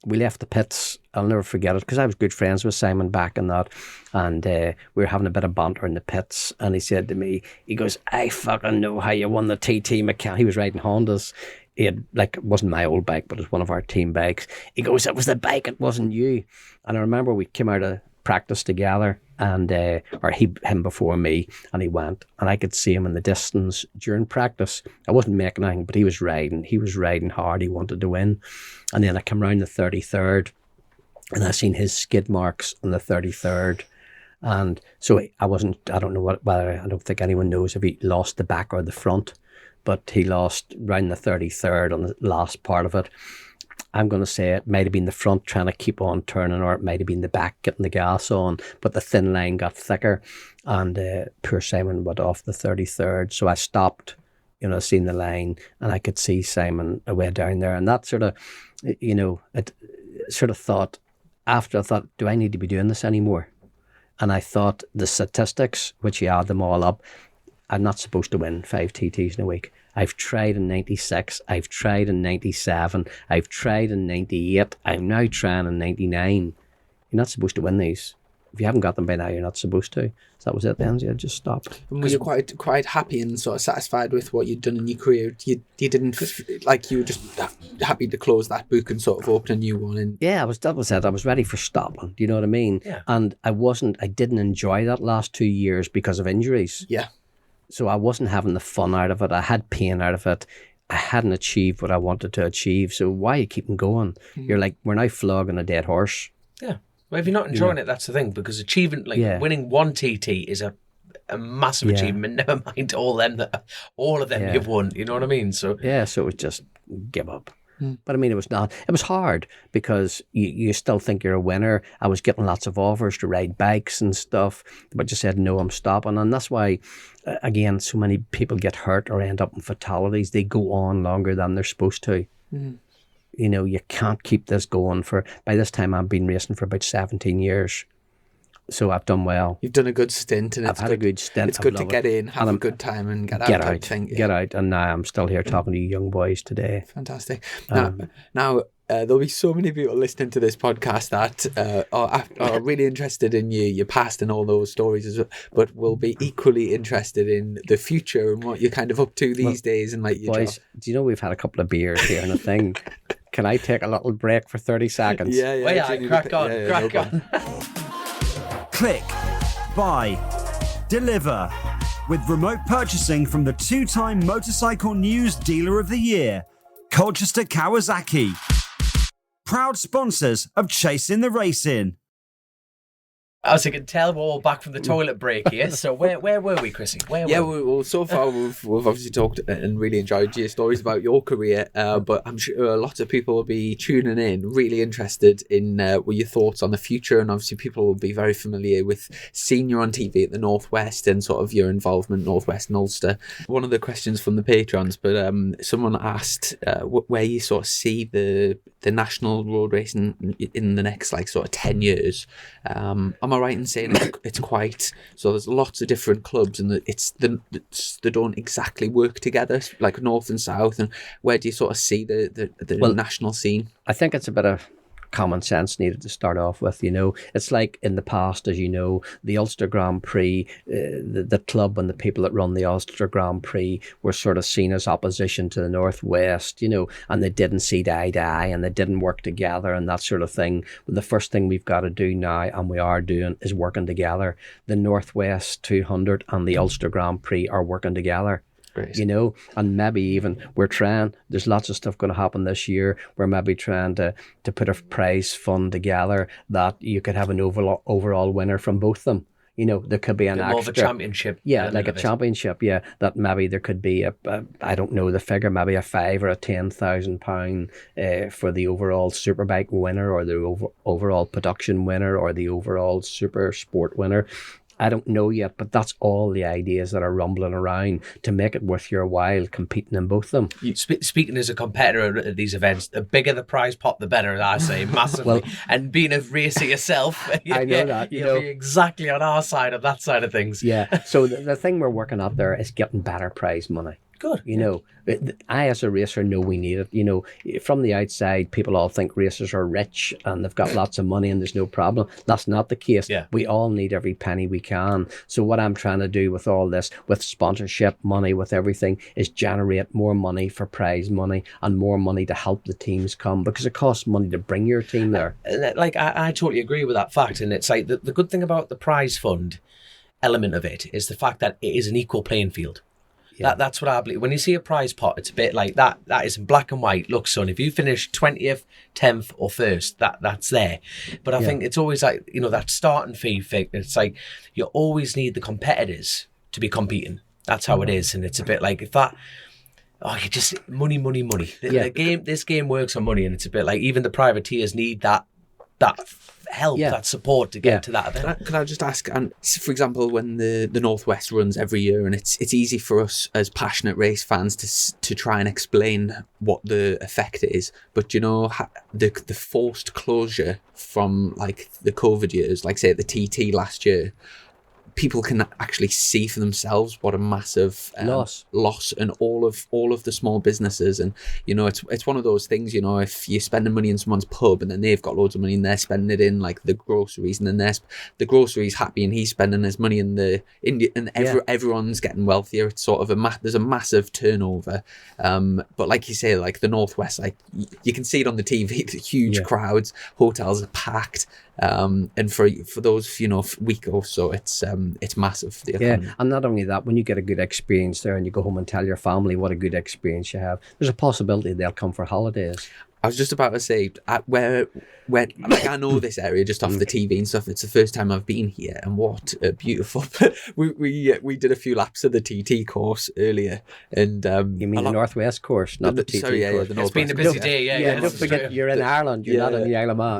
We left the pits. I'll never forget it because I was good friends with Simon Back and that, and we were having a bit of banter in the pits, and he said to me, he goes, "I fucking know how you won the TT McCallen." He was riding Hondas. He had, it wasn't my old bike, but it was one of our team bikes. He goes, "It was the bike, it wasn't you." And I remember we came out of practice together, and him before me, and he went, and I could see him in the distance during practice. I wasn't making anything, but he was riding hard. He wanted to win. And then I came round the 33rd, and I seen his skid marks on the 33rd, and so I don't think anyone knows if he lost the back or the front, but he lost round the 33rd on the last part of it. I'm going to say it might have been the front trying to keep on turning, or it might have been the back getting the gas on, but the thin line got thicker, and poor Simon went off the 33rd. So I stopped, seen the line, and I could see Simon away down there, and that it thought, after I thought, do I need to be doing this anymore? And I thought the statistics, which you add them all up, I'm not supposed to win 5 TTs in a week. I've tried in 96, I've tried in 97, I've tried in 98, I'm now trying in 99. You're not supposed to win these. If you haven't got them by now, you're not supposed to. So that was it then, so I just stopped. And were you quite happy and sort of satisfied with what you'd done in your career? You didn't, you were just happy to close that book and sort of open a new one? Yeah, that was it. I was ready for stopping, do you know what I mean? Yeah. And I didn't enjoy that last 2 years because of injuries. Yeah. So I wasn't having the fun out of it. I had pain out of it. I hadn't achieved what I wanted to achieve. So why are you keeping going? You're like, we're now flogging a dead horse. Yeah. Well, if you're not enjoying it, that's the thing. Because winning one TT is a massive achievement. Never mind all of them you've won. You know what I mean? So yeah. So it was just give up. But I mean, it was hard because you still think you're a winner. I was getting lots of offers to ride bikes and stuff, but just said, no, I'm stopping. And that's why, again, so many people get hurt or end up in fatalities. They go on longer than they're supposed to. You can't keep this going by this time I've been racing for about 17 years. So I've done well. You've done a good stint, and I've had a good stint. It's good to get in, have a good time, and get out. Get out, and now I'm still here talking to you young boys today. Fantastic. Now there'll be so many people listening to this podcast that are really interested in your past and all those stories, but will be equally interested in the future and what you're kind of up to these days and your boys, job. Do you know we've had a couple of beers here and a thing? Can I take a little break for 30 seconds? Yeah. Crack on. Click, buy, deliver. With remote purchasing from the 2-time Motorcycle News Dealer of the Year, Colchester Kawasaki. Proud sponsors of Chasin the Racin. As you can tell, we're all back from the toilet break here. So where were we, Chrissy? Well, so far we've obviously talked and really enjoyed your stories about your career, but I'm sure lots of people will be tuning in, really interested in what your thoughts on the future, and obviously people will be very familiar with seeing you on TV at the Northwest and sort of your involvement in Northwest and Ulster. One of the questions from the patrons, but someone asked where you sort of see the national road racing in the next sort of 10 years. am I right in saying it's quite, so there's lots of different clubs and they don't exactly work together, like north and south, and where do you sort of see the national scene? I think it's a bit of common sense needed to start off with. It's like in the past, as you know, the Ulster Grand Prix, the club and the people that run the Ulster Grand Prix were sort of seen as opposition to the Northwest, and they didn't see eye to eye and they didn't work together and that sort of thing. But the first thing we've got to do now, and we are doing, is working together. The Northwest 200 and the Ulster Grand Prix are working together. Great. And maybe even there's lots of stuff going to happen this year. We're maybe trying to put a prize fund together that you could have an overall winner from both of them. There could be an extra, more of a championship. Yeah, like a championship. Yeah, that maybe there could be I don't know the figure, maybe a £5,000 or a £10,000 for the overall superbike winner, or the overall production winner, or the overall super sport winner. I don't know yet, but that's all the ideas that are rumbling around to make it worth your while competing in both of them. Speaking as a competitor at these events, the bigger the prize pot, the better, as I say, massively. And being a racer yourself, I know that. You'll be exactly on our side of that side of things. Yeah. So the thing we're working at there is getting better prize money. Good. I as a racer know we need it. From the outside, people all think racers are rich and they've got lots of money and there's no problem. That's not the case. Yeah. We all need every penny we can. So what I'm trying to do with all this, with sponsorship money, with everything, is generate more money for prize money and more money to help the teams come, because it costs money to bring your team there. Like I totally agree with that fact. And it's like the good thing about the prize fund element of it is the fact that it is an equal playing field. Yeah. That's what I believe. When you see a prize pot, it's a bit like that. That is in black and white. Look, son, if you finish 20th, 10th or 1st, that's there. But I think it's always like, that starting fee thing. It's like you always need the competitors to be competing. That's how it is. And it's a bit like if that... you just... Money. This game works on money, and it's a bit like even the privateers need that help, that support to get to that event. Can I just ask, and for example, when the Northwest runs every year, and it's easy for us as passionate race fans to try and explain what the effect is, but the forced closure from like the COVID years, like say at the TT last year, people can actually see for themselves what a massive loss, and all of the small businesses. And it's one of those things, if you're spending money in someone's pub and then they've got loads of money and they're spending it in like the groceries, and then the groceries happy and he's spending his money everyone's getting wealthier. It's sort of there's a massive turnover, but like you say, like the Northwest, like you can see it on the TV, the huge crowds, hotels are packed. And for those week or so, it's massive for the economy. Yeah, and not only that, when you get a good experience there and you go home and tell your family what a good experience you have, there's a possibility they'll come for holidays. I was just about to say, where like I know this area just off the TV and stuff. It's the first time I've been here, and what a beautiful. we did a few laps of the TT course earlier, and you mean the Northwest course, not the TT course. Yeah, the It's been a busy day. Yeah. Don't forget, you're in Ireland. You're not in the Isle of Man.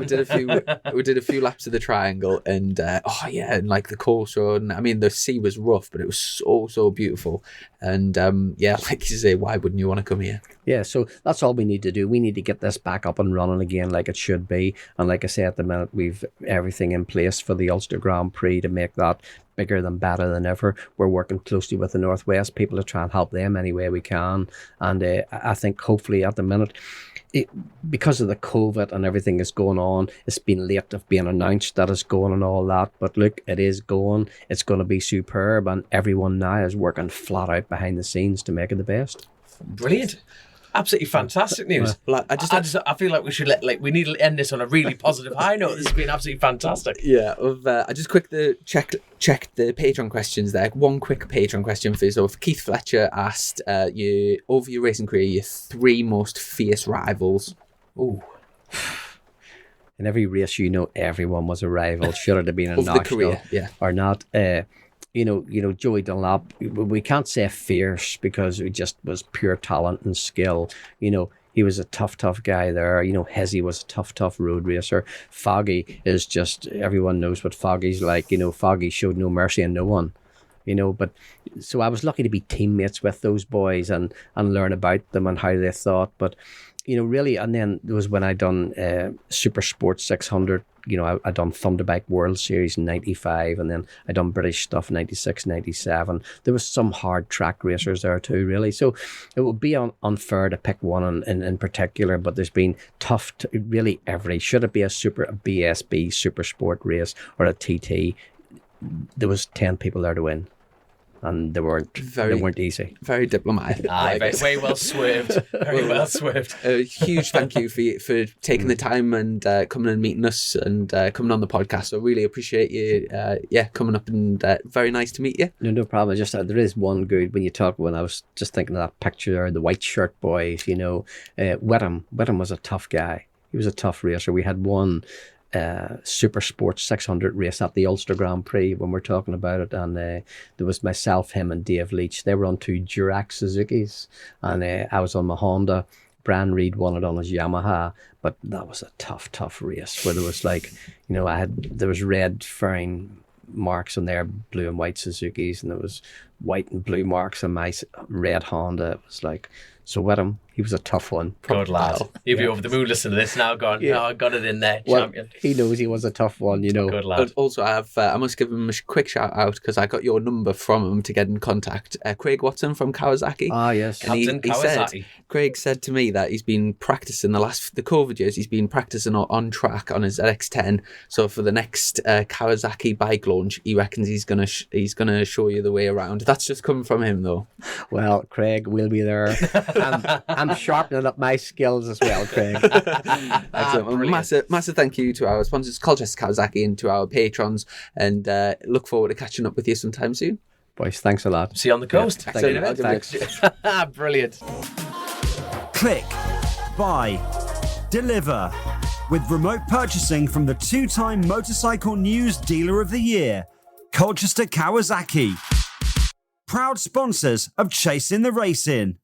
We did a few laps of the Triangle, and and like the course road. I mean, the sea was rough, but it was so beautiful. And like you say, why wouldn't you want to come here? Yeah, so that's all we need to do. We need to get this back up and running again like it should be. And like I say, at the minute, we've everything in place for the Ulster Grand Prix to make that bigger than better than ever. We're working closely with the Northwest people to try and help them any way we can. And I think hopefully at the minute, because of the COVID and everything that's going on, it's been late of being announced that it's going and all that. But look, it is going. It's going to be superb. And everyone now is working flat out behind the scenes to make it the best. Brilliant. Absolutely fantastic news. I feel like we need to end this on a really positive high note. This has been absolutely fantastic. Yeah, I just quickly checked the Patreon questions there. One quick Patreon question for you. So Keith Fletcher asked, over your racing career, your 3 most fierce rivals. Ooh. In every race, everyone was a rival. Should it have been a national or not? Joey Dunlop, we can't say fierce because it just was pure talent and skill. He was a tough guy there. Hezzy was a tough road racer. Foggy is just, everyone knows what Foggy's like. Foggy showed no mercy on no one. But so I was lucky to be teammates with those boys and learn about them and how they thought. But really, and then there was when I done Super Sport 600. I done Thunderbike World Series in 95, and then I done British stuff 96, 97. There was some hard track racers there too, really. So it would be unfair to pick one in particular, but there's been tough, really should it be a BSB Super Sport race or a TT? There was 10 people there to win. And they weren't easy. Very diplomatic. Very well swerved. Very well swerved. A huge thank you for taking the time and coming and meeting us and coming on the podcast. So really appreciate you coming up, and very nice to meet you. No problem. Just there is one good when I was just thinking of that picture there, the white shirt boys, Whittam was a tough guy. He was a tough racer. We had one Super Sport 600 race at the Ulster Grand Prix when we're talking about it, and there was myself, him and Dave Leach. They were on 2 Durac Suzukis, and I was on my Honda. Brian Reid won it on his Yamaha, but that was a tough race where there was there was red fairing marks on their blue and white Suzukis, and there was white and blue marks on my red Honda. It was so Whittam, he was a tough one. Good lad. He'll be over the moon listening to this now going, no, I got it in there, champion. He knows he was a tough one, Good lad. But also, I must give him a quick shout out because I got your number from him to get in contact. Craig Watson from Kawasaki. Ah, yes. Captain Kawasaki. Craig said to me that he's been practicing the COVID years. He's been practicing on track on his ZX10. So for the next Kawasaki bike launch, he reckons he's gonna show you the way around. That's just coming from him, though. Well, Craig will be there. I'm sharpening up my skills as well, Craig. Excellent. Massive thank you to our sponsors, Colchester Kawasaki, and to our patrons, and look forward to catching up with you sometime soon. Boys, thanks a lot. See you on the coast. Yeah, thanks. Brilliant. Click, buy, deliver with remote purchasing from the 2-time Motorcycle News Dealer of the Year, Colchester Kawasaki. Proud sponsors of Chasin the Racin.